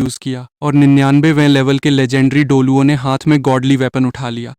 Use किया और 99वें level के लेजेंडरी डोलुओं ने हाथ में गॉडली वेपन उठा लिया।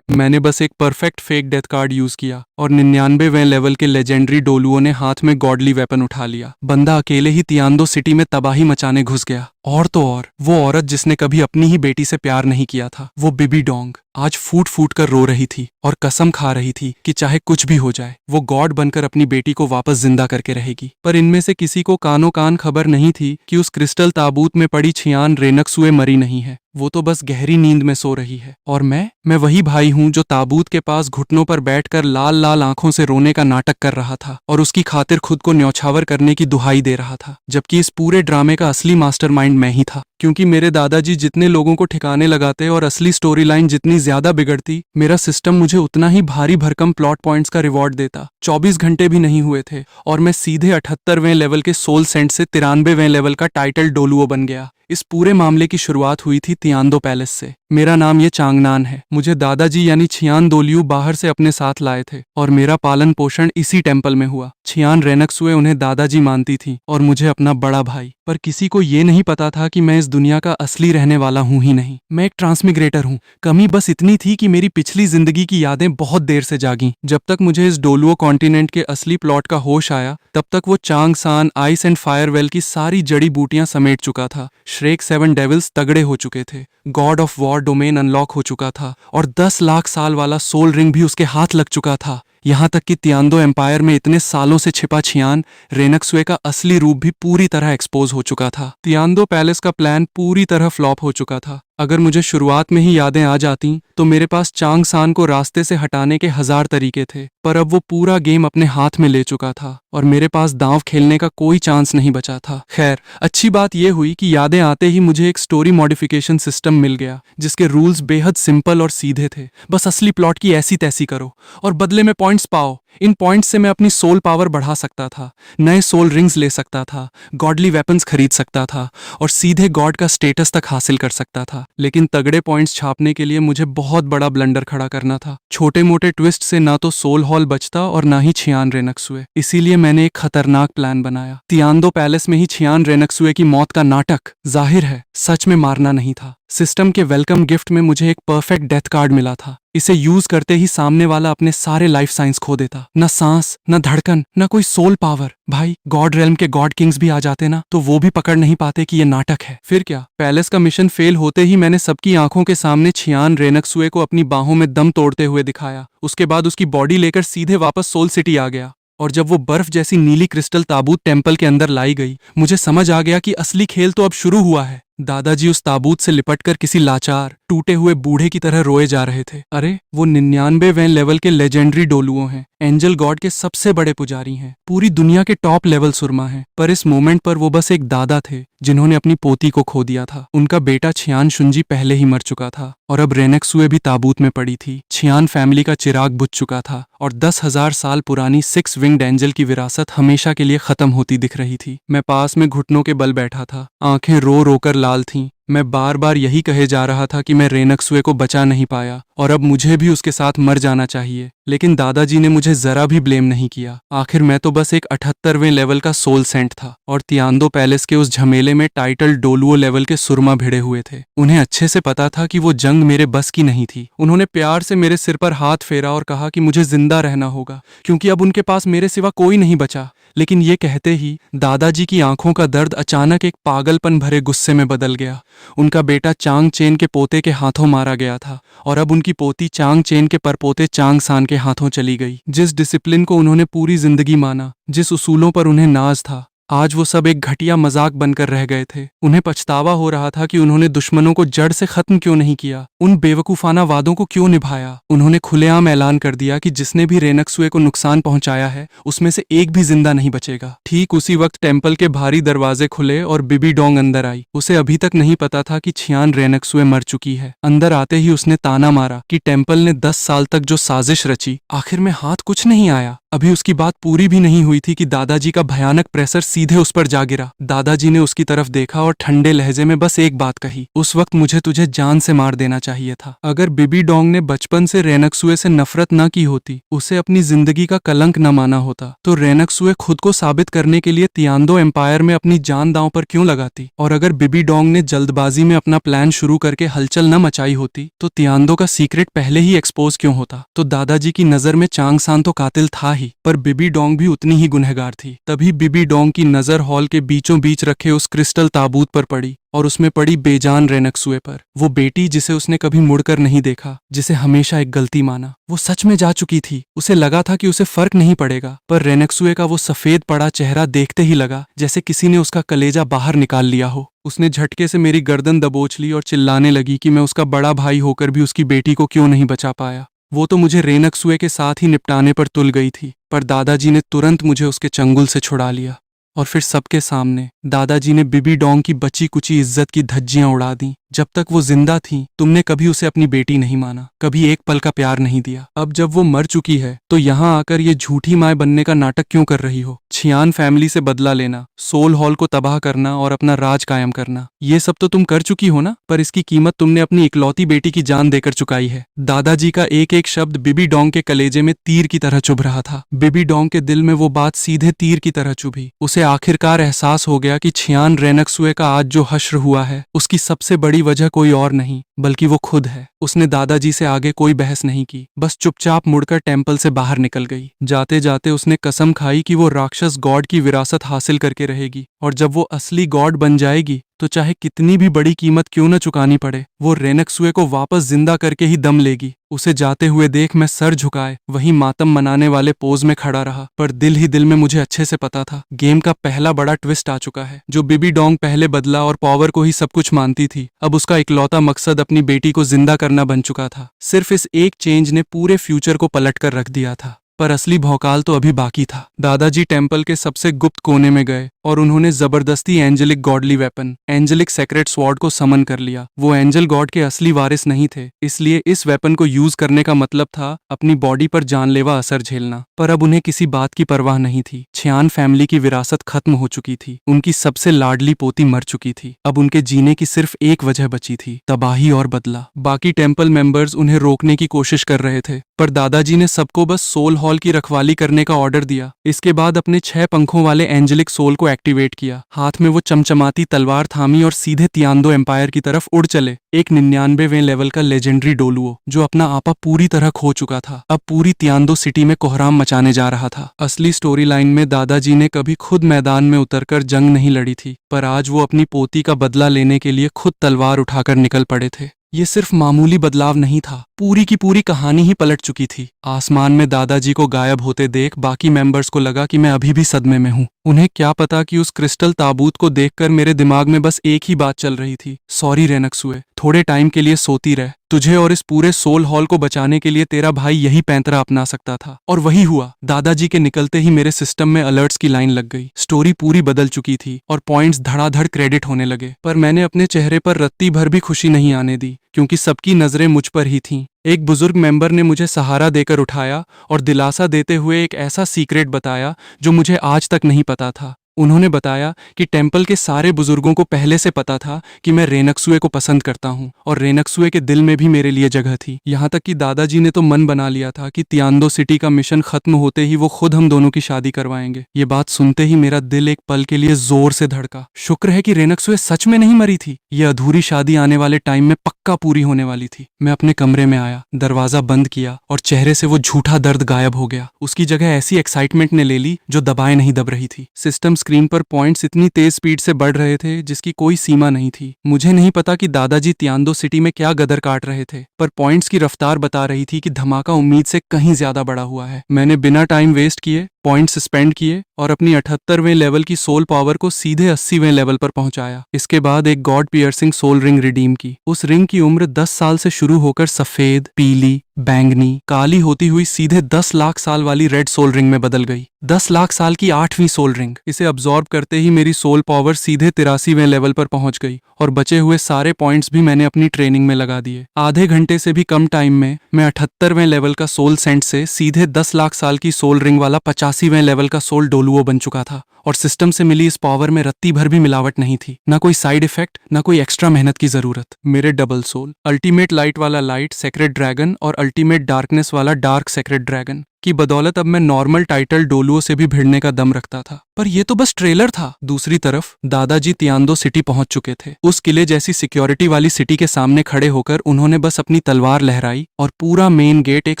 मैंने बस एक perfect fake death card use किया और 99वें लेवल के लेजेंडरी डोलुओं ने हाथ में गॉडली वेपन उठा लिया। बंदा अकेले ही तियांदो सिटी में तबाही मचाने घुस गया। और तो और वो औरत जिसने कभी अपनी ही बेटी से प्यार नहीं किया था, वो बिबी डोंग, आज फूट फूट कर रो रही थी और कसम खा रही थी कि चाहे कुछ भी हो जाए वो गॉड बनकर अपनी बेटी को वापस जिंदा करके रहेगी। पर इनमें से किसी को कानो कान खबर नहीं थी कि उस क्रिस्टल ताबूत में पड़ी छियान रेनक्सुए मरी नहीं है, वो तो बस गहरी नींद में सो रही है। और मैं वही भाई हूं जो ताबूत के पास घुटनों पर बैठकर लाल लाल आंखों से रोने का नाटक कर रहा था और उसकी खातिर खुद को न्यौछावर करने की दुहाई दे रहा था, जबकि इस पूरे ड्रामे का असली मास्टरमाइंड मैं ही था। क्योंकि मेरे दादाजी जितने लोगों को ठिकाने लगाते और असली स्टोरी लाइन जितनी ज्यादा बिगड़ती, मेरा सिस्टम मुझे उतना ही भारी भरकम प्लॉट पॉइंट्स का रिवॉर्ड देता। 24 घंटे भी नहीं हुए थे और मैं सीधे 78वें लेवल के सोल सेंट से 93वें लेवल का टाइटल डोलुओ बन गया। इस पूरे मामले की शुरुआत हुई थी तियांदो पैलेस से। मेरा नाम ये चांगनान है। मुझे दादाजी यानी छियान दोलियू बाहर से अपने साथ लाए थे और मेरा पालन पोषण इसी टेम्पल में हुआ। छियान रेनक्सुए उन्हें दादाजी मानती थी और मुझे अपना बड़ा भाई। पर किसी को ये नहीं पता था कि मैं इस दुनिया का असली रहने वाला हूं ही नहीं, मैं एक ट्रांसमिग्रेटर हूं। कमी बस इतनी थी कि मेरी पिछली जिंदगी की यादें बहुत देर से जागी। जब तक मुझे इस डोलुओ कॉन्टिनेंट के असली प्लॉट का होश आया, तब तक वो चांगसान आइस एंड फायरवेल की सारी जड़ी बूटियां समेट चुका था। श्रेक 7 डेविल्स तगड़े हो चुके थे, God of war domain unlock हो चुका था और 10 लाख साल वाला सोल रिंग भी उसके हाथ लग चुका था। यहाँ तक कि तियांदो एम्पायर में इतने सालों से छिपा छियान रेनक्सुए का असली रूप भी पूरी तरह एक्सपोज हो चुका था। तियांदो पैलेस का प्लान पूरी तरह फ्लॉप हो चुका था। अगर मुझे शुरुआत में ही यादें आ जाती तो मेरे पास चांगसान को रास्ते से हटाने के 1000 तरीके थे, पर अब वो पूरा गेम अपने हाथ में ले चुका था और मेरे पास दांव खेलने का कोई चांस नहीं बचा था। खैर, अच्छी बात यह हुई कि यादें आते ही मुझे एक स्टोरी मॉडिफिकेशन सिस्टम मिल गया जिसके रूल्स बेहद सिंपल और सीधे थे। बस असली प्लॉट की ऐसी तैसी करो और बदले में पॉइंट्स पाओ। इन पॉइंट्स से मैं अपनी सोल पावर बढ़ा सकता था, नए सोल रिंग्स ले सकता था, गॉडली वेपन्स खरीद सकता था और सीधे गॉड का स्टेटस तक हासिल कर सकता था। लेकिन तगड़े पॉइंट्स छापने के लिए मुझे बहुत बड़ा ब्लंडर खड़ा करना था। छोटे मोटे ट्विस्ट से ना तो सोल हॉल बचता और ना ही छियान रेनक्सुए। इसीलिए मैंने एक खतरनाक प्लान बनाया। तियांदो पैलेस में ही छियान रेनक्सुए की मौत का नाटक, जाहिर है सच में मारना नहीं था। सिस्टम के वेलकम गिफ्ट में मुझे एक परफेक्ट डेथ कार्ड मिला था। इसे यूज करते ही सामने वाला अपने सारे लाइफ साइंस खो देता, न सांस, न धड़कन, न कोई सोल पावर। भाई, गॉड रेल्म के गॉड किंग्स भी आ जाते ना, तो वो भी पकड़ नहीं पाते कि ये नाटक है। फिर क्या, पैलेस का मिशन फेल होते ही मैंने सबकी आंखों के सामने छियान रेनक्सुए को अपनी बाहों में दम तोड़ते हुए दिखाया। उसके बाद उसकी बॉडी लेकर सीधे वापस सोल सिटी आ गया और जब वो बर्फ जैसी नीली क्रिस्टल ताबूत टेम्पल के अंदर लाई गई, मुझे समझ आ गया कि असली खेल तो अब शुरू हुआ है। दादाजी उस ताबूत से लिपटकर किसी लाचार, टूटे हुए बूढ़े की तरह रोए जा रहे थे। अरे, वो 99वें लेवल के लेजेंडरी डोलुओ हैं, एंजल गॉड के सबसे बड़े पुजारी हैं, पूरी दुनिया के टॉप लेवल सुरमा हैं। पर इस मोमेंट पर वो बस एक दादा थे जिन्होंने अपनी पोती को खो दिया था। उनका बेटा छियान शुंजी पहले ही मर चुका था और अब रेनक्सुए भी ताबूत में पड़ी थी। छियान फैमिली का चिराग बुझ चुका था और 10,000 साल पुरानी 6 विंग्ड एंजल की विरासत हमेशा के लिए खत्म होती दिख रही थी। मैं पास में घुटनों के बल बैठा था, आंखें रो रो कर लाल थीं। मैं बार बार यही कहे जा रहा था कि मैं रेनक्सुए को बचा नहीं पाया और अब मुझे भी उसके साथ मर जाना चाहिए। लेकिन दादाजी ने मुझे जरा भी ब्लेम नहीं किया। आखिर मैं तो बस एक 78वें लेवल का सोल सेंट था और तियांदो पैलेस के उस झमेले में टाइटल डोलुओ लेवल के सुरमा भिड़े हुए थे। उन्हें अच्छे से पता था कि वो जंग मेरे बस की नहीं थी। उन्होंने प्यार से मेरे सिर पर हाथ फेरा और कहा कि मुझे जिंदा रहना होगा क्योंकि अब उनके पास मेरे सिवा कोई नहीं बचा। लेकिन ये कहते ही दादाजी की आंखों का दर्द अचानक एक पागलपन भरे गुस्से में बदल गया। उनका बेटा चांग चेन के पोते के हाथों मारा गया था और अब उनकी पोती चांग चेन के परपोते चांग सान के हाथों चली गई। जिस डिसिप्लिन को उन्होंने पूरी जिंदगी माना, जिस उसूलों पर उन्हें नाज था, आज वो सब एक घटिया मजाक बनकर रह गए थे। उन्हें पछतावा हो रहा था कि उन्होंने दुश्मनों को जड़ से खत्म क्यों नहीं किया, उन बेवकूफाना वादों को क्यों निभाया। उन्होंने खुलेआम ऐलान कर दिया कि जिसने भी रेनक्सुए को नुकसान पहुंचाया है उसमें से एक भी जिंदा नहीं बचेगा। ठीक उसी वक्त टेम्पल के भारी दरवाजे खुले और बिबी डोंग अंदर आई। उसे अभी तक नहीं पता था कि छियान रेनक्सुए मर चुकी है। अंदर आते ही उसने ताना मारा कि टेम्पल ने 10 साल तक जो साजिश रची, आखिर में हाथ कुछ नहीं आया। अभी उसकी बात पूरी भी नहीं हुई थी कि दादाजी का भयानक प्रेशर सीधे उस पर जा गिरा। दादाजी ने उसकी तरफ देखा और ठंडे लहजे में बस एक बात कही, उस वक्त मुझे तुझे जान से मार देना चाहिए था। अगर बिबी डोंग ने बचपन से रेनक्सुए से नफरत न की होती, उसे अपनी जिंदगी का कलंक न माना होता, तो रेनक्सुए खुद को साबित करने के लिए तियांदो एम्पायर में अपनी जान दांव पर क्यों लगाती? और अगर बिबी डोंग ने जल्दबाजी में अपना प्लान शुरू करके हलचल न मचाई होती, तो तियांदो का सीक्रेट पहले ही एक्सपोज क्यों होता? तो दादाजी की नजर में चांग सान तो कातिल था ही, पर बिबी डोंग भी उतनी ही गुनहगार थी। तभी बिबी डोंग की नजर हॉल के बीचों बीच रखे उस क्रिस्टल ताबूत पर पड़ी, और उसमें पड़ी बेजान रेनक्सुए पर। वो बेटी जिसे उसने कभी मुड़कर नहीं देखा, जिसे हमेशा एक गलती माना, वो सच में जा चुकी थी। उसे लगा था कि उसे फर्क नहीं पड़ेगा, पर रेनक्सुए का वो सफेद पड़ा चेहरा देखते ही लगा जैसे किसी ने उसका कलेजा बाहर निकाल लिया हो। उसने झटके से मेरी गर्दन दबोच ली और चिल्लाने लगी कि मैं उसका बड़ा भाई होकर भी उसकी बेटी को क्यों नहीं बचा पाया। वो तो मुझे रेनक्सुए के साथ ही निपटाने पर तुल गई थी, पर दादाजी ने तुरंत मुझे उसके चंगुल से छुड़ा लिया। और फिर सबके सामने दादाजी ने बिबी डोंग की बची कुची इज्जत की धज्जियां उड़ा दी। जब तक वो जिंदा थी, तुमने कभी उसे अपनी बेटी नहीं माना, कभी एक पल का प्यार नहीं दिया। अब जब वो मर चुकी है, तो यहाँ आकर ये झूठी माँ बनने का नाटक क्यों कर रही हो? छियान फैमिली से बदला लेना, सोल हॉल को तबाह करना और अपना राज कायम करना, ये सब तो तुम कर चुकी हो ना, पर इसकी कीमत तुमने अपनी इकलौती बेटी की जान देकर चुकाई है। दादाजी का एक एक शब्द बिबी डोंग के कलेजे में तीर की तरह चुभ रहा था। बिबी डोंग के दिल में वो बात सीधे तीर की तरह चुभी। उसे आखिरकार एहसास हो गया कि छियान रेनक्सुए का आज जो हश्र हुआ है, उसकी सबसे बड़ी वजह कोई और नहीं बल्कि वो खुद है। उसने दादाजी से आगे कोई बहस नहीं की, बस चुपचाप मुड़कर टेंपल से बाहर निकल गई। जाते जाते उसने कसम खाई कि वो राक्षस गॉड की विरासत हासिल करके रहेगी, और जब वो असली गॉड बन जाएगी तो चाहे कितनी भी बड़ी कीमत क्यों न चुकानी पड़े, वो रेनक्सुए को वापस जिंदा करके ही दम लेगी। उसे जाते हुए देख मैं सर झुकाए वहीं मातम मनाने वाले पोज में खड़ा रहा, पर दिल ही दिल में मुझे अच्छे से पता था गेम का पहला बड़ा ट्विस्ट आ चुका है। जो बिबी डोंग पहले बदला और पावर को ही सब कुछ मानती थी, अब उसका इकलौता मकसद अपनी बेटी को जिंदा करना बन चुका था। सिर्फ इस एक चेंज ने पूरे फ्यूचर को पलट कर रख दिया था, पर असली भौकाल तो अभी बाकी था। दादाजी टेंपल के सबसे गुप्त कोने में गए और उन्होंने जबरदस्ती angelic godly weapon, angelic sacred sword को समन कर लिया। वो एंजल गॉड के असली वारिस नहीं थे, इसलिए इस वेपन को यूज करने का मतलब था अपनी बॉडी पर जानलेवा असर झेलना। पर अब उन्हें किसी बात की परवाह नहीं थी। छियान फैमिली की विरासत खत्म हो चुकी थी, उनकी सबसे लाडली पोती मर चुकी थी। अब उनके जीने की सिर्फ एक वजह बची थी, तबाही और बदला। बाकी टेंपल मेंबर्स उन्हें रोकने की कोशिश कर रहे थे, पर दादाजी ने सबको बस सोल हॉल की रखवाली करने का ऑर्डर दिया। इसके बाद अपने 6 पंखों वाले एंजेलिक सोल को एक्टिवेट किया। हाथ में वो चमचमाती तलवार थामी और सीधे तियांदो एम्पायर की तरफ उड़ चले। एक 99वें लेवल का लेजेंडरी डोलुओ जो अपना आपा पूरी तरह खो चुका था, अब पूरी तियांदो सिटी में कोहराम मचाने जा रहा था। असली स्टोरी लाइन में दादाजी ने कभी खुद मैदान में उतरकर जंग नहीं लड़ी थी, पर आज वो अपनी पोती का बदला लेने के लिए खुद तलवार उठाकर निकल पड़े थे। ये सिर्फ मामूली बदलाव नहीं था, पूरी की पूरी कहानी ही पलट चुकी थी। आसमान में दादाजी को गायब होते देख बाकी मेंबर्स को लगा कि मैं अभी भी सदमे में हूँ। उन्हें क्या पता कि उस क्रिस्टल ताबूत को देखकर मेरे दिमाग में बस एक ही बात चल रही थी, सॉरी रेनक्सुए, थोड़े टाइम के लिए सोती रह। तुझे और इस पूरे सोल हॉल को बचाने के लिए तेरा भाई यही पैंतरा अपना सकता था, और वही हुआ। दादाजी के निकलते ही मेरे सिस्टम में अलर्ट्स की लाइन लग गई। स्टोरी पूरी बदल चुकी थी और पॉइंट्स धड़ाधड़ क्रेडिट होने लगे, पर मैंने अपने चेहरे पर रत्ती भर भी खुशी नहीं आने दी, क्योंकि सबकी नजरें मुझ पर ही थीं। एक बुजुर्ग मेंबर ने मुझे सहारा देकर उठाया और दिलासा देते हुए एक ऐसा सीक्रेट बताया जो मुझे आज तक नहीं पता था। उन्होंने बताया कि टेंपल के सारे बुजुर्गों को पहले से पता था कि मैं रेनक्सुए को पसंद करता हूँ, और रेनक्सुए के दिल में भी मेरे लिए जगह थी। यहाँ तक कि दादाजी ने तो मन बना लिया था कि तियांदो सिटी का मिशन खत्म होते ही वो खुद हम दोनों की शादी करवाएंगे। ये बात सुनते ही मेरा दिल एक पल के लिए जोर से धड़का। शुक्र है कि रेनक्सुए सच में नहीं मरी थी। ये अधूरी शादी आने वाले टाइम में पक्का पूरी होने वाली थी। मैं अपने कमरे में आया, दरवाजा बंद किया और चेहरे से वो झूठा दर्द गायब हो गया। उसकी जगह ऐसी एक्साइटमेंट ने ले ली जो दबाए नहीं दब रही थी। सिस्टम स्क्रीन पर पॉइंट्स इतनी तेज स्पीड से बढ़ रहे थे जिसकी कोई सीमा नहीं थी। मुझे नहीं पता कि दादाजी तियांदो सिटी में क्या गदर काट रहे थे, पर पॉइंट्स की रफ्तार बता रही थी कि धमाका उम्मीद से कहीं ज्यादा बड़ा हुआ है। मैंने बिना टाइम वेस्ट किए पॉइंट्स स्पेंड किए और अपनी 78वें लेवल की सोल पावर को सीधे 80वें लेवल पर पहुंचाया। इसके बाद एक god piercing soul ring redeem की। उस रिंग की उम्र 10 साल से शुरू होकर सफेद, पीली, बैंगनी काली होती हुई सीधे 10 लाख साल वाली रेड सोल रिंग में बदल गई। 10 लाख साल की 8वीं सोल रिंग। इसे अब्जॉर्ब करते ही मेरी सोल पावर सीधे 83वें लेवल पर पहुंच गई और बचे हुए सारे पॉइंट्स भी मैंने अपनी ट्रेनिंग में लगा दिए। आधे घंटे से भी कम टाइम में मैं 78वें लेवल का सोल सेंट से सीधे 10 लाख साल की सोल रिंग वाला 85वें लेवल का सोल डोलुओ बन चुका था और सिस्टम से मिली इस पावर में रत्ती भर भी मिलावट नहीं थी। ना कोई साइड इफेक्ट, ना कोई एक्स्ट्रा मेहनत की जरूरत। मेरे डबल सोल, अल्टीमेट लाइट वाला लाइट सेक्रेड ड्रैगन और अल्टीमेट डार्कनेस वाला डार्क सेक्रेड ड्रैगन की बदौलत अब मैं नॉर्मल टाइटल डोलुओ से भी भिड़ने का दम रखता था। पर ये तो बस ट्रेलर था। दूसरी तरफ दादाजी तियांदो सिटी पहुंच चुके थे। उस किले जैसी सिक्योरिटी वाली सिटी के सामने खड़े होकर उन्होंने बस अपनी तलवार लहराई और पूरा मेन गेट एक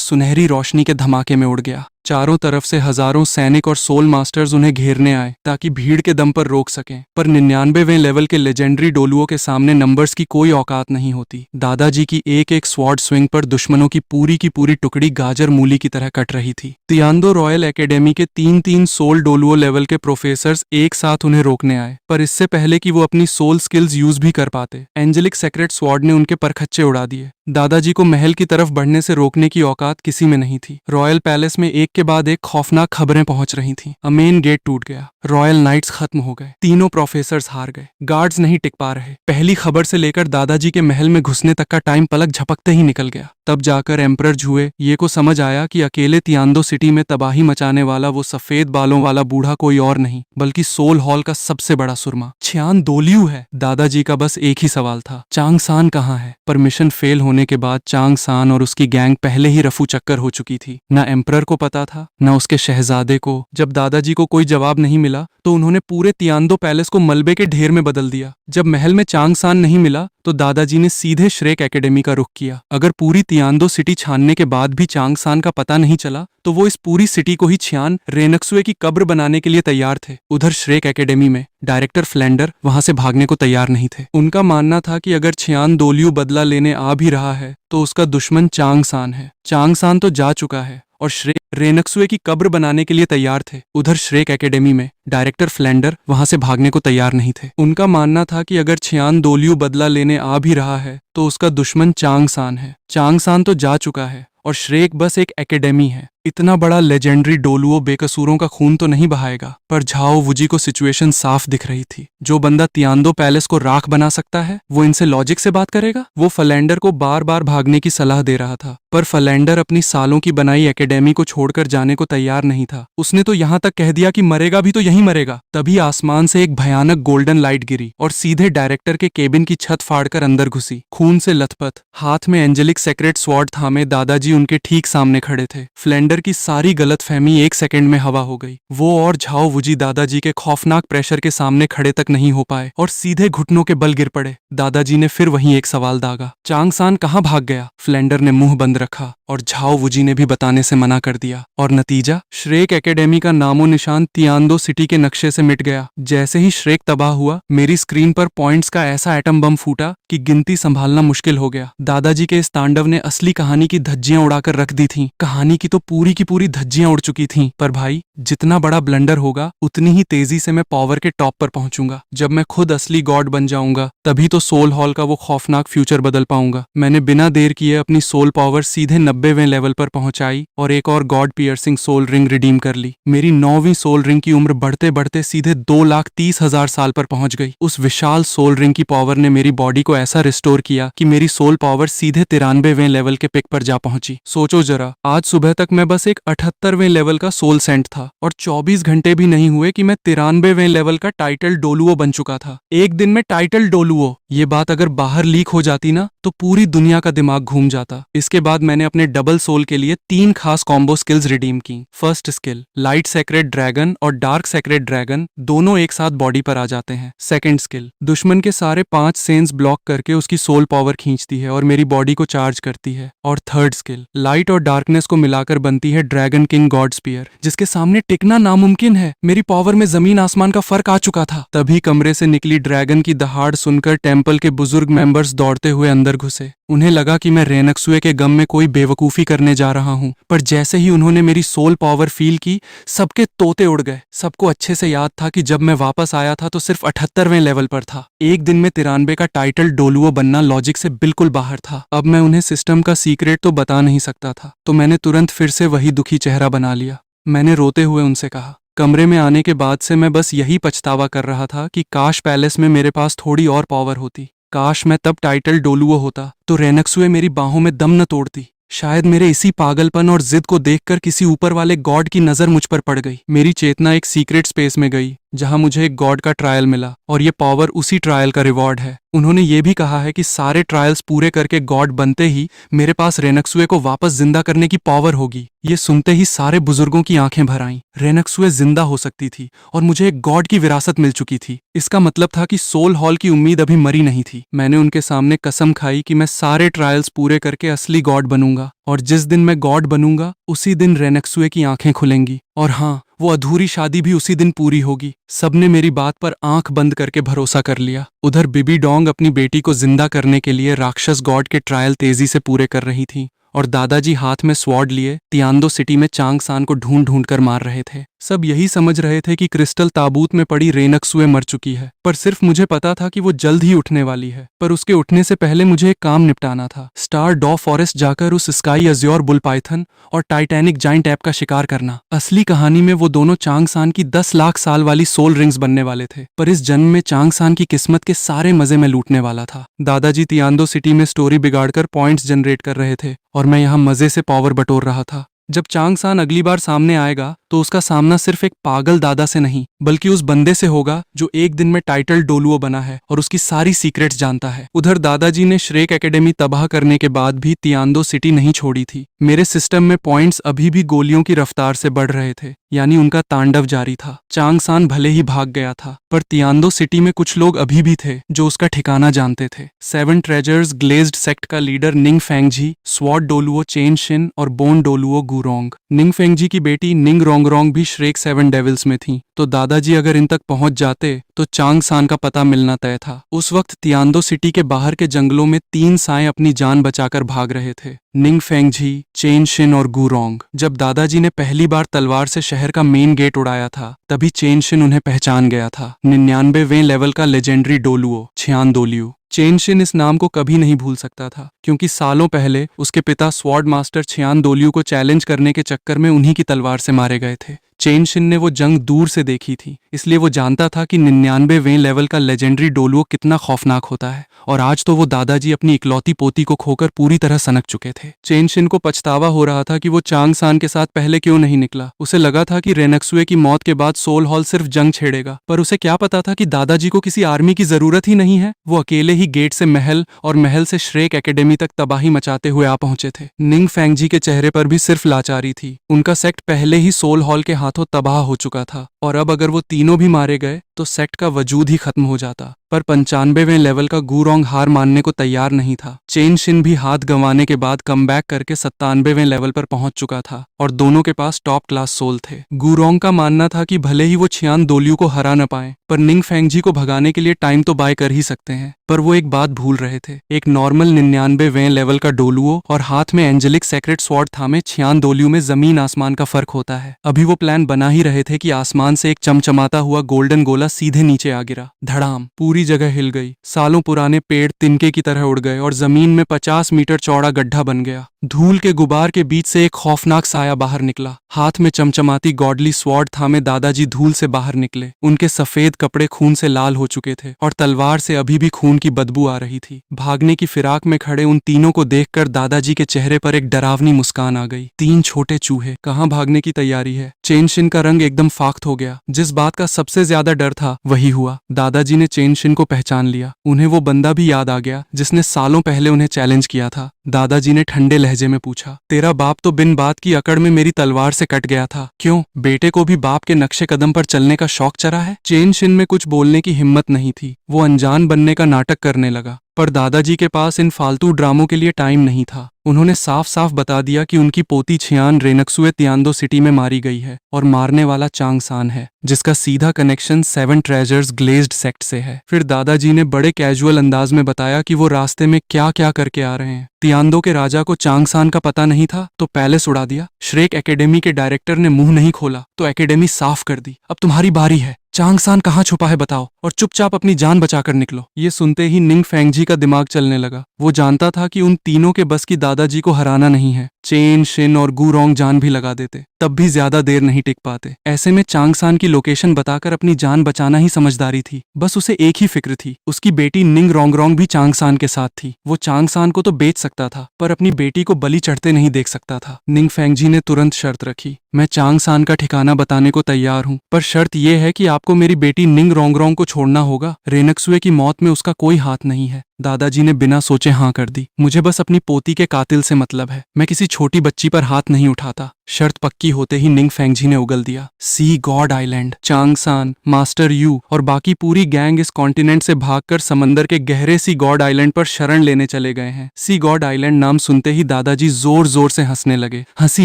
सुनहरी रोशनी के धमाके में उड़ गया। चारों तरफ से हजारों सैनिक और सोल मास्टर्स उन्हें घेरने आए ताकि भीड़ के दम पर रोक सकें। पर 99वें लेवल के लेजेंडरी डोलुओं के सामने नंबर्स की कोई औकात नहीं होती। दादाजी की एक एक स्वॉर्ड स्विंग पर दुश्मनों की पूरी टुकड़ी गाजर मूली की तरह कट रही थी। तियांदो रॉयल एकेडमी के 3 सोल डोलुओ लेवल के प्रोफेसर्स एक साथ उन्हें रोकने आए, पर इससे पहले कि वो अपनी सोल स्किल्स यूज भी कर पाते, एंजेलिक सेक्रेट स्वॉर्ड ने उनके परखच्चे उड़ा दिए। दादाजी को महल की तरफ बढ़ने से रोकने की औकात किसी में नहीं थी। रॉयल पैलेस में एक के बाद एक खौफनाक खबरें पहुंच रही थीं। मेन गेट टूट गया, रॉयल नाइट्स खत्म हो गए, तीनों प्रोफेसर्स हार गए, गार्ड्स नहीं टिक पा रहे। पहली खबर से लेकर दादाजी के महल में घुसने तक का टाइम पलक झपकते ही निकल गया। तब जाकर एम्परर झुए ये को समझ आया कि अकेले तियांदो सिटी में तबाही मचाने वाला वो सफेद बालों वाला बूढ़ा कोई और नहीं बल्कि सोल हॉल का सबसे बड़ा सुरमा छियान दोलियू है। दादाजी का बस एक ही सवाल था, चांग सान कहाँ है? पर मिशन फेल होने के बाद चांग सान और उसकी गैंग पहले ही रफू चक्कर हो चुकी थी। न एम्परर को पता था, न उसके शहजादे को। जब दादाजी को कोई जवाब नहीं मिला तो उन्होंने पूरे तियांदो पैलेस को मलबे के ढेर में बदल दिया। जब महल में चांग सान नहीं मिला तो दादाजी ने सीधे श्रेक एकेडमी का रुख किया। अगर पूरी तियांदो सिटी छानने के बाद भी चांग सान का पता नहीं चला तो वो इस पूरी सिटी को ही छियान रेनक्सुए की कब्र बनाने के लिए तैयार थे। उधर श्रेक एकेडमी में डायरेक्टर फ्लैंडर वहां से भागने को तैयार नहीं थे। उनका मानना था कि अगर छियान दोलियू बदला लेने आ भी रहा है तो उसका दुश्मन चांग सान है। चांग सान तो जा चुका है और श्रेक रेनक्सुए की कब्र बनाने के लिए तैयार थे। उधर श्रेक एकेडमी में डायरेक्टर फ्लैंडर वहां से भागने को तैयार नहीं थे। उनका मानना था कि अगर छियान दोलियू बदला लेने आ भी रहा है तो उसका दुश्मन चांग सान है। चांग सान तो जा चुका है और श्रेक बस एक एकेडमी है। इतना बड़ा लेजेंडरी डोलुओ बेकसूरों का खून तो नहीं बहाएगा। पर झाओ वुजी को सिचुएशन साफ दिख रही थी। जो बंदा तियांदो पैलेस को राख बना सकता है वो इनसे लॉजिक से बात करेगा। वो फ्लैंडर को बार बार भागने की सलाह दे रहा था, पर फ्लैंडर अपनी सालों की बनाई एकेडमी को छोड़कर जाने को तैयार नहीं था। उसने तो यहाँ तक कह दिया कि मरेगा भी तो यहीं मरेगा। तभी आसमान से एक भयानक गोल्डन लाइट गिरी और सीधे डायरेक्टर के केबिन की छत फाड़कर अंदर घुसी। खून से लथपथ, हाथ में एंजेलिक सेक्रेट स्वॉर्ड थामे दादाजी उनके ठीक सामने खड़े थे। फ्लैंडर की सारी गलतफहमी एक सेकंड में हवा हो गई। वो और झाओ वुजी दादाजी के खौफनाक प्रेशर के सामने खड़े तक नहीं हो पाए और सीधे घुटनों के बल गिर पड़े। दादाजी ने फिर वहीं एक सवाल दागा, चांग सान कहाँ भाग गया? फ्लैंडर ने मुंह बंद रखा और झाओ वुजी ने भी बताने से मना कर दिया। और नतीजा, श्रेक एकेडमी का नामो निशान तियांदो सिटी के नक्शे से मिट गया। जैसे ही श्रेक तबाह हुआ मेरी स्क्रीन पर पॉइंट्स का ऐसा एटम बम फूटा कि गिनती संभालना मुश्किल हो गया। दादाजी के इस तांडव ने असली कहानी की धज्जियां उड़ाकर रख दी थीं। कहानी की तो पूरी धज्जियां उड़ चुकी थीं। पर भाई, जितना बड़ा ब्लंडर होगा उतनी ही तेजी से मैं पावर के टॉप पर पहुंचूंगा। जब मैं खुद असली गॉड बन जाऊंगा तभी तो सोल हॉल का वो खौफनाक फ्यूचर बदल पाऊंगा। मैंने बिना देर किए अपनी सोल पावर सीधे 90वें लेवल पर पहुंचाई और एक और god piercing soul ring redeem कर ली। मेरी 9वीं सोल रिंग की उम्र बढ़ते बढ़ते सीधे 2,30,000 साल पर पहुंच गई। उस विशाल सोल रिंग की पावर ने मेरी बॉडी को ऐसा रिस्टोर किया कि मेरी सोल पावर सीधे 93वें लेवल के पिक पर जा पहुंची। सोचो जरा, आज सुबह तक मैं बस एक 78वें लेवल का सोल सेंट था और 24 घंटे भी नहीं हुए कि मैं 93वें लेवल का टाइटल डोलुओ बन चुका था। एक दिन में टाइटल डोलुओ, ये बात अगर बाहर लीक हो जाती ना तो पूरी दुनिया का दिमाग घूम जाता। इसके बाद मैंने अपने डबल सोल के लिए 3 खास कॉम्बो स्किल्स रिडीम की। First skill, light sacred dragon और डार्क सेक्रेट ड्रैगन दोनों एक साथ बॉडी पर आ जाते हैं। सेकंड स्किल, दुश्मन के सारे 5 सेंस ब्लॉक करके उसकी सोल पावर खींचती है और मेरी बॉडी को चार्ज करती है। और थर्ड स्किल, लाइट और डार्कनेस को मिलाकर बनती है ड्रैगन किंग गॉड स्पीयर, जिसके सामने टिकना नामुमकिन है। मेरी पावर में जमीन आसमान का फर्क आ चुका था। तभी कमरे से निकली ड्रैगन की दहाड़ सुनकर टेम्पल के बुजुर्ग मेंबर्स दौड़ते हुए अंदर घुसे। उन्हें लगा कि मैं रेनक्सुए के गम में कोई बेवकूफ बेवकूफ़ी करने जा रहा हूँ। पर जैसे ही उन्होंने मेरी सोल पावर फील की, सबके तोते उड़ गए। सबको अच्छे से याद था कि जब मैं वापस आया था तो सिर्फ 78वें लेवल पर था। एक दिन में 93 का टाइटल डोलुओ बनना लॉजिक से बिल्कुल बाहर था। अब मैं उन्हें सिस्टम का सीक्रेट तो बता नहीं सकता था, तो मैंने तुरंत फिर से वही दुखी चेहरा बना लिया। मैंने रोते हुए उनसे कहा, कमरे में आने के बाद से मैं बस यही पछतावा कर रहा था कि काश पैलेस में मेरे पास थोड़ी और पावर होती। काश मैं तब टाइटल डोलुओ होता तो रेनक्सुए मेरी बाहों में दम न तोड़ती। शायद मेरे इसी पागलपन और जिद को देखकर किसी ऊपर वाले गॉड की नजर मुझ पर पड़ गई। मेरी चेतना एक सीक्रेट स्पेस में गई जहां मुझे एक गॉड का ट्रायल मिला, और ये पावर उसी ट्रायल का रिवॉर्ड है। उन्होंने ये भी कहा है कि सारे ट्रायल्स पूरे करके गॉड बनते ही मेरे पास रेनक्सुए को वापस जिंदा करने की पावर होगी। ये सुनते ही सारे बुजुर्गों की आंखें भर आईं। रेनक्सुए जिंदा हो सकती थी और मुझे एक गॉड की विरासत मिल चुकी थी। इसका मतलब था कि सोल हॉल की उम्मीद अभी मरी नहीं थी। मैंने उनके सामने कसम खाई कि मैं सारे ट्रायल्स पूरे करके असली गॉड बनूंगा, और जिस दिन मैं गॉड बनूंगा उसी दिन रेनक्सुए की आंखें खुलेंगी। और हाँ, वो अधूरी शादी भी उसी दिन पूरी होगी। सबने मेरी बात पर आंख बंद करके भरोसा कर लिया। उधर बिबी डोंग अपनी बेटी को जिंदा करने के लिए राक्षस गॉड के ट्रायल तेजी से पूरे कर रही थी, और दादाजी हाथ में स्वॉर्ड लिए तियान्दो सिटी में चांग सान को ढूंढ ढूंढ कर मार रहे थे। सब यही समझ रहे थे कि क्रिस्टल ताबूत में पड़ी रेनक्सुए मर चुकी है, पर सिर्फ मुझे पता था कि वो जल्द ही उठने वाली है। पर उसके उठने से पहले मुझे एक काम निपटाना था। स्टार डॉ फॉरेस्ट जाकर उस स्काई अज्योर बुल पाइथन और टाइटैनिक जाइंट ऐप का शिकार करना। असली कहानी में वो दोनों चांग सान की 10 लाख साल वाली सोल रिंग्स बनने वाले थे, पर इस जन्म में चांग सान की किस्मत के सारे मजे में लूटने वाला था। दादाजी तियान्दो सिटी में स्टोरी बिगाड़कर पॉइंट्स जनरेट कर रहे थे, और मैं यहाँ मजे से पावर बटोर रहा था। जब चांग सान अगली बार सामने आएगा तो उसका सामना सिर्फ एक पागल दादा से नहीं, बल्कि उस बंदे से होगा जो एक दिन में टाइटल डोलुओ बना है और उसकी सारी सीक्रेट्स जानता है। उधर दादाजी ने श्रेक एकेडमी तबाह करने के बाद भी तियान्दो सिटी नहीं छोड़ी थी। मेरे सिस्टम में पॉइंट्स अभी भी गोलियों की रफ्तार से बढ़ रहे थे, यानी उनका तांडव जारी था। चांग सान भले ही भाग गया था, पर तियान्दो सिटी में कुछ लोग अभी भी थे जो उसका ठिकाना जानते थे। 7 ट्रेजर्स ग्लेज्ड सेक्ट का लीडर निंग फेंगजी, स्वॉर्ड डोलुओ चेन शिन और बोन डोलुओ गुरोंग। निंग फेंगजी की बेटी निंग रोंगरोंग भी श्रेक 7 डेविल्स में थी, तो दादाजी अगर इन तक पहुंच जाते तो चांग सान का पता मिलना तय था। उस वक्त तियान्दो सिटी के बाहर के जंगलों में 3 साएं अपनी जान बचाकर भाग रहे थे, निंग फेंगजी, चेन शिन और गुरोंग। जब दादाजी ने पहली बार तलवार से शहर का मेन गेट उड़ाया था, तभी चेन शिन उन्हें पहचान गया था। 99वें लेवल का लेजेंडरी डोलुओ छियान दोलियो। चेन शिन इस नाम को कभी नहीं भूल सकता था, क्योंकि सालों पहले उसके पिता स्वॉर्ड मास्टर छियान दोलियो को चैलेंज करने के चक्कर में उन्हीं की तलवार से मारे गए थे। चेन शिन ने वो जंग दूर से देखी थी, इसलिए वो जानता था कि 99वें लेवल का लेजेंडरी डोलुओ कितना खौफनाक होता है। और आज तो वो दादाजी अपनी इकलौती पोती को खोकर पूरी तरह सनक चुके थे। चेन शिन को पछतावा हो रहा था कि वो चांग सान के साथ पहले क्यों नहीं निकला। उसे लगा था कि रेनक्सुए की मौत के बाद सोल हॉल सिर्फ जंग छेड़ेगा, पर उसे क्या पता था कि दादाजी को किसी आर्मी की जरूरत ही नहीं है। वो अकेले ही गेट से महल और महल से श्रेक एकेडमी तक तबाही मचाते हुए आ पहुंचे थे। निंग फेंगजी के चेहरे पर भी सिर्फ लाचारी थी। उनका सेक्ट पहले ही सोल हॉल के हाथों तबाह हो चुका था, और अब अगर वो तीनों भी मारे गए तो सेक्ट का वजूद ही खत्म हो जाता। पर 95वें लेवल का गुरोंग हार मानने को तैयार नहीं था। चेन शिन भी हाथ गंवाने के बाद कमबैक करके 97वें लेवल पर पहुंच चुका था, और दोनों के पास टॉप क्लास सोल थे। गुरोंग का मानना था कि भले ही वो छियान दोलियो को हरा न पाए, पर निंग फेंगजी को भगाने के लिए टाइम तो बाय कर ही सकते हैं। पर वो एक बात भूल रहे थे। एक नॉर्मल 99वें लेवल का डोलुओ और हाथ में एंजेलिक सेक्रेट स्वॉर्ड थामे छियान दोलियो में जमीन आसमान का फर्क होता है। अभी वो प्लान बना ही रहे थे कि आसमान से एक चमचमाता हुआ गोल्डन गोला सीधे नीचे आ गिरा। धड़ाम, पूरी जगह हिल गई। सालों पुराने पेड़ तिनके की तरह उड़ गए और जमीन में 50 मीटर चौड़ा गड्ढा बन गया। धूल के गुबार के बीच से एक खौफनाक साया बाहर निकला। हाथ में चमचमाती गॉडली स्वॉर्ड थामे दादाजी धूल से बाहर निकले। उनके सफेद कपड़े खून से लाल हो चुके थे और तलवार से अभी भी खून की बदबू आ रही थी। भागने की फिराक में खड़े उन तीनों को देखकर दादाजी के चेहरे पर एक डरावनी मुस्कान आ गई। 3 छोटे चूहे, कहाँ भागने की तैयारी है। चेन शिन का रंग एकदम फाख्त हो गया। जिस बात का सबसे ज्यादा डर था वही हुआ। दादाजी ने चेन शिन को पहचान लिया। उन्हें वो बंदा भी याद आ गया जिसने सालों पहले उन्हें चैलेंज किया था। दादाजी ने ठंडे लहजे में पूछा, तेरा बाप तो बिन बात की अकड़ में मेरी तलवार से कट गया था, क्यों बेटे को भी बाप के नक्शे कदम पर चलने का शौक चढ़ा है। चेन शिन में कुछ बोलने की हिम्मत नहीं थी। वो अनजान बनने का नाटक करने लगा। पर दादाजी के पास इन फालतू ड्रामों के लिए टाइम नहीं था। उन्होंने साफ साफ बता दिया कि उनकी पोती छियान रेनक्सुए तियांदो सिटी में मारी गई है और मारने वाला चांगसान है, जिसका सीधा कनेक्शन 7 ट्रेजर्स ग्लेज्ड सेक्ट से है। फिर दादाजी ने बड़े कैजुअल अंदाज में बताया कि वो रास्ते में क्या क्या करके आ रहे हैं। तियांदो के राजा को चांगसान का पता नहीं था तो पैलेस उड़ा दिया। श्रेक एकेडमी के डायरेक्टर ने मुंह नहीं खोला तो एकेडमी साफ कर दी। अब तुम्हारी बारी है। चांगसान कहाँ छुपा है बताओ और चुपचाप अपनी जान बचाकर निकलो। ये सुनते ही निंग फेंगजी का दिमाग चलने लगा। वो जानता था कि उन तीनों के बस की दादाजी को हराना नहीं है। चेन, शिन और गुरोंग जान भी लगा देते तब भी ज्यादा देर नहीं टिक पाते। ऐसे में चांगसान की लोकेशन बताकर अपनी जान बचाना ही समझदारी थी। बस उसे एक ही फिक्र थी, उसकी बेटी निंग रोंगरोंग भी चांगसान के साथ थी। वो चांगसान को तो बेच सकता था पर अपनी बेटी को बलि चढ़ते नहीं देख सकता था। निंग फेंगजी ने तुरंत शर्त रखी, मैं चांगसान का ठिकाना बताने को तैयार हूँ, पर शर्त यह है कि आपको मेरी बेटी निंग रोंगरोंग को छोड़ना होगा। रेनक्सुए की मौत में उसका कोई हाथ नहीं है। दादाजी ने बिना सोचे हाँ कर दी। मुझे बस अपनी पोती के कातिल से मतलब है, मैं किसी छोटी बच्ची पर हाथ नहीं उठाता। शर्त पक्की होते ही निंग फेंगजी ने उगल दिया, सी गॉड आइलैंड। चांगसान, मास्टर यू और बाकी पूरी गैंग इस कॉन्टिनेंट से भागकर समंदर के गहरे सी गॉड आइलैंड पर शरण लेने चले गए हैं। सी गॉड आइलैंड नाम सुनते ही दादाजी जोर जोर से हंसने लगे। हंसी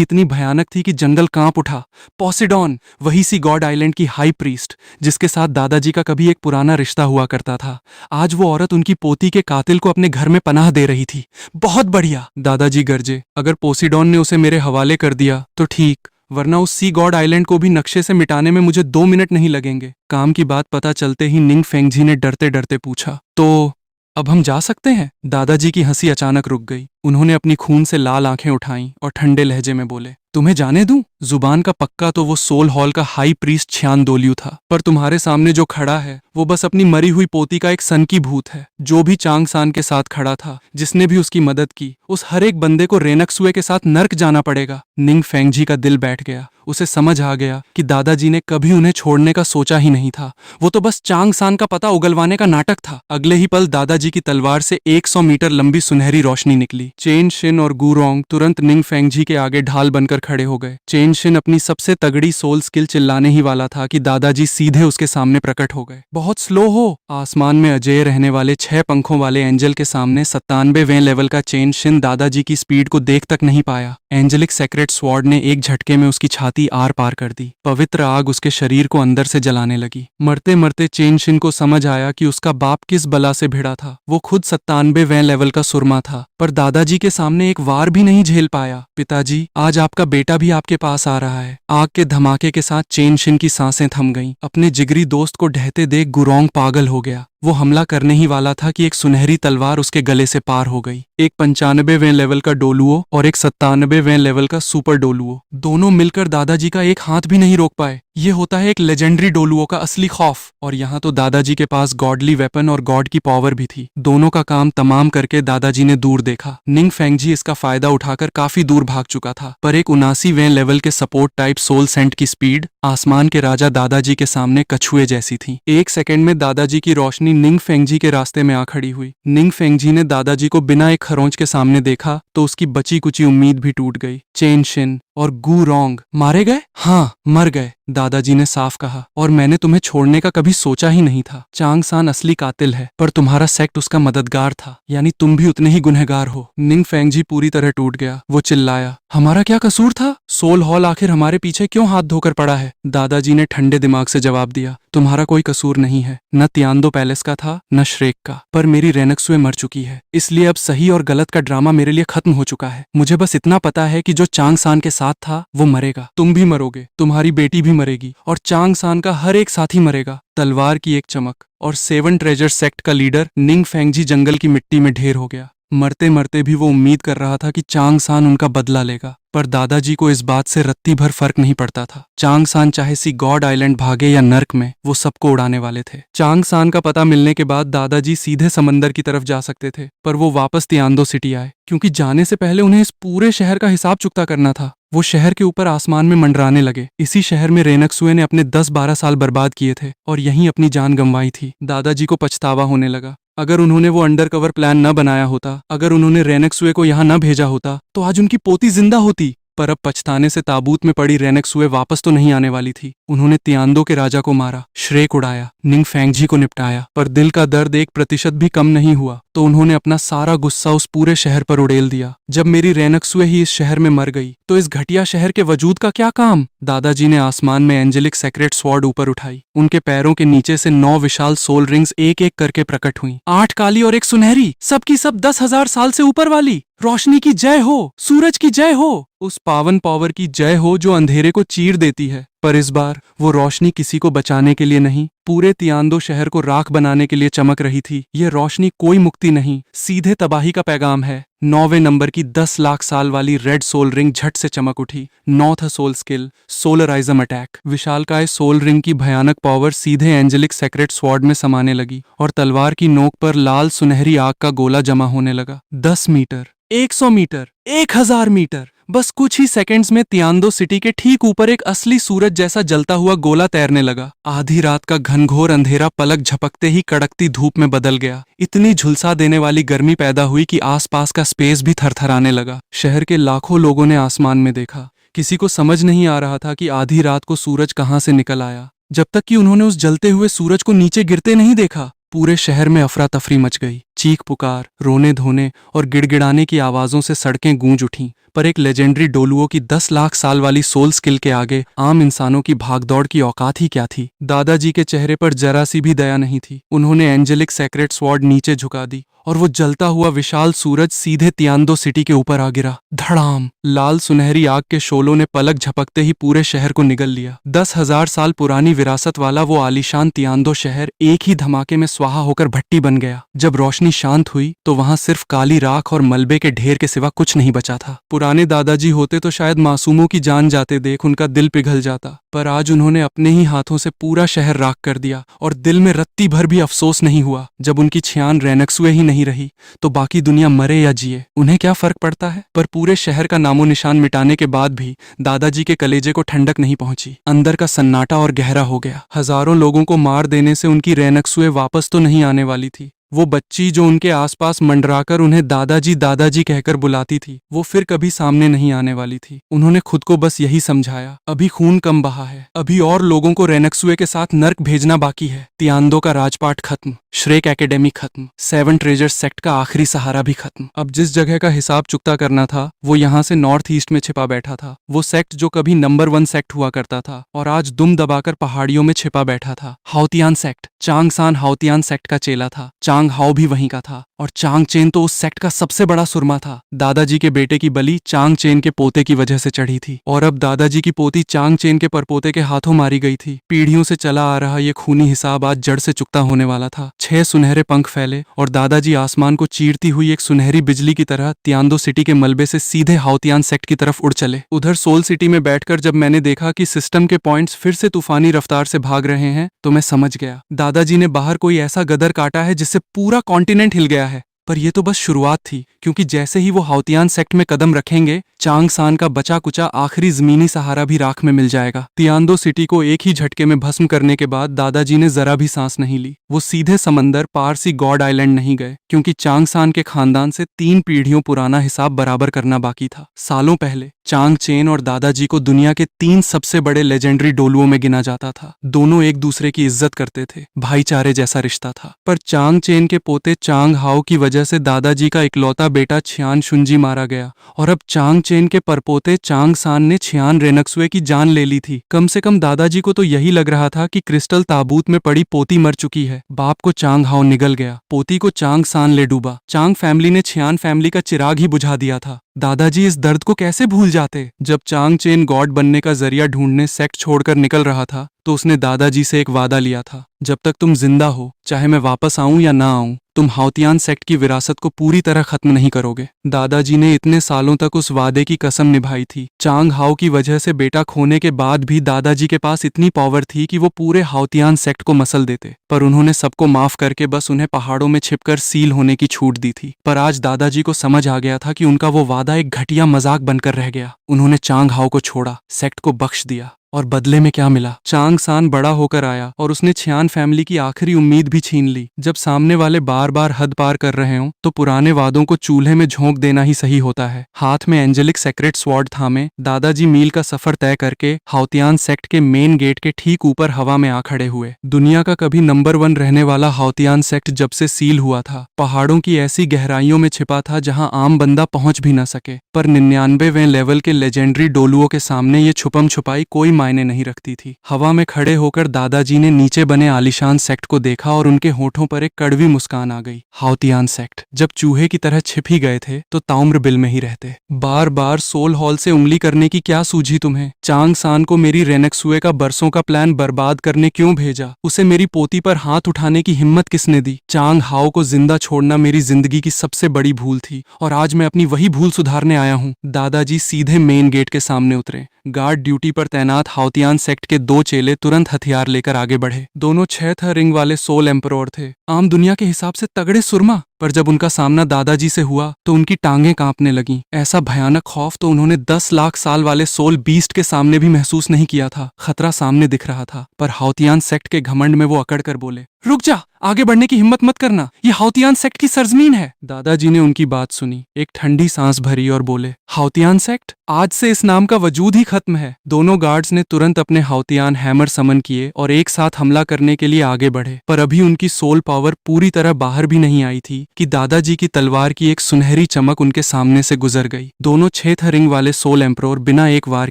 इतनी भयानक थी कि जंगल कांप उठा। पोसिडॉन, वही सी गॉड आइलैंड की हाई प्रीस्ट जिसके साथ दादाजी का कभी एक पुराना रिश्ता हुआ करता था। आज वो औरत उनकी पोती के कातिल को अपने घर में पनाह दे रही थी। बहुत बढ़िया, दादाजी गरजे। अगर पोसिडॉन ने उसे मेरे हवाले कर दिया तो ठीक, वरना उस सी गॉड आइलैंड को भी नक्शे से मिटाने में मुझे 2 मिनट नहीं लगेंगे। काम की बात पता चलते ही निंग फेंगजी ने डरते डरते पूछा, तो अब हम जा सकते हैं? दादाजी की हंसी अचानक रुक गई। उन्होंने अपनी खून से लाल आंखें उठाईं और ठंडे लहजे में बोले, तुम्हें जाने दूं? जुबान का पक्का तो वो सोल हॉल का हाई प्रीस्ट छियान दोलियू था, पर तुम्हारे सामने जो खड़ा है वो बस अपनी मरी हुई पोती का एक सन की भूत है। जो भी चांगसान के साथ खड़ा था, जिसने भी उसकी मदद की, उस हर एक बंदे को रेनक्सुए के साथ नर्क जाना पड़ेगा। निंग फेंगजी का दिल बैठ गया। उसे समझ आ गया कि दादाजी ने कभी उन्हें छोड़ने का सोचा ही नहीं था। वो तो बस चांगसान का पता उगलवाने का नाटक था। अगले ही पल दादाजी की तलवार से 100 मीटर लंबी सुनहरी रोशनी निकली। चेन, शिन और गुरोंग तुरंत निंग फेंगजी के आगे ढाल बनकर खड़े हो गए। चेन शिन अपनी सबसे तगड़ी सोल स्किल चिल्लाने ही वाला था कि दादाजी सीधे उसके सामने प्रकट हो गए। बहुत स्लो हो। आसमान में अजेय रहने वाले 6 पंखों वाले एंजल के सामने 97वें लेवल का चेन शिन दादाजी की स्पीड को देख तक नहीं पाया। एंजेलिक सेक्रेट स्वॉर्ड ने एक झटके में उसकी छाती आर पार कर दी। पवित्र आग उसके शरीर को अंदर से जलाने लगी। मरते मरते चेन शिन को समझ आया कि उसका बाप किस बला से भिड़ा था। वो खुद 97वें लेवल का सुरमा था, पर दादाजी के सामने एक वार भी नहीं झेल पाया। पिताजी, आज आपका बेटा भी आपके पास आ रहा है। आग के धमाके के साथ चेन शिन की सांसें थम गईं। अपने जिगरी दोस्त को ढहते देख गुरोंग पागल हो गया। वो हमला करने ही वाला था कि एक सुनहरी तलवार उसके गले से पार हो गई। एक 95वें लेवल का डोलुओ और एक 97वें लेवल का सुपर डोलुओ, दोनों मिलकर दादाजी का एक हाथ भी नहीं रोक पाए। ये होता है एक लेजेंडरी डोलुओ का असली खौफ। और यहाँ तो दादाजी के पास गॉडली वेपन और गॉड की पावर भी थी। दोनों का काम तमाम करके दादाजी ने दूर देखा। निंग फेंगजी इसका फायदा उठाकर काफी दूर भाग चुका था, पर एक 79वें लेवल के सपोर्ट टाइप सोल सेंट की स्पीड आसमान के राजा दादाजी के सामने कछुए जैसी थी। एक सेकंड में दादाजी की रोशनी निंग फेंगजी के रास्ते में आ खड़ी हुई। निंग फेंगजी ने दादाजी को बिना एक खरोंच के सामने देखा तो उसकी बची कुची उम्मीद भी टूट गई। चेन शिन और गुरोंग मारे गए? हाँ, मर गए, दादाजी ने साफ कहा, और मैंने तुम्हें छोड़ने का कभी सोचा ही नहीं था। चांगसान असली कातिल है, पर तुम्हारा सेक्ट उसका मददगार था, यानी तुम भी उतने ही गुनहगार हो। निंग फेंगजी पूरी तरह टूट गया। वो चिल्लाया, हमारा क्या कसूर था? सोल हॉल आखिर हमारे पीछे क्यों हाथ धोकर पड़ा है? दादाजी ने ठंडे दिमाग से जवाब दिया, तुम्हारा कोई कसूर नहीं है। न तियांदो पैलेस का था, न श्रेक का, पर मेरी रेनक्सुए मर चुकी है, इसलिए अब सही और गलत का ड्रामा मेरे लिए खत्म हो चुका है। मुझे बस इतना पता है कि जो चांगसान के साथ था वो मरेगा। तुम भी मरोगे, तुम्हारी बेटी भी मरेगी, और चांगसान का हर एक साथी मरेगा। तलवार की एक चमक और 7 ट्रेजर सेक्ट का लीडर निंग फेंगजी जंगल की मिट्टी में ढेर हो गया। मरते मरते भी वो उम्मीद कर रहा था कि चांगसान उनका बदला लेगा, पर दादाजी को इस बात से रत्ती भर फर्क नहीं पड़ता था। चांगसान चाहे सी गॉड आइलैंड भागे या नर्क में, वो सबको उड़ाने वाले थे। चांगसान का पता मिलने के बाद दादाजी सीधे समंदर की तरफ जा सकते थे, पर वो वापस तियांदो सिटी आए, क्योंकि जाने से पहले उन्हें इस पूरे शहर का हिसाब चुकता करना था। वो शहर के ऊपर आसमान में मंडराने लगे। इसी शहर में रेनक्सुए ने अपने 10-12 साल बर्बाद किए थे और यहीं अपनी जान गंवाई थी। दादाजी को पछतावा होने लगा। अगर उन्होंने वो अंडरकवर प्लान न बनाया होता, अगर उन्होंने रेनक्सुए को यहाँ न भेजा होता, तो आज उनकी पोती जिंदा होती। पर अब पछताने से ताबूत में पड़ी रेनक्सुए वापस तो नहीं आने वाली थी। उन्होंने तियांदो के राजा को मारा, श्रेक उड़ाया, निंग फेंगजी को निपटाया, पर दिल का दर्द 1% भी कम नहीं हुआ तो उन्होंने अपना सारा गुस्सा उस पूरे शहर पर उड़ेल दिया। जब मेरी रेनक्सुए ही इस शहर में मर गई तो इस घटिया शहर के वजूद का क्या काम। दादाजी ने आसमान में एंजेलिक सेक्रेट स्वॉर्ड ऊपर उठाई। उनके पैरों के नीचे से 9 विशाल सोल रिंग्स एक एक करके प्रकट हुई, 8 काली और एक सुनहरी, सबकी सब 10,000 साल से ऊपर वाली। रोशनी की जय हो, सूरज की जय हो, उस पावन पावर की जय हो जो अंधेरे को चीर देती है। पर इस बार वो रोशनी किसी को बचाने के लिए नहीं, पूरे तियांदो शहर को राख बनाने के लिए चमक रही थी। यह रोशनी कोई मुक्ति नहीं, सीधे तबाही का पैगाम है। 9वें नंबर की 10 लाख साल वाली रेड सोल रिंग झट से चमक उठी। North soul skill, solarism attack. विशालकाय सोल रिंग की भयानक पावर सीधे एंजेलिक सेक्रेट स्वॉर्ड में समाने लगी और तलवार की नोक पर लाल सुनहरी आग का गोला जमा होने लगा। 10 मीटर, 100 मीटर, 1000 मीटर, बस कुछ ही सेकंड्स में तियांदो सिटी के ठीक ऊपर एक असली सूरज जैसा जलता हुआ गोला तैरने लगा। आधी रात का घनघोर अंधेरा पलक झपकते ही कड़कती धूप में बदल गया। इतनी झुलसा देने वाली गर्मी पैदा हुई कि आसपास का स्पेस भी थरथराने लगा। शहर के लाखों लोगों ने आसमान में देखा। किसी को समझ नहीं आ रहा था कि आधी रात को सूरज कहाँ से निकल आया, जब तक कि उन्होंने उस जलते हुए सूरज को नीचे गिरते नहीं देखा। पूरे शहर में अफरा तफरी मच गई। चीख पुकार, रोने धोने और गिड़गिड़ाने की आवाजों से सड़कें गूंज उठीं। पर एक लेजेंडरी डोलुओ की 10 लाख साल वाली सोल स्किल के आगे आम इंसानों की भागदौड़ की औकात ही क्या थी। दादाजी के चेहरे पर जरा सी भी दया नहीं थी। उन्होंने एंजेलिक सेक्रेट स्वॉर्ड नीचे झुका दी और वो जलता हुआ विशाल सूरज सीधे तियांदो सिटी के ऊपर आ गिरा। धड़ाम! लाल सुनहरी आग के शोलों ने पलक झपकते ही पूरे शहर को निगल लिया। 10,000 साल पुरानी विरासत वाला वो आलीशान तियांदो शहर एक ही धमाके में स्वाहा होकर भट्टी बन गया। जब रोशनी शांत हुई तो वहां सिर्फ काली राख और मलबे के ढेर के सिवा कुछ नहीं बचा था। पुराने दादाजी होते तो शायद मासूमों की जान जाते देख उनका दिल पिघल जाता, पर आज उन्होंने अपने ही हाथों से पूरा शहर राख कर दिया और दिल में रत्ती भर भी अफसोस नहीं हुआ। जब उनकी छियान रेनक्सुए ही नहीं रही तो बाकी दुनिया मरे या जिए उन्हें क्या फर्क पड़ता है। पर पूरे शहर का नामो निशान मिटाने के बाद भी दादाजी के कलेजे को ठंडक नहीं पहुंची। अंदर का सन्नाटा और गहरा हो गया। हजारों लोगों को मार देने से उनकी रेनक्सुए वापस तो नहीं आने वाली थी। वो बच्ची जो उनके आसपास मंडराकर उन्हें दादाजी दादाजी कहकर बुलाती थी, वो फिर कभी सामने नहीं आने वाली थी। उन्होंने खुद को बस यही समझाया, अभी खून कम बहा है, अभी और लोगों को रेनक्सुए के साथ नर्क भेजना बाकी है। तियांदो का राजपाट खत्म, श्रेक एकेडमी खत्म, 7 ट्रेजर्स सेक्ट का आखिरी सहारा भी खत्म। अब जिस जगह का हिसाब चुकता करना था वो यहाँ से नॉर्थ ईस्ट में छिपा बैठा था। वो सेक्ट जो कभी नंबर 1 सेक्ट हुआ करता था और आज दुम दबाकर पहाड़ियों में छिपा बैठा था। हाउतियान सेक्ट। चांगसान हाउतियान सेक्ट का चेला था। चांग हाओ भी वहीं का था और चांग चेन तो उस सेक्ट का सबसे बड़ा सुरमा था। दादाजी के बेटे की बलि चांग चेन के पोते की वजह से चढ़ी थी और अब दादाजी की पोती चांग चेन के परपोते के हाथों मारी गई थी। पीढ़ियों से चला आ रहा ये खूनी हिसाब आज जड़ से चुकता होने वाला था। 6 सुनहरे पंख फैले और दादाजी आसमान को चीरती हुई एक सुनहरी बिजली की तरह तियांदो सिटी के मलबे से सीधे हाउतियान सेक्ट की तरफ उड़ चले। उधर सोल सिटी में बैठकर जब मैंने देखा कि सिस्टम के पॉइंट्स फिर से तूफानी रफ्तार से भाग रहे हैं तो मैं समझ गया, दादाजी ने बाहर कोई ऐसा गदर काटा है जिससे पूरा कॉन्टिनेंट हिल गया है। पर यह तो बस शुरुआत थी, क्योंकि जैसे ही वो हाउतियान सेक्ट में कदम रखेंगे चांगसान का बचा कुचा आखिरी जमीनी सहारा भी राख में मिल जाएगा। तियांदो सिटी को एक ही झटके में भस्म करने के बाद दादाजी ने जरा भी सांस नहीं ली। वो सीधे समंदर पार सी गॉड आइलैंड नहीं गए, क्योंकि चांगसान के खानदान से 3 पीढ़ियों पुराना हिसाब बराबर करना बाकी था। सालों पहले चांग चेन और दादाजी को दुनिया के 3 सबसे बड़े लेजेंडरी डोलुओं में गिना जाता था। दोनों एक दूसरे की इज्जत करते थे, भाईचारे जैसा रिश्ता था। पर चांग चेन के पोते चांग हाओ की वजह से दादाजी का इकलौता बेटा छियान शुंजी मारा गया और अब चांग चेन के परपोते चांग सान ने छियान रेनक्सुए की जान ले ली थी। कम से कम दादाजी को तो यही लग रहा था कि क्रिस्टल ताबूत में पड़ी पोती मर चुकी है। बाप को चांग हाओ निगल गया, पोती को चांग सान ले डूबा। चांग फैमिली ने छियान फैमिली का चिराग ही बुझा दिया था। दादाजी इस दर्द को कैसे भूल जाते। जब चांग चेन गॉड बनने का जरिया ढूंढने सेक्ट छोड़कर निकल रहा था तो उसने दादाजी से एक वादा लिया था, जब तक तुम जिंदा हो, चाहे मैं वापस आऊं या ना आऊं, तुम हाउतियान सेक्ट की विरासत को पूरी तरह खत्म नहीं करोगे। दादाजी ने इतने सालों तक उस वादे की कसम निभाई थी। चांग हाओ की वजह से बेटा खोने के बाद भी दादाजी के पास इतनी पावर थी कि वो पूरे हाउतियान सेक्ट को मसल देते, पर उन्होंने सबको माफ करके बस उन्हें पहाड़ों में छिपकर सील होने की छूट दी थी। पर आज दादाजी को समझ आ गया था कि उनका वो वादा एक घटिया मजाक बनकर रह गया। उन्होंने चांग हाओ को छोड़ा, सेक्ट को बख्श दिया और बदले में क्या मिला? चांग सान बड़ा होकर आया और उसने छियान फैमिली की आखिरी उम्मीद भी छीन ली। जब सामने वाले बार बार हद पार कर रहे हों तो पुराने वादों को चूल्हे में झोंक देना ही सही होता है। हाथ में एंजेलिक सेक्रेट स्वॉर्ड थामे दादाजी मील का सफर तय करके हाउतियान सेक्ट के मेन गेट के ठीक ऊपर हवा में आ खड़े हुए। दुनिया का कभी नंबर 1 रहने वाला हाउतियान सेक्ट जब से सील हुआ था, पहाड़ों की ऐसी गहराइयों में छिपा था जहां आम बंदा पहुंच भी न सके। पर 99वें लेवल के लेजेंडरी डोलुओं के सामने ये छुपम छुपाई कोई मायने नहीं रखती थी। हवा में खड़े होकर दादाजी ने नीचे बने आलीशान सेक्ट को देखा और उनके होठों पर एक कड़वी मुस्कान आ गई। हाउतियान सेक्ट जब चूहे की तरह छिप ही गए थे तो ताउम्र बिल में ही रहते। बार बार सोल हॉल से उंगली करने की क्या सूझी तुम्हें? चांग सान को मेरी रेनेक्सुए का बरसों का प्लान बर्बाद करने क्यों भेजा? उसे मेरी पोती पर हाथ उठाने की हिम्मत किसने दी? चांग हाओ को जिंदा छोड़ना मेरी जिंदगी की सबसे बड़ी भूल थी और आज मैं अपनी वही भूल सुधारने आया हूँ। दादाजी सीधे मेन गेट के सामने उतरे। गार्ड ड्यूटी पर तैनात हाउतियान सेक्ट के 2 चेले तुरंत हथियार लेकर आगे बढ़े। दोनों 6 रिंग वाले सोल एम्परर थे, आम दुनिया के हिसाब से तगड़े सुरमा। पर जब उनका सामना दादाजी से हुआ तो उनकी टांगें कांपने लगीं। ऐसा भयानक खौफ तो उन्होंने 10 लाख साल वाले सोल बीस्ट के सामने भी महसूस नहीं किया था। खतरा सामने दिख रहा था, पर हाउतियान सेक्ट के घमंड में वो अकड़ कर बोले, रुक जा, आगे बढ़ने की हिम्मत मत करना, ये हाउतियान सेक्ट की सरजमीन है। दादाजी ने उनकी बात सुनी, एक ठंडी सांस भरी और बोले, हाउतियान सेक्ट, आज से इस नाम का वजूद ही खत्म है। दोनों गार्ड्स ने तुरंत अपने हाउतियान हैमर समन किए और एक साथ हमला करने के लिए आगे बढ़े। पर अभी उनकी सोल पावर पूरी तरह बाहर भी नहीं आई थी कि दादाजी की तलवार की एक सुनहरी चमक उनके सामने से गुजर गई। दोनों 6 रिंग वाले सोल एम्परर बिना एक वार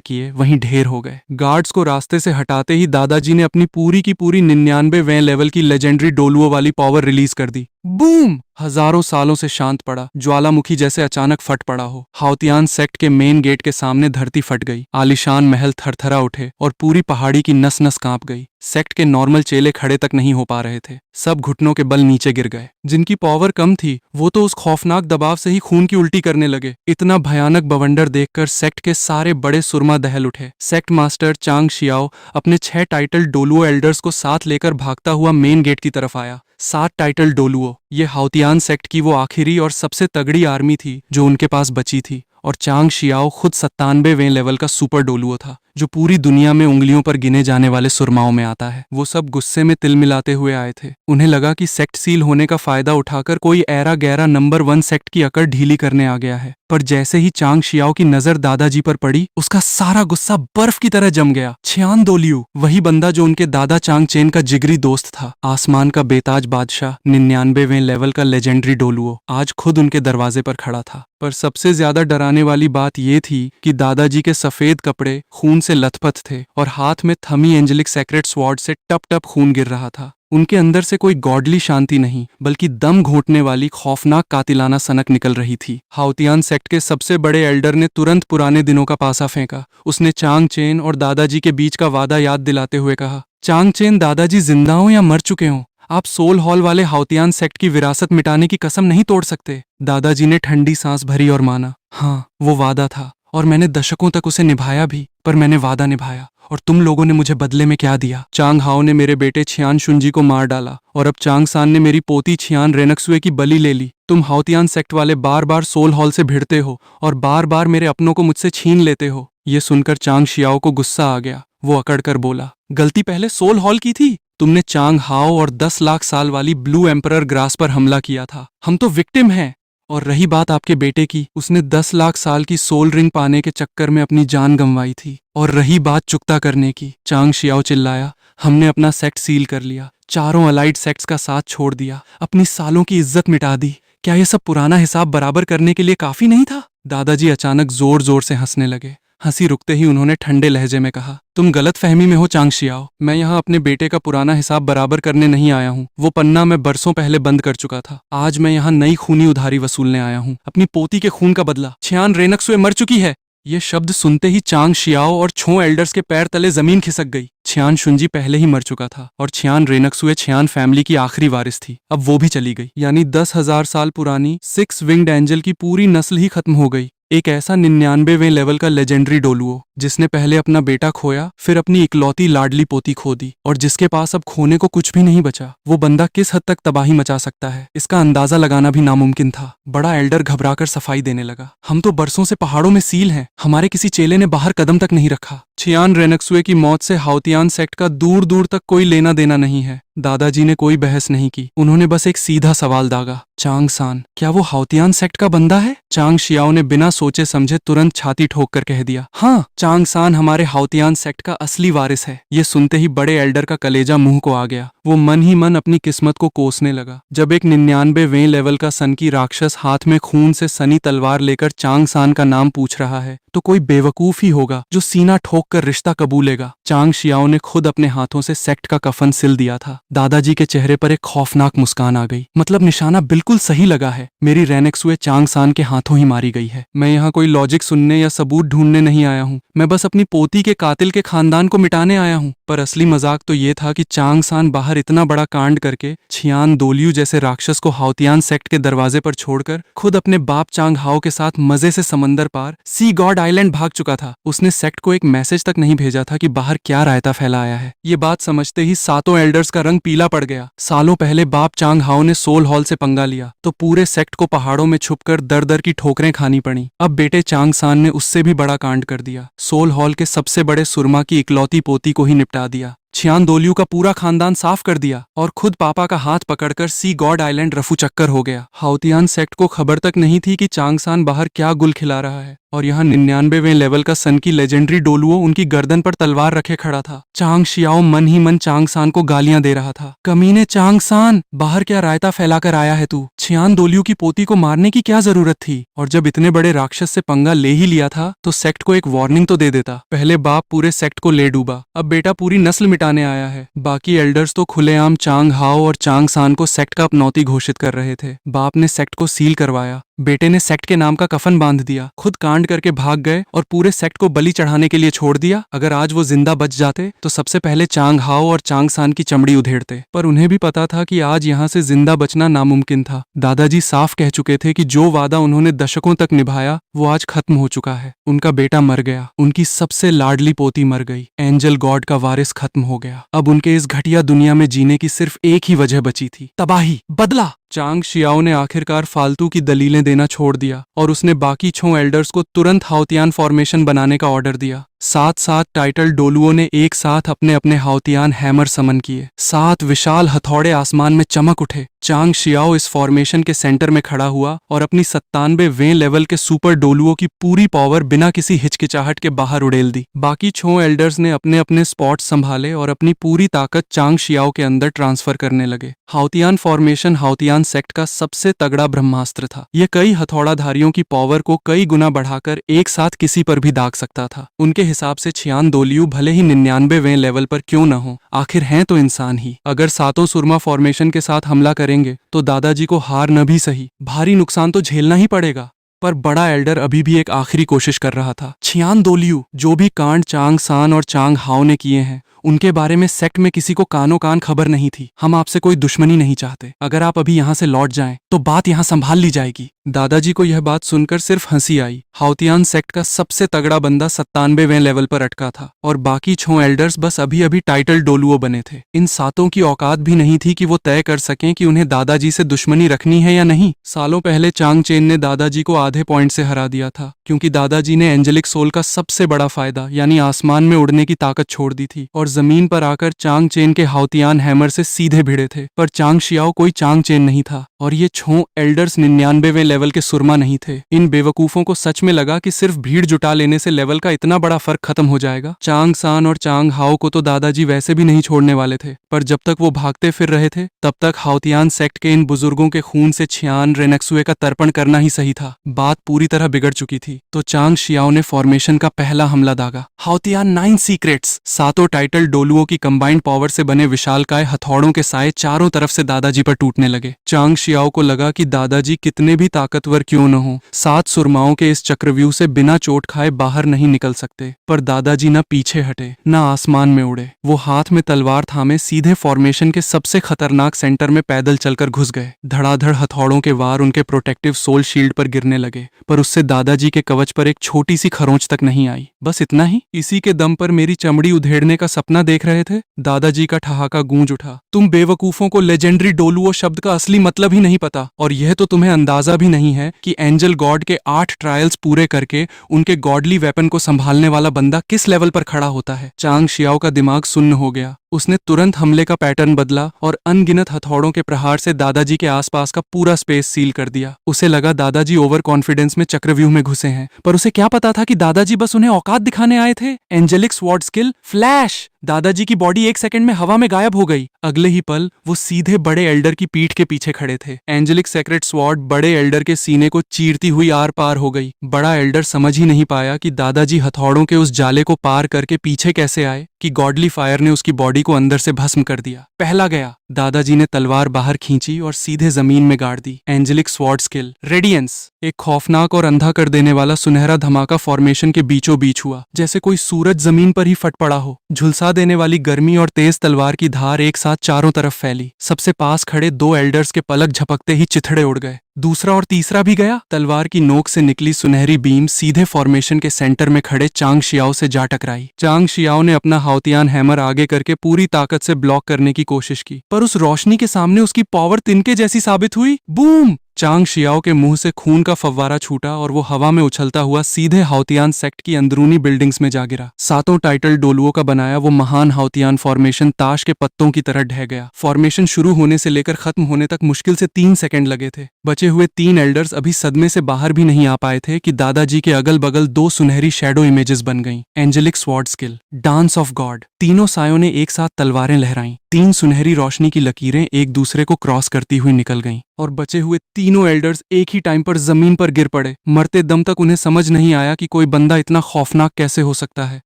किए वहीं ढेर हो गए। गार्ड्स को रास्ते से हटाते ही दादाजी ने अपनी पूरी की पूरी 99वें लेवल की लेजेंडरी डोलुओ वाली पावर रिलीज कर दी। बूम! हजारों सालों से शांत पड़ा, ज्वालामुखी जैसे अचानक फट पड़ा हो। हाउतियान सेक्ट के मेन गेट के सामने धरती फट गई। आलीशान महल थरथरा उठे और पूरी पहाड़ी की नस नस कांप गई। सेक्ट के नॉर्मल चेले खड़े तक नहीं हो पा रहे थे, सब घुटनों के बल नीचे गिर गए। जिनकी पावर कम थी वो तो उस खौफनाक दबाव से ही खून की उल्टी करने लगे। इतना भयानक बवंडर देखकर सेक्ट के सारे बड़े सुरमा दहल उठे। सेक्ट मास्टर चांग शियाओ अपने 6 टाइटल डोलुओ एल्डर्स को साथ लेकर भागता हुआ मेन गेट की तरफ आया। 7 टाइटल डोलुओ, ये हाउतियान सेक्ट की वो आखिरी और सबसे तगड़ी आर्मी थी जो उनके पास बची थी। और चांग शियाओ खुद 97वें लेवल का सुपर डोलुओ था, जो पूरी दुनिया में उंगलियों पर गिने जाने वाले सुरमाओं में आता है। वो सब गुस्से में तिल मिलाते हुए आए थे। उन्हें लगा कि सेक्ट सील होने का फायदा उठाकर कोई ऐरा गहरा नंबर 1 सेक्ट की अकड़ ढीली करने आ गया है। पर जैसे ही चांग शियाओ की नजर दादाजी पर पड़ी, उसका सारा गुस्सा बर्फ की तरह जम गया। छियान दोलियू, वही बंदा जो उनके दादा चांग चेन का जिगरी दोस्त था, आसमान का बेताज बादशाह, 99वें लेवल का लेजेंडरी डोलुओ, आज खुद उनके दरवाजे पर खड़ा था। पर सबसे ज्यादा डराने वाली बात यह थी कि दादाजी के सफेद कपड़े खून से लथपथ थे और हाथ में थमी एंजेलिक सेक्रेट स्वॉर्ड से टप टप खून गिर रहा था। उनके अंदर से कोई गॉडली शांति नहीं, बल्कि दम घोंटने वाली खौफनाक कातिलाना सनक निकल रही थी। हाउतियान सेक्ट के सबसे बड़े एल्डर ने तुरंत पुराने दिनों का पासा फेंका। उसने चांग चेन और दादाजी के बीच का वादा याद दिलाते हुए कहा, चांग चेन, दादाजी जिंदा हो या मर चुके हों, आप सोल हॉल वाले हाउतियान सेक्ट की विरासत मिटाने की कसम नहीं तोड़ सकते। दादाजी ने ठंडी सांस भरी और माना, हाँ, वो वादा था और मैंने दशकों तक उसे निभाया भी। पर मैंने वादा निभाया और तुम लोगों ने मुझे बदले में क्या दिया? चांग हाओ ने मेरे बेटे छियान शुंजी को मार डाला और अब चांग सान ने मेरी पोती छियान रेनक्सुए की बलि ले ली। तुम हाउतियान सेक्ट वाले बार बार सोल हॉल से भिड़ते हो और बार बार मेरे अपनों को मुझसे छीन लेते हो। ये सुनकर चांग शियाओ को गुस्सा आ गया। वो अकड़ कर बोला, गलती पहले सोल हॉल की थी। तुमने चांग हाओ और 10 लाख साल वाली ब्लू एम्परर ग्रास पर हमला किया था। हम तो विक्टिम हैं। और रही बात आपके बेटे की, उसने 10 लाख साल की सोल रिंग पाने के चक्कर में अपनी जान गंवाई थी। और रही बात चुकता करने की, चांग शियाओ चिल्लाया, हमने अपना सेक्ट सील कर लिया, चारों अलाइड सेक्ट्स का साथ छोड़ दिया, अपनी सालों की इज्जत मिटा दी। क्या ये सब पुराना हिसाब बराबर करने के लिए काफी नहीं था? दादाजी अचानक जोर जोर से हंसने लगे। हंसी रुकते ही उन्होंने ठंडे लहजे में कहा, तुम गलत फहमी में हो चांग शियाओ। मैं यहाँ अपने बेटे का पुराना हिसाब बराबर करने नहीं आया हूँ। वो पन्ना मैं बरसों पहले बंद कर चुका था। आज मैं यहाँ नई खूनी उधारी वसूलने आया हूँ, अपनी पोती के खून का बदला। छियान रेनक्सुए मर चुकी है। ये शब्द सुनते ही चांग शियाओ और छो एल्डर्स के पैर तले जमीन खिसक गई। छियान शुंजी पहले ही मर चुका था और छियान रेनक्सुए छियान फैमिली की आखिरी वारिस थी। अब वो भी चली गई, यानी 10,000 साल पुरानी 6 विंग्ड एंजल की पूरी नस्ल ही खत्म हो गई। एक ऐसा 99वें लेवल का लेजेंडरी डोलुओ जिसने पहले अपना बेटा खोया, फिर अपनी इकलौती लाडली पोती खो दी, और जिसके पास अब खोने को कुछ भी नहीं बचा। वो बंदा किस हद तक तबाही मचा सकता है, इसका अंदाजा लगाना भी नामुमकिन था। बड़ा एल्डर घबराकर सफाई देने लगा। हम तो बरसों से पहाड़ों में सील हैं, हमारे किसी चेले ने बाहर कदम तक नहीं रखा। छियान रेनेक्सुए की मौत से हाउतियान सेक्ट का दूर दूर तक कोई लेना देना नहीं है। दादाजी ने कोई बहस नहीं की, उन्होंने बस एक सीधा सवाल दागा, चांग सान, क्या वो हाउतियान सेक्ट का बंदा है? चांग शियाओ ने बिना सोचे समझे तुरंत छाती ठोक कर कह दिया, हाँ, चांग सान हमारे हाउतियान सेक्ट का असली वारिस है। ये सुनते ही बड़े एल्डर का कलेजा मुंह को आ गया। वो मन ही मन अपनी किस्मत को कोसने लगा। जब एक 99वें लेवल का सन की राक्षस हाथ में खून से सनी तलवार लेकर चांग सान का नाम पूछ रहा है, तो कोई बेवकूफ ही होगा जो सीना ठोक कर रिश्ता कबूलेगा। चांग शियाओ ने खुद अपने हाथों से सेक्ट का कफन सिल दिया था। दादाजी के चेहरे पर एक खौफनाक मुस्कान आ गई। मतलब निशाना बिल्कुल सही लगा है, मेरी रेनेक्सुए चांग सान के हाथों ही मारी गई है। मैं यहाँ कोई लॉजिक सुनने या सबूत ढूंढने नहीं आया हूँ, मैं बस अपनी पोती के कातिल के खानदान को मिटाने आया हूँ। पर असली मजाक तो ये था कि चांग सान बाहर इतना बड़ा कांड करके छियान दोलियू जैसे राक्षस को हाउतियान सेक्ट के दरवाजे पर छोड़कर खुद अपने बाप चांग हाओ के साथ मजे से समंदर पार सी गॉड आइलैंड भाग चुका था। उसने सेक्ट को एक मैसेज तक नहीं भेजा था कि बाहर क्या रायता फैला आया है। ये बात समझते ही सातों एल्डर्स का रंग पीला पड़ गया। सालों पहले बाप चांग हाओ ने सोल हॉल से पंगा लिया तो पूरे सेक्ट को पहाड़ों में छुपकर दर दर की ठोकरें खानी पड़ी। अब बेटे चांग सान ने उससे भी बड़ा कांड कर दिया। सोल हॉल के सबसे बड़े सुरमा की इकलौती पोती को ही निपटा दिया। छियान दोलियू का पूरा खानदान साफ कर दिया और खुद पापा का हाथ पकड़कर सी गॉड आइलैंड रफू चक्कर हो गया। हाउतियान सेक्ट को खबर तक नहीं थी कि चांगसान बाहर क्या गुल खिला रहा है, और यहाँ 99वें लेवल का सन की लेजेंडरी डोलुओ उनकी गर्दन पर तलवार रखे खड़ा था। चांग शियाओ मन ही मन चांगसान को गालियां दे रहा था। कमीने चांगसान, बाहर क्या रायता फैलाकर आया है तू? छियान दोलियू की पोती को मारने की क्या जरूरत थी? और जब इतने बड़े राक्षस से पंगा ले ही लिया था तो सेक्ट को एक वार्निंग तो दे देता। पहले बाप पूरे सेक्ट को ले डूबा, अब बेटा पूरी नस्ल मिटाने आया है। बाकी एल्डर्स तो खुलेआम चांग हाओ और चांग सान को सेक्ट का अपनौती घोषित कर रहे थे। बाप ने सेक्ट को सील करवाया, बेटे ने सेक्ट के नाम का कफन बांध दिया, खुद कांड करके भाग गए और पूरे सेक्ट को बलि चढ़ाने के लिए छोड़ दिया। अगर आज वो जिंदा बच जाते तो सबसे पहले चांग हाओ और चांग सान की चमड़ी उधेड़ते। पर उन्हें भी पता था कि आज यहाँ से जिंदा बचना नामुमकिन था। दादाजी साफ कह चुके थे कि जो वादा उन्होंने दशकों तक निभाया वो आज खत्म हो चुका है। उनका बेटा मर गया, उनकी सबसे लाडली पोती मर गई, एंजल गॉड का वारिस खत्म हो गया। अब उनके इस घटिया दुनिया में जीने की सिर्फ एक ही वजह बची थी, तबाही, बदला। चांग शियाओ ने आखिरकार फालतू की दलीलें देना छोड़ दिया और उसने बाकी 6 एल्डर्स को तुरंत हाउतियान फॉर्मेशन बनाने का ऑर्डर दिया। 7 टाइटल डोलुओं ने एक साथ अपने अपने हाउतियान हैमर समन किए। 7 विशाल हथौड़े आसमान में चमक उठे। चांग शियाओ इस फॉर्मेशन के सेंटर में खड़ा हुआ और अपनी 97वें लेवल के सुपर डोलुओं की पूरी पावर बिना किसी हिचकिचाहट के बाहर उड़ेल दी। बाकी 6 एल्डर्स ने अपने अपने स्पॉट संभाले और अपनी पूरी ताकत चांग शियाओ के अंदर ट्रांसफर करने लगे। हाउतियान फॉर्मेशन हाउतियान सेक्ट का सबसे तगड़ा ब्रह्मास्त्र था। यह कई हथौड़ाधारियों की पावर को कई गुना बढ़ाकर एक साथ किसी पर भी दाग सकता था। उनके हिसाब से छियान दोलियू भले ही 99वें लेवल पर क्यों न हो, आखिर हैं तो इंसान ही। अगर सातों सुरमा फॉर्मेशन के साथ हमला करेंगे तो दादाजी को हार न भी सही, भारी नुकसान तो झेलना ही पड़ेगा। पर बड़ा एल्डर अभी भी एक आखिरी कोशिश कर रहा था। छियान दोलियू, जो भी कांड चांग सान और चांग हाओ ने किए हैं उनके बारे में सेक्ट में किसी को कानो कान खबर नहीं थी। हम आपसे कोई दुश्मनी नहीं चाहते, अगर आप अभी यहाँ से लौट जाएं तो बात यहाँ संभाल ली जाएगी। दादाजी को यह बात सुनकर सिर्फ हंसी आई। हाउतियान सेक्ट का सबसे तगड़ा बंदा 97वें लेवल पर अटका था और बाकी 6 एल्डर्स बस अभी अभी टाइटल डोलुओ बने थे। इन सातों की औकात भी नहीं थी कि वो तय कर सकें कि उन्हें दादाजी से दुश्मनी रखनी है या नहीं। सालों पहले चांग चेन ने दादाजी को आधे पॉइंट से हरा दिया था, क्योंकि दादाजी ने एंजेलिक सोल का सबसे बड़ा फायदा यानी आसमान में उड़ने की ताकत छोड़ दी थी और जमीन पर आकर चांग चेन के हाउतियान हैमर से सीधे भिड़े थे। पर चांग शियाओ कोई चांग चेन नहीं था और ये 6 एल्डर्स 99वें लेवल के सुरमा नहीं थे। इन बेवकूफों को सच में लगा कि सिर्फ भीड़ जुटा लेने से लेवल का इतना बड़ा फर्क खत्म हो जाएगा। चांग सान और चांग हाओ को तो दादाजी वैसे भी नहीं छोड़ने वाले थे, पर जब तक वो भागते फिर रहे थे तब तक हाउतियान सेक्ट के इन बुजुर्गों के खून से छियान रेनेक्सुए का तर्पण करना ही सही था। बात पूरी तरह बिगड़ चुकी थी तो चांग शियाओ ने फॉर्मेशन का पहला हमला दागा। हाउतियान 9 सीक्रेट्स, सातों टाइटल डोलुओं की कंबाइंड पावर से बने विशालकाय हथौड़ों के साए चारों तरफ से दादाजी पर टूटने लगे। चांग शियाओ को लगा कि दादाजी कितने भी ताकतवर क्यों न हो, 7 सुरमाओं के इस चक्रव्यूह से बिना चोट खाए बाहर नहीं निकल सकते। पर दादाजी न पीछे हटे न आसमान में उड़े। वो हाथ में तलवार थामे सीधे फॉर्मेशन के सबसे खतरनाक सेंटर में पैदल चलकर घुस गए। धड़ाधड़ हथौड़ों के वार उनके प्रोटेक्टिव सोल शील्ड पर गिरने लगे, पर उससे दादाजी के कवच पर एक छोटी सी खरोंच तक नहीं आई। बस इतना ही? इसी के दम पर मेरी चमड़ी उधेड़ने का सपना देख रहे थे? दादाजी का ठहाका गूंज उठा। तुम बेवकूफों को लेजेंडरी डोलुओ शब्द का असली मतलब ही नहीं पता, और यह तो तुम्हें अंदाजा भी नहीं है कि एंजल गॉड के 8 ट्रायल्स पूरे करके उनके गॉडली वेपन को संभालने वाला बंदा किस लेवल पर खड़ा होता है। चांग शियाओ का दिमाग सुन्न हो गया। उसने तुरंत हमले का पैटर्न बदला और अनगिनत हथौड़ों के प्रहार से दादाजी के आसपास का पूरा स्पेस सील कर दिया। उसे लगा दादाजी ओवर कॉन्फिडेंस में चक्रव्यूह में घुसे हैं, पर उसे क्या पता था कि दादाजी बस उन्हें औकात दिखाने आए थे। Angelic sword skill flash! दादाजी की बॉडी 1 सेकंड में हवा में गायब हो गई। अगले ही पल वो सीधे बड़े एल्डर की पीठ के पीछे खड़े थे। एंजेलिक सेक्रेट स्वॉर्ड बड़े एल्डर के सीने को चीरती हुई आर पार हो गई। बड़ा एल्डर समझ ही नहीं पाया कि दादाजी हथौड़ों के उस जाले को पार करके पीछे कैसे आए कि गॉडली फायर ने उसकी बॉडी को अंदर से भस्म कर दिया। पहला गया। दादाजी ने तलवार बाहर खींची और सीधे जमीन में गाड़ दी। Angelic sword skill radiance! एक खौफनाक और अंधा कर देने वाला सुनहरा धमाका फॉर्मेशन के बीचों बीच हुआ, जैसे कोई सूरज जमीन पर ही फट पड़ा हो। झुलसा देने वाली गर्मी और तेज तलवार की धार एक साथ चारों तरफ फैली। सबसे पास खड़े 2 एल्डर्स के पलक झपकते ही चिथड़े उड़ गए। दूसरा और तीसरा भी गया। तलवार की नोक से निकली सुनहरी बीम सीधे फॉर्मेशन के सेंटर में खड़े चांग शियाओ से जा टकराई। चांग शियाओ ने अपना हाउतियान हैमर आगे करके पूरी ताकत से ब्लॉक करने की कोशिश की, पर उस रोशनी के सामने उसकी पावर तिनके जैसी साबित हुई। बूम! चांग शियाओ के मुंह से खून का फव्वारा छूटा और वो हवा में उछलता हुआ सीधे हाउतियान सेक्ट की अंदरूनी बिल्डिंग्स में जा गिरा। 7 टाइटल डोलुओं का बनाया वो महान हाउतियान फॉर्मेशन ताश के पत्तों की तरह ढह गया। फॉर्मेशन शुरू होने से लेकर खत्म होने तक मुश्किल से 3 सेकंड लगे थे। बचे हुए 3 एल्डर्स अभी सदमे से बाहर भी नहीं आ पाए थे कि दादाजी के अगल बगल 2 सुनहरी शैडो इमेजेस बन गईं। Angelic sword skill dance of god! तीनों सायों ने एक साथ तलवारें लहराईं। 3 सुनहरी रोशनी की लकीरें एक दूसरे को क्रॉस करती हुई निकल गईं और बचे हुए तीनों एल्डर्स एक ही टाइम पर जमीन पर गिर पड़े। मरते दम तक उन्हें समझ नहीं आया कि कोई बंदा इतना खौफनाक कैसे हो सकता है।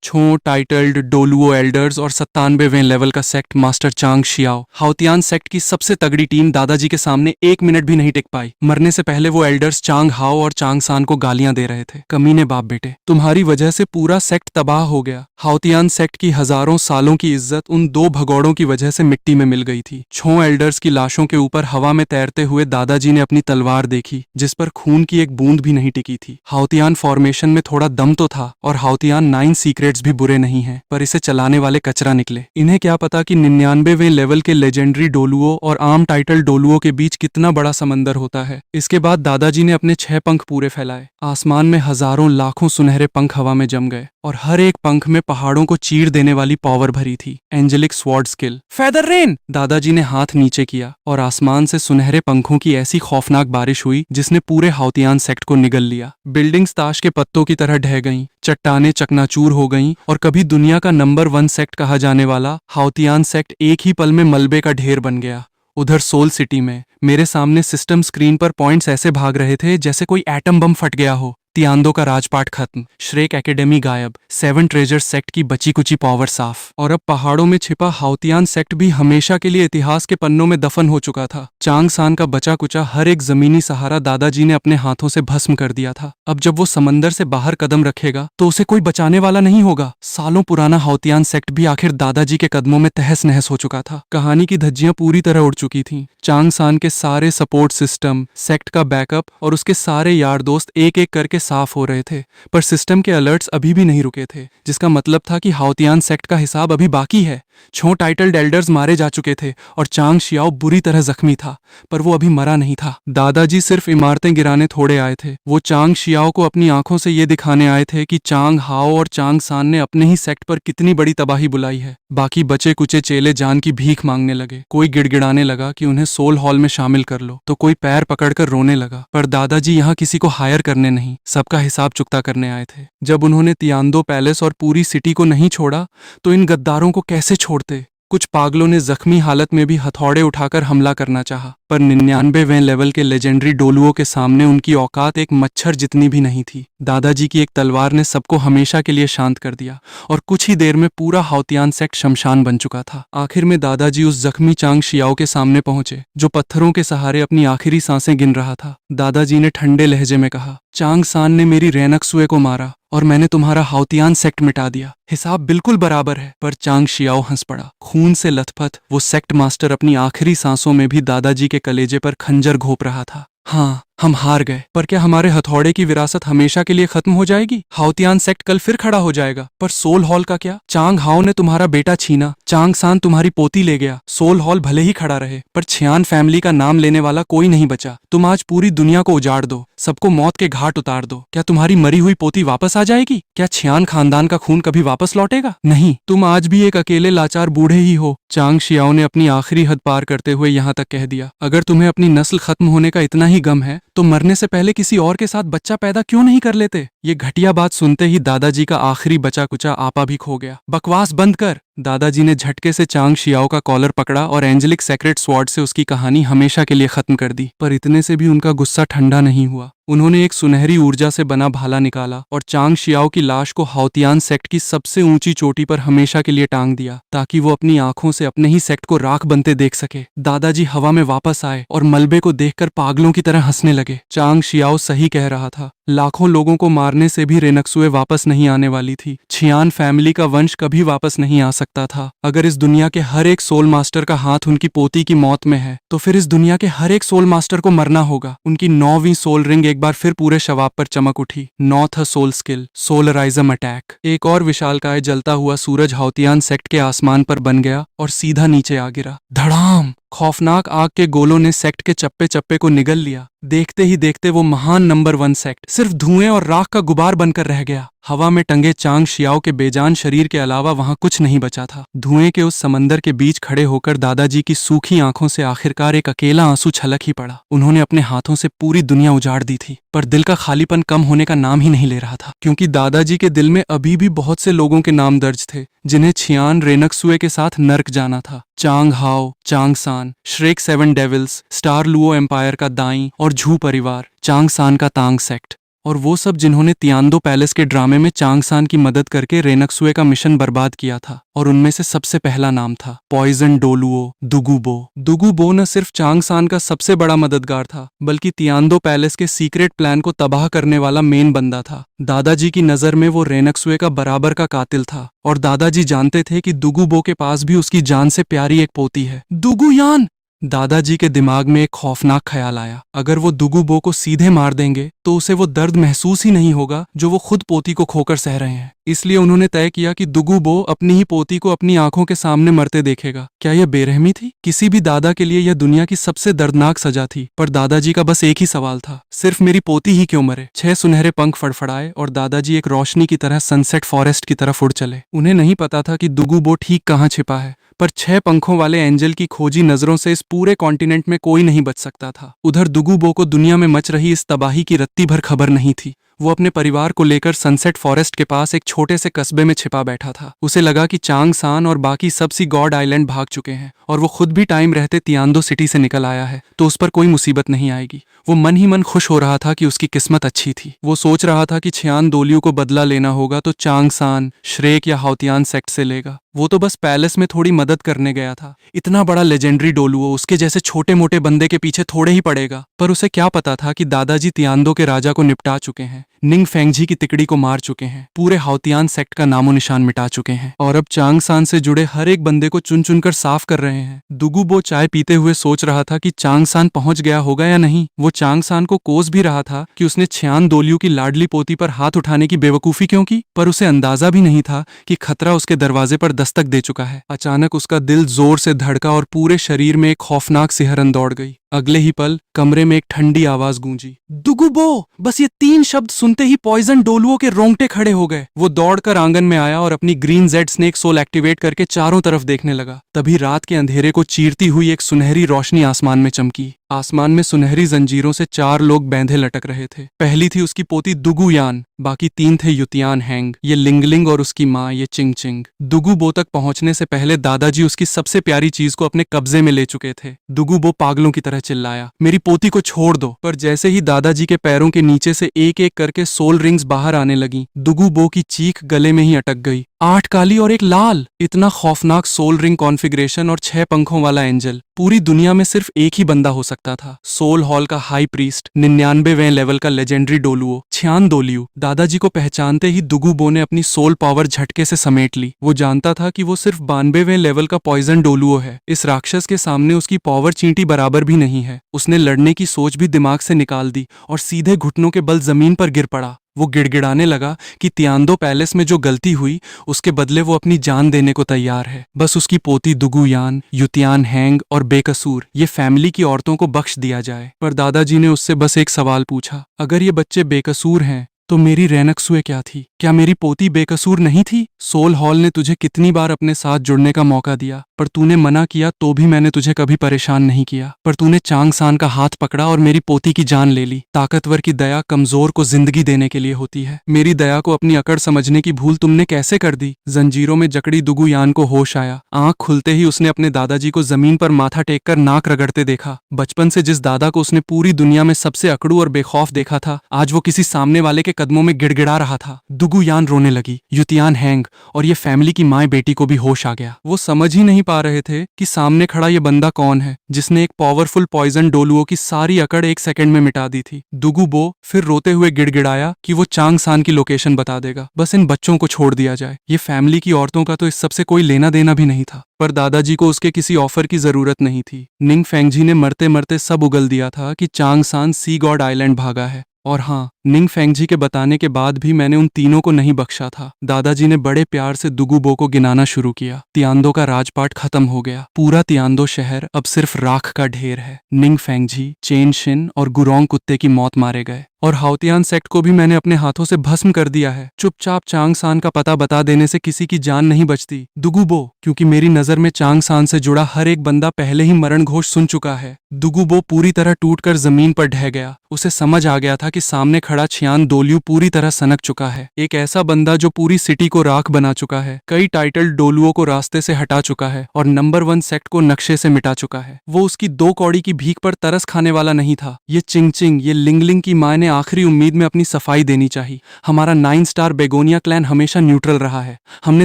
6 टाइटल्ड डोलुओ एल्डर्स और 97वें लेवल का सेक्ट मास्टर चांग शियाओ, हाउतियान सेक्ट की सबसे तगड़ी टीम, दादाजी के सामने 1 मिनट भी नहीं टिक पाई। मरने से पहले वो एल्डर्स चांग हाओ और चांग सान को गालियां दे रहे थे। कमीने बाप बेटे, तुम्हारी वजह से पूरा सेक्ट तबाह हो गया। हाउतियान सेक्ट की हजारों सालों की इज्जत उन 2 भगौड़ों की वजह से मिट्टी में मिल गई थी। 6 एल्डर्स की लाशों के ऊपर हवा में तैरते हुए दादाजी ने अपनी तलवार देखी, जिस पर खून की एक बूंद भी नहीं टिकी थी। हाउतियान फॉर्मेशन में थोड़ा दम तो था, और हाउतियान 9 सीक्रेट्स भी बुरे नहीं हैं, पर इसे चलाने वाले कचरा निकले। इन्हें क्या पता कि 99वें लेवल के लेजेंडरी डोलुओ और आम टाइटल डोलुओ के बीच कितना बड़ा समंदर होता है। इसके बाद दादाजी ने अपने 6 पंख पूरे फैलाए। आसमान में हजारों लाखों सुनहरे पंख हवा में जम गए, और हर एक पंख में पहाड़ों को चीर देने वाली पावर भरी थी। Angelic sword skill feather rain! दादाजी ने हाथ नीचे किया और आसमान से सुनहरे पंखों की ऐसी खौफनाक बारिश हुई जिसने पूरे हाउतियान सेक्ट को निगल लिया। बिल्डिंग्स ताश के पत्तों की तरह ढह गईं, चट्टानें चकनाचूर हो गईं, और कभी दुनिया का नंबर 1 सेक्ट कहा जाने वाला हाउतियान सेक्ट एक ही पल में मलबे का ढेर बन गया। उधर सोल सिटी में मेरे सामने सिस्टम स्क्रीन पर पॉइंट्स ऐसे भाग रहे थे जैसे कोई एटम बम फट गया हो। तियांदो का राजपाट खत्म, श्रेक एकेडमी गायब, 7 ट्रेजर सेक्ट की बची कुची पावर साफ, और अब पहाड़ों में छिपा हाउतियान सेक्ट भी हमेशा के लिए इतिहास के पन्नों में दफन हो चुका था। चांग सान का बचा कुचा हर एक जमीनी सहारा दादाजी ने अपने हाथों से भस्म कर दिया था। अब जब वो समंदर से बाहर कदम रखेगा तो उसे कोई बचाने वाला नहीं होगा। सालों पुराना हाउतियान सेक्ट भी आखिर दादाजी के कदमों में तहस नहस हो चुका था। कहानी की धज्जियां पूरी तरह उड़ चुकी थीं। चांग सान के सारे सपोर्ट सिस्टम, सेक्ट का बैकअप और उसके सारे यार दोस्त एक एक करके साफ हो रहे थे, पर सिस्टम के अलर्ट्स अभी भी नहीं रुके थे, जिसका मतलब था कि हाउतियान सेक्ट का हिसाब अभी बाकी है। 6 टाइटल्ड एल्डर्स मारे जा चुके थे और चांग शियाओ बुरी तरह जख्मी था, पर वो अभी मरा नहीं था। दादाजी सिर्फ इमारतें गिराने थोड़े आए थे, वो चांग शियाओ को अपनी आंखों से ये दिखाने आए थे कि चांग हाओ और चांग सान ने अपने ही सेक्ट पर कितनी बड़ी तबाही बुलाई है। बाकी बचे कुचे चेले जान की भीख मांगने लगे। कोई गिड़गिड़ाने लगा कि उन्हें सोल हॉल में शामिल कर लो, तो कोई पैर पकड़कर रोने लगा। पर दादाजी यहाँ किसी को हायर करने नहीं, सबका हिसाब चुकता करने आए थे। जब उन्होंने तियांदो पैलेस और पूरी सिटी को नहीं छोड़ा तो इन गद्दारों को कैसे छोड़ते। कुछ पागलों ने जख्मी हालत में भी हथौड़े उठाकर हमला करना चाहा, पर 99वें लेवल के लेजेंडरी डोलुओं के सामने उनकी औकात एक मच्छर जितनी भी नहीं थी। दादाजी की एक तलवार ने सबको हमेशा के लिए शांत कर दिया और कुछ ही देर में पूरा हाउतियान सेक्ट शमशान बन चुका था। आखिर में दादाजी उस जख्मी चांग शियाओ के सामने पहुंचे जो पत्थरों के सहारे अपनी आखिरी सांसें गिन रहा था। दादाजी ने ठंडे लहजे में कहा, चांग सान ने मेरी रेनक्सुए को मारा और मैंने तुम्हारा हाउतियान सेक्ट मिटा दिया। हिसाब बिल्कुल बराबर है। पर चांग शियाओ हंस पड़ा। खून से लथपथ वो सेक्ट मास्टर अपनी आखिरी सांसों में भी दादाजी के कलेजे पर खंजर घोंप रहा था। हाँ, हम हार गए, पर क्या हमारे हथौड़े की विरासत हमेशा के लिए खत्म हो जाएगी? हाउतियान सेक्ट कल फिर खड़ा हो जाएगा। पर सोल हॉल का क्या? चांग हाओ ने तुम्हारा बेटा छीना, चांग सान तुम्हारी पोती ले गया। सोल हॉल भले ही खड़ा रहे, पर छियान फैमिली का नाम लेने वाला कोई नहीं बचा। तुम आज पूरी दुनिया को उजाड़ दो, सबको मौत के घाट उतार दो। क्या तुम्हारी मरी हुई पोती वापस आ जाएगी? क्या छियान खानदान का खून कभी वापस लौटेगा? नहीं, तुम आज भी एक अकेले लाचार बूढ़े ही हो। चांग शियाओ ने अपनी आखिरी हद पार करते हुए यहाँ तक कह दिया, अगर तुम्हें अपनी नस्ल खत्म होने का इतना ही गम है तो मरने से पहले किसी और के साथ बच्चा पैदा क्यों नहीं कर लेते? ये घटिया बात सुनते ही दादाजी का आखिरी बचा कुचा आपा भी खो गया। बकवास बंद कर। दादाजी ने झटके से चांग शियाओ का कॉलर पकड़ा और एंजेलिक सेक्रेट स्वॉर्ड से उसकी कहानी हमेशा के लिए खत्म कर दी। पर इतने से भी उनका गुस्सा ठंडा नहीं हुआ। उन्होंने एक सुनहरी ऊर्जा से बना भाला निकाला और चांग शियाओ की लाश को हाउतियान सेक्ट की सबसे ऊंची चोटी पर हमेशा के लिए टांग दिया, ताकि वो अपनी आंखों से अपने ही सेक्ट को राख बनते देख सके। दादाजी हवा में वापस आए और मलबे को देखकर पागलों की तरह हंसने लगे। चांग शियाओ सही कह रहा था। लाखों लोगों को मारने से भी रेनक्सुए वापस नहीं आने वाली थी। छियान फैमिली का वंश कभी वापस नहीं आ सकता था। अगर इस दुनिया के हर एक सोल मास्टर का हाथ उनकी पोती की मौत में है, तो फिर इस दुनिया के हर एक सोल मास्टर को मरना होगा। उनकी 9वीं सोल रिंग एक बार फिर पूरे शवाब पर चमक उठी। North soul skill, solarism attack. एक और विशालकाय जलता हुआ सूरज हाउतियान सेक्ट के आसमान पर बन गया और सीधा नीचे आ गिरा। धड़ाम! खौफनाक आग के गोलों ने सेक्ट के चप्पे चप्पे को निगल लिया। देखते ही देखते वो महान नंबर 1 सेक्ट सिर्फ धुएं और राख का गुबार बनकर रह गया। हवा में टंगे चांग शियाओ के बेजान शरीर के अलावा वहां कुछ नहीं बचा था। धुएं के उस समंदर के बीच खड़े होकर दादाजी की सूखी आंखों से आखिरकार एक अकेला आंसू छलक ही पड़ा। उन्होंने अपने हाथों से पूरी दुनिया उजाड़ दी थी, पर दिल का खालीपन कम होने का नाम ही नहीं ले रहा था, क्योंकि दादाजी के दिल में अभी भी बहुत से लोगों के नाम दर्ज थे जिन्हें छियान रेनक्सुए के साथ नर्क जाना था। चांग Hao, Chang San, Shrek 7 devils, star Luo empire का दाई और झू परिवार, चांग सान का तांग सेक्ट, और वो सब जिन्होंने तियानदो पैलेस के ड्रामे में चांग सान की मदद करके रेनक्सुए का मिशन बर्बाद किया था। और उनमें से सबसे पहला नाम था पॉइजन डोलुओ दुगुबो। दुगुबो न सिर्फ चांग सान का सबसे बड़ा मददगार था, बल्कि तियानदो पैलेस के सीक्रेट प्लान को तबाह करने वाला मेन बंदा था। दादाजी की नजर में वो रेनक्सुए का बराबर का कातिल था, और दादाजी जानते थे कि दुगुबो के पास भी उसकी जान से प्यारी एक पोती है, दुगुयान। दादाजी के दिमाग में एक खौफनाक ख्याल आया। अगर वो दुगुबो को सीधे मार देंगे तो उसे वो दर्द महसूस ही नहीं होगा जो वो खुद पोती को खोकर सह रहे हैं। इसलिए उन्होंने तय किया कि दुगुबो अपनी ही पोती को अपनी आंखों के सामने मरते देखेगा। क्या यह बेरहमी थी? किसी भी दादा के लिए यह दुनिया की सबसे दर्दनाक सजा थी। पर दादाजी का बस एक ही सवाल था, सिर्फ मेरी पोती ही क्यों मरे? 6 सुनहरे पंख फड़फड़ाए और दादाजी एक रोशनी की तरह सनसेट फॉरेस्ट की तरफ उड़ चले। उन्हें नहीं पता था कि दुगुबो ठीक कहाँ छिपा है, पर 6 पंखों वाले एंजल की खोजी नजरों से इस पूरे कॉन्टिनेंट में कोई नहीं बच सकता था। उधर दुगुबो को दुनिया में मच रही इस तबाही की रत्ती भर खबर नहीं थी। वो अपने परिवार को लेकर सनसेट फॉरेस्ट के पास एक छोटे से कस्बे में छिपा बैठा था। उसे लगा कि चांग सान और बाकी सब सी गॉड आइलैंड भाग चुके हैं और वो खुद भी टाइम रहते तियानदो सिटी से निकल आया है, तो उस पर कोई मुसीबत नहीं आएगी। वो मन ही मन खुश हो रहा था कि उसकी किस्मत अच्छी थी। वो सोच रहा था कि छियान दोलियों को बदला लेना होगा तो चांग सान, श्रेक या हाउतियान सेक्ट से लेगा। वो तो बस पैलेस में थोड़ी मदद करने गया था। इतना बड़ा लेजेंडरी डोलुओ उसके जैसे छोटे मोटे बंदे के पीछे थोड़े ही पड़ेगा। पर उसे क्या पता था कि दादाजी तियानदो के राजा को निपटा चुके हैं, निंग फेंगजी की तिकड़ी को मार चुके हैं, पूरे हाउतियान सेक्ट का नामो निशान मिटा चुके हैं और अब चांग सान से जुड़े हर एक बंदे को चुन चुन कर साफ कर रहे हैं। दुगुबो चाय पीते हुए सोच रहा था कि चांग सान पहुंच गया होगा या नहीं। वो चांग सान को कोस भी रहा था कि उसने छियान दोलियों की लाडली पोती पर हाथ उठाने की बेवकूफी क्यों की, पर उसे अंदाजा भी नहीं था कि खतरा उसके दरवाजे पर दस्तक दे चुका है। अचानक उसका दिल जोर से धड़का और पूरे शरीर में एक खौफनाक सिहरन दौड़ गई। अगले ही पल कमरे में एक ठंडी आवाज गूंजी, दुगुबो। बस ये 3 शब्द सुनते ही पॉइजन डोलुओं के रोंगटे खड़े हो गए। वो दौड़कर आंगन में आया और अपनी green jade snake soul activate करके चारों तरफ देखने लगा। तभी रात के अंधेरे को चीरती हुई एक सुनहरी रोशनी आसमान में चमकी। आसमान में सुनहरी जंजीरों से 4 लोग बैंधे लटक रहे थे। पहली थी उसकी पोती दुगुयान, बाकी 3 थे युतियान हैंग, ये लिंगलिंग और उसकी माँ ये चिंग चिंग। दुगुबो तक पहुंचने से पहले दादाजी उसकी सबसे प्यारी चीज को अपने कब्जे में ले चुके थे। दुगुबो पागलों की तरह तरह चिल्लाया, मेरी पोती को छोड़ दो। पर जैसे ही दादाजी के पैरों के नीचे से एक एक करके सोल रिंग्स बाहर आने लगी, दुगु बो की चीख गले में ही अटक गई। 8 काली और एक लाल, इतना खौफनाक सोल रिंग कॉन्फ़िगरेशन और 6 पंखों वाला एंजल पूरी दुनिया में सिर्फ एक ही बंदा हो सकता था। सोल हॉल का हाई प्रीस्ट, 99वें लेवल का लेजेंडरी डोलुओ छियान दोलियो। दादाजी को पहचानते ही दुगु बो ने अपनी सोल पावर झटके से समेट ली। वो जानता था कि वो सिर्फ 92वें लेवल का पॉइजन डोलुओ है। इस राक्षस के सामने उसकी पावर चींटी बराबर भी नहीं है। उसने लड़ने की सोच भी दिमाग से निकाल दी और सीधे घुटनों के बल जमीन पर गिर पड़ा। वो गिड़गिड़ाने लगा कि तियांदो पैलेस में जो गलती हुई उसके बदले वो अपनी जान देने को तैयार है। बस उसकी पोती दुगुयान, युतियान हैंग और बेकसूर ये फैमिली की औरतों को बख्श दिया जाए। पर दादाजी ने उससे बस एक सवाल पूछा, अगर ये बच्चे बेकसूर हैं तो मेरी रैनकसुए क्या थी? क्या मेरी पोती बेकसूर नहीं थी? सोल हॉल ने तुझे कितनी बार अपने साथ जुड़ने का मौका दिया, पर तूने मना किया तो भी मैंने तुझे कभी परेशान नहीं किया। पर तूने चांग सान का हाथ पकड़ा और मेरी पोती की जान ले ली। ताकतवर की दया कमजोर को जिंदगी देने के लिए होती है। मेरी दया को अपनी अकड़ समझने की भूल तुमने कैसे कर दी? जंजीरों में जकड़ी दुगुयान को होश आया। आंख खुलते ही उसने अपने दादाजी को जमीन पर माथा टेक कर नाक रगड़ते देखा। बचपन से जिस दादा को उसने पूरी दुनिया में सबसे अकड़ू और बेखौफ देखा था, आज वो किसी सामने वाले के कदमों में गिड़गिड़ा रहा था। दुगुयान रोने लगी। युतियान हैंग और ये फैमिली की माए बेटी को भी होश आ गया। वो समझ ही नहीं पा रहे थे कि सामने खड़ा ये बंदा कौन है जिसने एक पावरफुल पॉइजन डोलुओ की सारी अकड़ 1 सेकंड में मिटा दी थी। दुगु बो फिर रोते हुए गिड़गिड़ाया कि वो चांग सान की लोकेशन बता देगा, बस इन बच्चों को छोड़ दिया जाए। ये फैमिली की औरतों का तो इस सबसे कोई लेना देना भी नहीं था। पर दादाजी को उसके किसी ऑफर की जरूरत नहीं थी। निंग फेंगजी ने मरते मरते सब उगल दिया था कि चांग सान सी गॉड आइलैंड भागा है। और हाँ, निंग फेंगजी के बताने के बाद भी मैंने उन तीनों को नहीं बख्शा था। दादाजी ने बड़े प्यार से दुगु बो को गिनाना शुरू किया। तियांदो का राजपाट खत्म हो गया। पूरा तियांदो शहर अब सिर्फ राख का ढेर है। निंग फेंगजी, चेन शिन और गुरोंग कुत्ते की मौत मारे गए और हाउतियान सेक्ट को भी मैंने अपने हाथों से भस्म कर दिया है। चुपचाप चांग सान का पता बता देने से किसी की जान नहीं बचती दुगु बो, क्योंकि मेरी नजर में चांग सान से जुड़ा हर एक बंदा पहले ही मरण घोष सुन चुका है। दुगु बो पूरी तरह टूटकर जमीन पर ढह गया। उसे समझ आ गया था कि सामने खड़ा छियान दोलियो पूरी तरह सनक चुका है। एक ऐसा बंदा जो पूरी सिटी को राख बना चुका है, कई टाइटल डोलुओं को रास्ते से हटा चुका है और नंबर 1 सेक्ट को नक्शे से मिटा चुका है। वो उसकी 2 कौड़ी की भीख पर तरस खाने वाला नहीं था। ये चिंगचिंग, ये लिंगलिंग की माँ ने आखिरी उम्मीद में अपनी सफाई देनी चाहिए। हमारा 9 स्टार बेगोनिया क्लैन हमेशा न्यूट्रल रहा है। हमने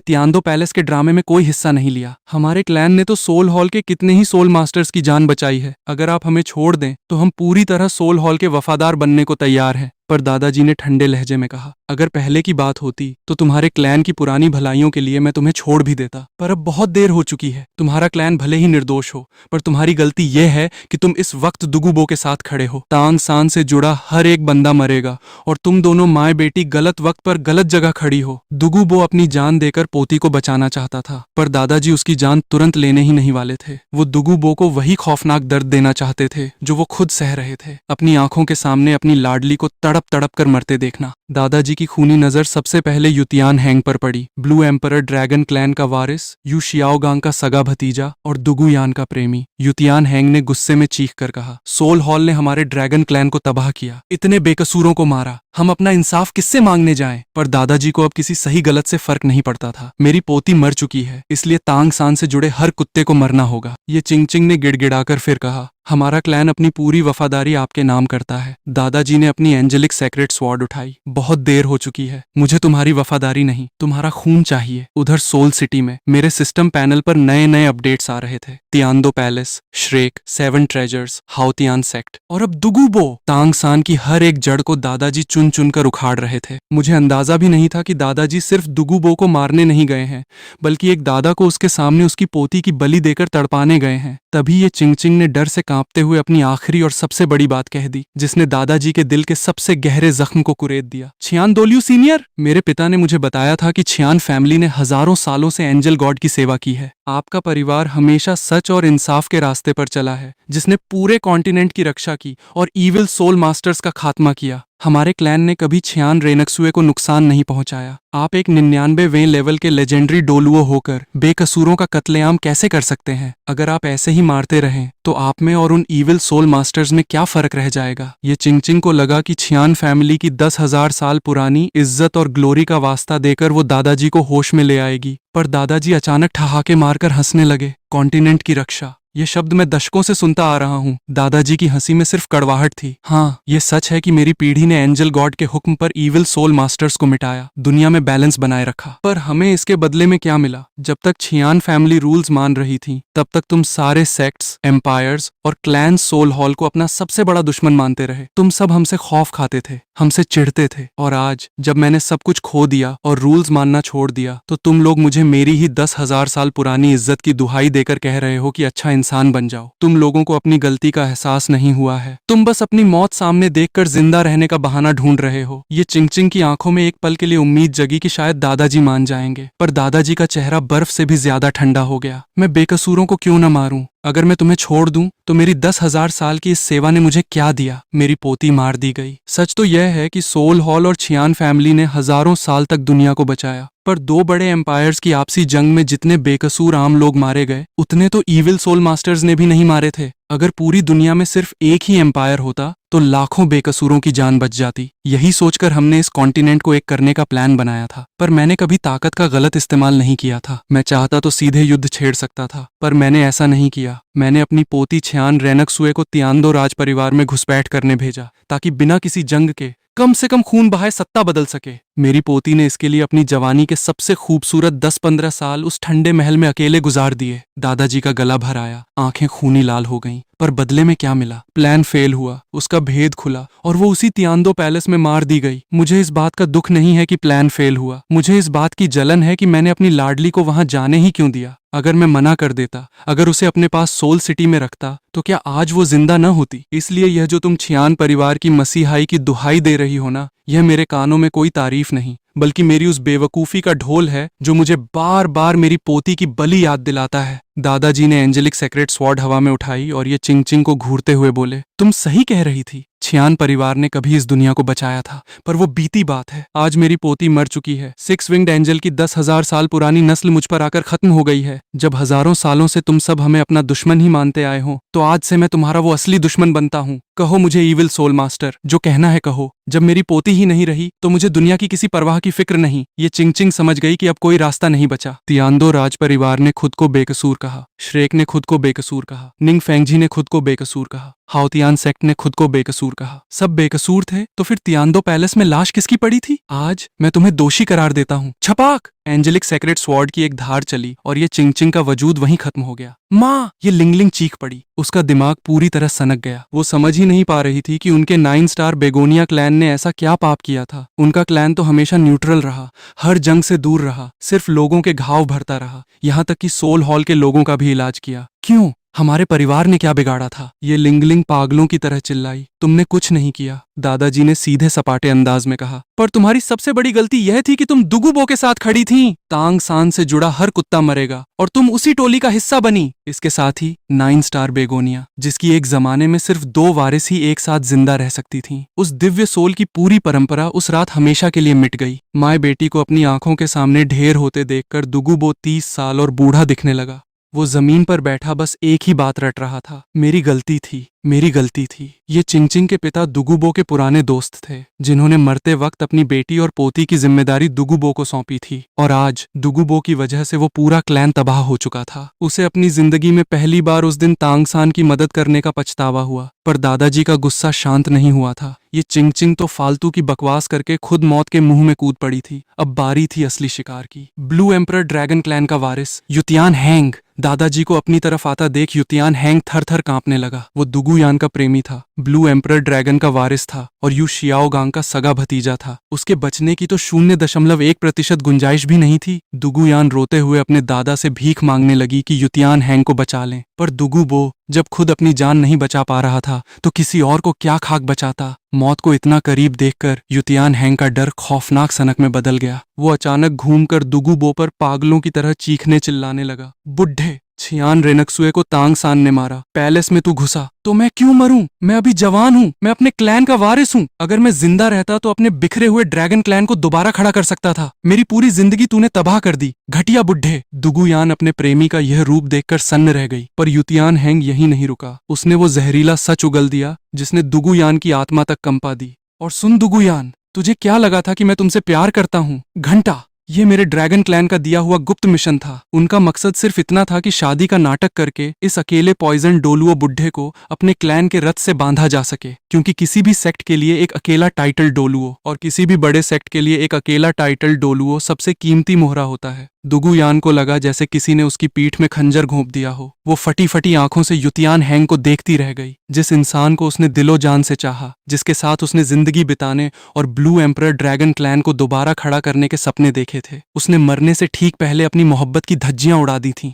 तियांदो पैलेस के ड्रामे में कोई हिस्सा नहीं लिया। हमारे क्लैन ने तो सोल हॉल के कितने ही सोल मास्टर्स की जान बचाई है। अगर आप हमें छोड़ दें तो हम पूरी तरह सोल हॉल के वफादार बनने को तैयार हैं। पर दादाजी ने ठंडे लहजे में कहा, अगर पहले की बात होती तो तुम्हारे क्लैन की पुरानी भलाइयों के लिए मैं तुम्हें छोड़ भी देता, पर अब बहुत देर हो चुकी है। तुम्हारा क्लैन भले ही निर्दोष हो, पर तुम्हारी गलती यह है कि तुम इस वक्त दुगु बो के साथ खड़े हो। तांग सान से जुड़ा हर एक बंदा मरेगा और तुम दोनों माए बेटी गलत वक्त पर गलत जगह खड़ी हो। दुगु बो अपनी जान देकर पोती को बचाना चाहता था, पर दादाजी उसकी जान तुरंत लेने ही नहीं वाले थे। वो दुगु बो को वही खौफनाक दर्द देना चाहते थे जो वो खुद सह रहे थे। अपनी आंखों के सामने अपनी लाडली को तड़प तड़प कर मरते देखना। दादाजी की खूनी नजर सबसे पहले युतियान हैंग पर पड़ी। ब्लू एम्परर ड्रैगन क्लैन का वारिस, यू शियाओगांग का सगा भतीजा और दुगुयान का प्रेमी। युतियान हैंग ने गुस्से में चीख कर कहा, सोल हॉल ने हमारे ड्रैगन क्लैन को तबाह किया, इतने बेकसूरों को मारा, हम अपना इंसाफ किससे मांगने जाएं? पर दादाजी को अब किसी सही गलत से फर्क नहीं पड़ता था। मेरी पोती मर चुकी है, इसलिए तांग सान से जुड़े हर कुत्ते को मरना होगा। ये चिंगचिंग ने गिड़गिड़ाकर फिर कहा, हमारा क्लैन अपनी पूरी वफादारी आपके नाम करता है। दादाजी ने अपनी एंजेलिक सेक्रेट स्वॉर्ड उठाई। बहुत देर हो चुकी है, मुझे तुम्हारी वफादारी नहीं, तुम्हारा खून चाहिए। उधर सोल सिटी में मेरे सिस्टम पैनल पर नए नए अपडेट्स आ रहे थे। तियांदो पैलेस, श्रेक, 7 ट्रेजर्स, हाउतियान सेक्ट और अब दुगु बो। तांग सान की हर एक जड़ को दादाजी चुन चुन कर उखाड़ रहे थे। मुझे अंदाजा भी नहीं था कि दादाजी सिर्फ दुगु बो को मारने नहीं गए हैं, बल्कि एक दादा को उसके सामने उसकी पोती की बलि देकर तड़पाने गए हैं। तभी ये चिंगचिंग ने डर से कांपते हुए अपनी आखिरी और सबसे बड़ी बात कह दी, जिसने दादाजी के दिल के सबसे गहरे जख्म को कुरेद दिया। छियान दोलियो सीनियर, मेरे पिता ने मुझे बताया था कि छियान फैमिली ने हजारों सालों से एंजल गॉड की सेवा की है। आपका परिवार हमेशा सच और इंसाफ के रास्ते पर चला है, जिसने पूरे कॉन्टिनेंट की रक्षा की और ईविल सोल मास्टर्स का खात्मा किया। हमारे क्लैन ने कभी छियान रेनक्सुए को नुकसान नहीं पहुंचाया। आप एक 99वें लेवल के लेजेंडरी डोलुओ होकर बेकसूरों का कत्लेआम कैसे कर सकते हैं? अगर आप ऐसे ही मारते रहें तो आप में और उन ईविल सोल मास्टर्स में क्या फर्क रह जाएगा? ये चिंगचिंग को लगा कि छियान फैमिली की 10,000 साल पुरानी इज्जत और ग्लोरी का वास्ता देकर वो दादाजी को होश में ले आएगी। पर दादाजी अचानक ठहाके मारकर हंसने लगे। कॉन्टिनेंट की रक्षा, ये शब्द मैं दशकों से सुनता आ रहा हूँ। दादाजी की हंसी में सिर्फ कड़वाहट थी। हाँ, ये सच है कि मेरी पीढ़ी ने एंजल गॉड के हुक्म पर इविल सोल मास्टर्स को मिटाया, दुनिया में बैलेंस बनाए रखा। पर हमें इसके बदले में क्या मिला? जब तक छियान फैमिली रूल्स मान रही थी, तब तक तुम सारे सेक्ट्स, एम्पायर्स और क्लैन सोल हॉल को अपना सबसे बड़ा दुश्मन मानते रहे। तुम सब हमसे खौफ खाते थे, हमसे चिढ़ते थे, और आज जब मैंने सब कुछ खो दिया और रूल्स मानना छोड़ दिया, तो तुम लोग मुझे मेरी ही 10,000 साल पुरानी इज्जत की दुहाई देकर कह रहे हो कि अच्छा इंसान बन जाओ। तुम लोगों को अपनी गलती का एहसास नहीं हुआ है। तुम बस अपनी मौत सामने देखकर जिंदा रहने का बहाना ढूंढ रहे हो। ये चिंगचिंग की आंखों में एक पल के लिए उम्मीद जगी कि शायद दादाजी मान जाएंगे, पर दादाजी का चेहरा बर्फ से भी ज्यादा ठंडा हो गया। मैं बेकसूरों को क्यों न मारूं? अगर मैं तुम्हें छोड़ दूं तो मेरी 10,000 साल की इस सेवा ने मुझे क्या दिया? मेरी पोती मार दी गई। सच तो यह है कि सोल हॉल और छियान फैमिली ने हजारों साल तक दुनिया को बचाया, पर दो बड़े एम्पायर्स की आपसी जंग में जितने बेकसूर आम लोग मारे गए, उतने तो इविल सोल मास्टर्स ने भी नहीं मारे थे। अगर पूरी दुनिया में सिर्फ एक ही एम्पायर होता तो लाखों बेकसूरों की जान बच जाती। यही सोचकर हमने इस कॉन्टिनेंट को एक करने का प्लान बनाया था, पर मैंने कभी ताकत का गलत इस्तेमाल नहीं किया था। मैं चाहता तो सीधे युद्ध छेड़ सकता था, पर मैंने ऐसा नहीं किया। मैंने अपनी पोती छियान रेनकसुए को तियांदो राज परिवार में घुसपैठ करने भेजा, ताकि बिना किसी जंग के कम से कम खून बहाए सत्ता बदल सके। मेरी पोती ने इसके लिए अपनी जवानी के सबसे खूबसूरत 10-15 साल उस ठंडे महल में अकेले गुजार दिए। दादाजी का गला भर आया, आंखें खूनी लाल हो गईं, पर बदले में क्या मिला? प्लान फेल हुआ, उसका भेद खुला और वो उसी तियांदो पैलेस में मार दी गई। मुझे इस बात का दुख नहीं है कि प्लान फेल हुआ, मुझे इस बात की जलन है कि मैंने अपनी लाडली को वहां जाने ही क्यों दिया। अगर मैं मना कर देता, अगर उसे अपने पास सोल सिटी में रखता, तो क्या आज वो जिंदा न होती? इसलिए यह जो तुम छियान परिवार की मसीहाई की दुहाई दे रही हो ना, यह मेरे कानों में कोई तारीफ नहीं, बल्कि मेरी उस बेवकूफी का ढोल है जो मुझे बार बार मेरी पोती की बलि याद दिलाता है। दादाजी ने एंजेलिक सेक्रेट स्वॉर्ड हवा में उठाई और ये चिंगचिंग को घूरते हुए बोले, तुम सही कह रही थी। छियान परिवार ने कभी इस दुनिया को बचाया था, पर वो बीती बात है। आज मेरी पोती मर चुकी है। 6 विंग्ड एंजल की 10,000 साल पुरानी नस्ल मुझ पर आकर खत्म हो गई है। जब हजारों सालों से तुम सब हमें अपना दुश्मन ही मानते आए हो, तो आज से मैं तुम्हारा वो असली दुश्मन बनता हूँ। कहो मुझे इविल सोल मास्टर, जो कहना है कहो। जब मेरी पोती ही नहीं रही तो मुझे दुनिया की किसी परवाह की फिक्र नहीं। ये चिंगचिंग समझ गई कि अब कोई रास्ता नहीं बचा। तियांदो राज परिवार ने खुद को बेकसूर कहा, श्रेक ने खुद को बेकसूर कहा, निंग फेंगजी ने खुद को बेकसूर कहा, हाओतियान सेक्ट ने खुद को बेकसूर कहा। सब बेकसूर थे तो फिर तियांदो पैलेस में लाश किसकी पड़ी थी? आज मैं तुम्हें दोषी करार देता हूँ। छपाक! एंजेलिक सेक्रेट स्वॉर्ड की एक धार चली और ये चिंगचिंग का वजूद वहीं खत्म हो गया। माँ! ये लिंगलिंग चीख पड़ी। उसका दिमाग पूरी तरह सनक गया। वो समझ ही नहीं पा रही थी कि उनके 9 स्टार बेगोनिया क्लैन ने ऐसा क्या पाप किया था। उनका क्लैन तो हमेशा न्यूट्रल रहा, हर जंग से दूर रहा, सिर्फ लोगों के घाव भरता रहा, यहाँ तक कि सोल हॉल के लोगों का भी इलाज किया। क्यों? हमारे परिवार ने क्या बिगाड़ा था? ये लिंगलिंग पागलों की तरह चिल्लाई, तुमने कुछ नहीं किया। दादाजी ने सीधे सपाटे अंदाज में कहा, पर तुम्हारी सबसे बड़ी गलती यह थी कि तुम दुगुबो के साथ खड़ी थीं। तांग सान से जुड़ा हर कुत्ता मरेगा और तुम उसी टोली का हिस्सा बनी। इसके साथ ही 9 स्टार बेगोनिया, जिसकी एक जमाने में सिर्फ 2 वारिस ही एक साथ जिंदा रह सकती थीं, उस दिव्य सोल की पूरी परंपरा उस रात हमेशा के लिए मिट गई। माए बेटी को अपनी आंखों के सामने ढेर होते देखकर दुगुबो 30 साल और बूढ़ा दिखने लगा। वो जमीन पर बैठा बस एक ही बात रट रहा था, मेरी गलती थी, मेरी गलती थी। ये चिंगचिंग के पिता दुगुबो के पुराने दोस्त थे, जिन्होंने मरते वक्त अपनी बेटी और पोती की जिम्मेदारी दुगुबो को सौंपी थी। और आज दुगुबो की वजह से वो पूरा क्लैन तबाह हो चुका था। उसे अपनी जिंदगी में पहली बार उस दिन तांगसान की मदद करने का पछतावा हुआ, पर दादाजी का गुस्सा शांत नहीं हुआ था। ये चिंगचिंग तो फालतू की बकवास करके खुद मौत के मुंह में कूद पड़ी थी। अब बारी थी असली शिकार की। ब्लू एम्परर ड्रैगन क्लैन का वारिस युतियान हैंग। दादाजी को अपनी तरफ आता देख युतियान हैंग थर थर कांपने लगा। वो दुगुयान का प्रेमी था, ब्लू एम्परर ड्रैगन का वारिस था और यू शियाओगांग का सगा भतीजा था। उसके बचने की तो 0.1% गुंजाइश भी नहीं थी। दुगुयान रोते हुए अपने दादा से भीख मांगने लगी कि युतियान हैंग को बचा लें, पर दुगुबो जब खुद अपनी जान नहीं बचा पा रहा था तो किसी और को क्या खाक बचाता। मौत को इतना करीब देखकर युतियान हैंग का डर खौफनाक सनक में बदल गया। वो अचानक घूमकर दुगुबो पर पागलों की तरह चीखने चिल्लाने लगा, बुढ़े! छियान रेनकसुए को तांगसान ने मारा, पैलेस में तू घुसा तो मैं क्यों मरूं? मैं अभी जवान हूं, मैं अपने क्लैन का वारिस हूं। अगर मैं जिंदा रहता तो अपने बिखरे हुए ड्रैगन क्लैन को दोबारा खड़ा कर सकता था। मेरी पूरी जिंदगी तूने तबाह कर दी, घटिया बुढ़े। दुगुयान अपने प्रेमी का यह रूप देखकर सन्न रह गई, पर युतियान हैंग यहीं नहीं रुका। उसने वो जहरीला सच उगल दिया जिसने दुगुयान की आत्मा तक कंपा दी। और सुन दुगुयान, तुझे क्या लगा था कि मैं तुमसे प्यार करता हूँ? घंटा! ये मेरे ड्रैगन क्लैन का दिया हुआ गुप्त मिशन था। उनका मकसद सिर्फ इतना था कि शादी का नाटक करके इस अकेले पॉइजन डोलुओ बुड्ढे को अपने क्लैन के रथ से बांधा जा सके, क्योंकि किसी भी सेक्ट के लिए एक अकेला टाइटल डोलुओ और किसी भी बड़े सेक्ट के लिए एक अकेला टाइटल डोलुओ सबसे कीमती मोहरा होता है। दुगु यान को लगा जैसे किसी ने उसकी पीठ में खंजर घोंप दिया हो। वो फटी फटी आंखों से युतियान हैंग को देखती रह गई, जिस इंसान को उसने दिलो जान से चाहा, जिसके साथ उसने जिंदगी बिताने और ब्लू एम्परर ड्रैगन क्लैन को दोबारा खड़ा करने के सपने देखे थे। उसने मरने से ठीक पहले अपनी मोहब्बत की धज्जियां उड़ा दी थीं।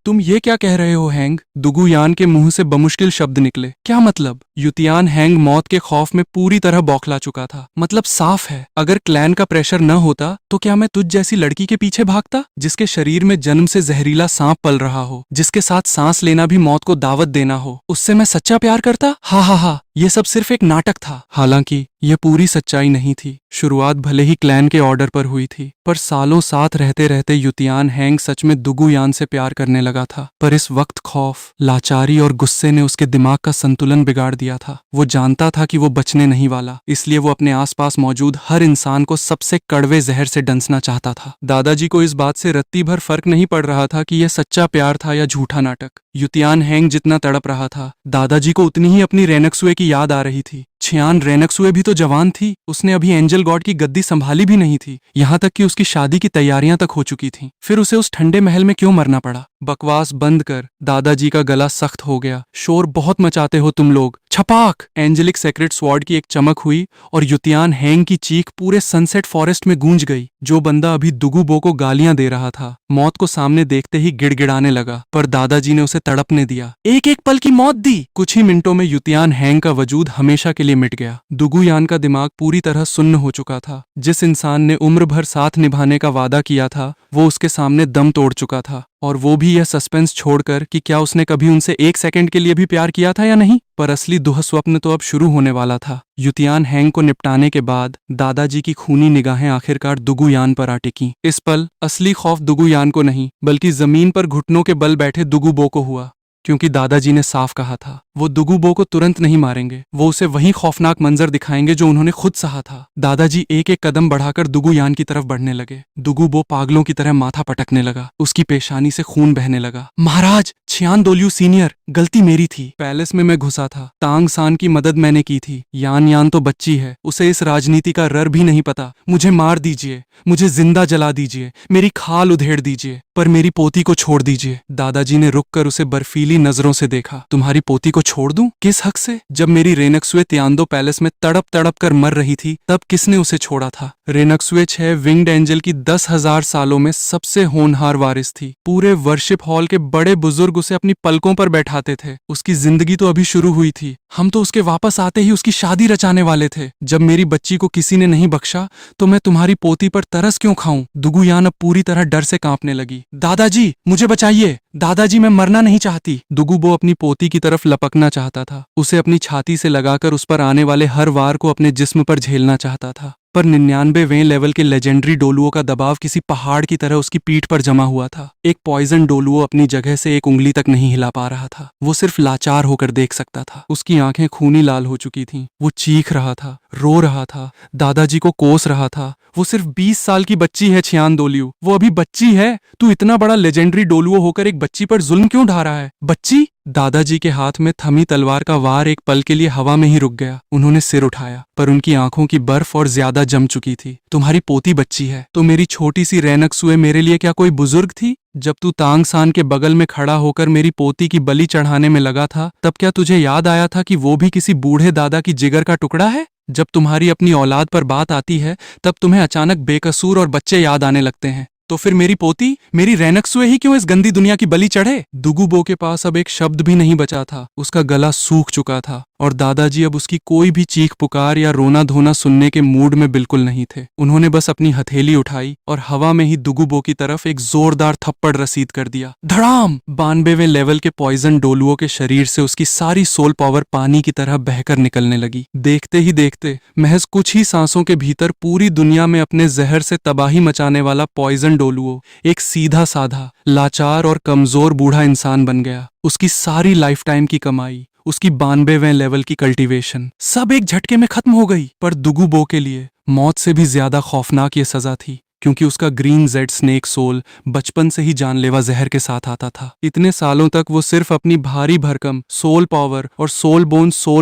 तुम ये क्या कह रहे हो हैंग? दुगु यान के मुंह से बमुश्किल शब्द निकले। क्या मतलब? युतियान हैंग मौत के खौफ में पूरी तरह बौखला चुका था। मतलब साफ है, अगर क्लैन का प्रेशर न होता तो क्या मैं तुझ जैसी लड़की के पीछे भागता, जिसके शरीर में जन्म से जहरीला सांप पल रहा हो, जिसके साथ सांस लेना भी मौत को दावत देना हो? उससे मैं सच्चा प्यार करता? हा, ये सब सिर्फ एक नाटक था। हालांकि यह पूरी सच्चाई नहीं थी। शुरुआत भले ही क्लैन के ऑर्डर पर हुई थी, पर सालों साथ रहते रहते युतियान हैंग सच में दुगु यान से प्यार करने लगा था। पर इस वक्त खौफ, लाचारी और गुस्से ने उसके दिमाग का संतुलन बिगाड़ दिया था। वो जानता था कि वो बचने नहीं वाला, इसलिए वो अपने आसपास मौजूद हर इंसान को सबसे कड़वे जहर से डंसना चाहता था। दादाजी को इस बात से रत्ती भर फर्क नहीं पड़ रहा था कि यह सच्चा प्यार था या झूठा नाटक। युतियान हैंग जितना तड़प रहा था, दादाजी को उतनी ही अपनी रेनक्सुए की याद आ रही थी। छियान रेनक्सुए भी तो जवान थी, उसने अभी एंजल गॉड की गद्दी संभाली भी नहीं थी। यहाँ तक कि उसकी शादी की तैयारियां तक हो चुकी थीं। फिर उसे उस ठंडे महल में क्यों मरना पड़ा? बकवास बंद कर। दादाजी का गला सख्त हो गया। शोर बहुत मचाते हो तुम लोग। छपाक! एंजेलिक सेक्रेट स्वॉर्ड की एक चमक हुई और युतियान हैंग की चीख पूरे सनसेट फॉरेस्ट में गूंज गई। जो बंदा अभी दुगुबो को गालियां दे रहा था, मौत को सामने देखते ही गिड़गिड़ाने लगा, पर दादाजी ने उसे तड़पने दिया। एक एक पल की मौत दी। कुछ ही मिनटों में युतियान हैंग का वजूद हमेशा के लिए मिट गया। दुगुयान का दिमाग पूरी तरह सुन्न हो चुका था। जिस इंसान ने उम्र भर साथ निभाने का वादा किया था, वो उसके सामने दम तोड़ चुका था, और वो भी यह सस्पेंस छोड़कर कि क्या उसने कभी उनसे एक सेकंड के लिए भी प्यार किया था या नहीं। पर असली दुःस्वप्न तो अब शुरू होने वाला था। युतियान हैंग को निपटाने के बाद दादाजी की खूनी निगाहें आखिरकार दुगुयान पर आ टिकीं। इस पल असली खौफ दुगुयान को नहीं, बल्कि जमीन पर घुटनों के बल बैठे दुगुबो को हुआ, क्योंकि दादाजी ने साफ कहा था वो दुगुबो को तुरंत नहीं मारेंगे, वो उसे वही खौफनाक मंजर दिखाएंगे जो उन्होंने खुद सहा था। दादाजी एक एक कदम बढ़ाकर दुगुयान की तरफ बढ़ने लगे। दुगुबो पागलों की तरह माथा पटकने लगा, उसकी पेशानी से खून बहने लगा। महाराज, छियान दोलियू सीनियर, गलती मेरी थी। पैलेस में मैं घुसा था, तांग सान की मदद मैंने की थी। यान यान तो बच्ची है, उसे इस राजनीति का रर भी नहीं पता। मुझे मार दीजिए, मुझे जिंदा जला दीजिए, मेरी खाल उधेड़ दीजिए, पर मेरी पोती को छोड़ दीजिए। दादाजी ने रुककर उसे बर्फीली नजरों से देखा। तुम्हारी पोती को छोड़ दूं? किस हक से? जब मेरी रेनक्सुए तियांदो पैलेस में तड़प तड़प कर मर रही थी, तब किसने उसे छोड़ा था? रेनक्सुए 6 विंग्ड एंजल की 10,000 सालों में सबसे होनहार वारिस थी। पूरे वर्शिप हॉल के बड़े बुजुर्ग उसे अपनी पलकों पर बैठाते थे। उसकी जिंदगी तो अभी शुरू हुई थी। हम तो उसके वापस आते ही उसकी शादी रचाने वाले थे। जब मेरी बच्ची को किसी ने नहीं बख्शा, तो मैं तुम्हारी पोती पर तरस क्यों खाऊं? दुगुयान अब पूरी तरह डर से कांपने लगी। दादाजी, मुझे बचाइए। दादाजी, मैं मरना नहीं चाहती। दुगुबो अपनी पोती की तरफ लपकना चाहता था, उसे अपनी छाती से लगाकर उस पर आने वाले हर वार को अपने जिस्म पर झेलना चाहता था। पर 99वें लेवल के लेजेंडरी डोलुओ का दबाव किसी पहाड़ की तरह उसकी पीठ पर जमा हुआ था। एक पॉइजन डोलुओ अपनी जगह से एक उंगली तक नहीं हिला पा रहा था। वो सिर्फ लाचार होकर देख सकता था। उसकी आंखें खूनी लाल हो चुकी थीं। वो चीख रहा था, रो रहा था, दादाजी को कोस रहा था। वो सिर्फ 20 साल की बच्ची है छियान दोलियू, वो अभी बच्ची है। तू इतना बड़ा लेजेंडरी डोलुओ होकर एक बच्ची पर जुल्म क्यों ढा रहा है? बच्ची? दादाजी के हाथ में थमी तलवार का वार एक पल के लिए हवा में ही रुक गया। उन्होंने सिर उठाया, पर उनकी आंखों की बर्फ और ज्यादा जम चुकी थी। तुम्हारी पोती बच्ची है, तो मेरी छोटी सी रेनक्सुए मेरे लिए क्या कोई बुजुर्ग थी? जब तू तांग सान के बगल में खड़ा होकर मेरी पोती की बलि चढ़ाने में लगा था, तब क्या तुझे याद आया था कि वो भी किसी बूढ़े दादा की जिगर का टुकड़ा है? जब तुम्हारी अपनी औलाद पर बात आती है, तब तुम्हें अचानक बेकसूर और बच्चे याद आने लगते हैं। तो फिर मेरी पोती, मेरी रेनक्सुए ही क्यों इस गंदी दुनिया की बलि चढ़े? दुगुबो के पास अब एक शब्द भी नहीं बचा था। उसका गला सूख चुका था, और दादाजी अब उसकी कोई भी चीख पुकार या रोना धोना सुनने के मूड में बिल्कुल नहीं थे। उन्होंने बस अपनी हथेली उठाई और हवा में ही दुगुबो की तरफ एक जोरदार थप्पड़ रसीद कर दिया। धड़ाम! 92वें लेवल के पॉइजन डोलुओ के शरीर से उसकी सारी सोल पावर पानी की तरह बहकर निकलने लगी। देखते ही देखते महज कुछ ही सांसों के भीतर पूरी दुनिया में अपने जहर से तबाही मचाने वाला पॉइजन डोलुओ एक सीधा साधा, लाचार और कमजोर बूढ़ा इंसान बन गया। उसकी सारी लाइफ टाइम की कमाई, उसकी 92वें लेवल की कल्टीवेशन, सब एक झटके में खत्म हो गई। पर दुगुबो के लिए मौत से भी ज्यादा खौफनाक ये सजा थी, क्योंकि उसका ग्रीन जेड स्नेक सोल बचपन से ही जानलेवा जहर के साथ आता था। इतने सालों तक वो सिर्फ अपनी भारी भरकम सोल पावर और सोल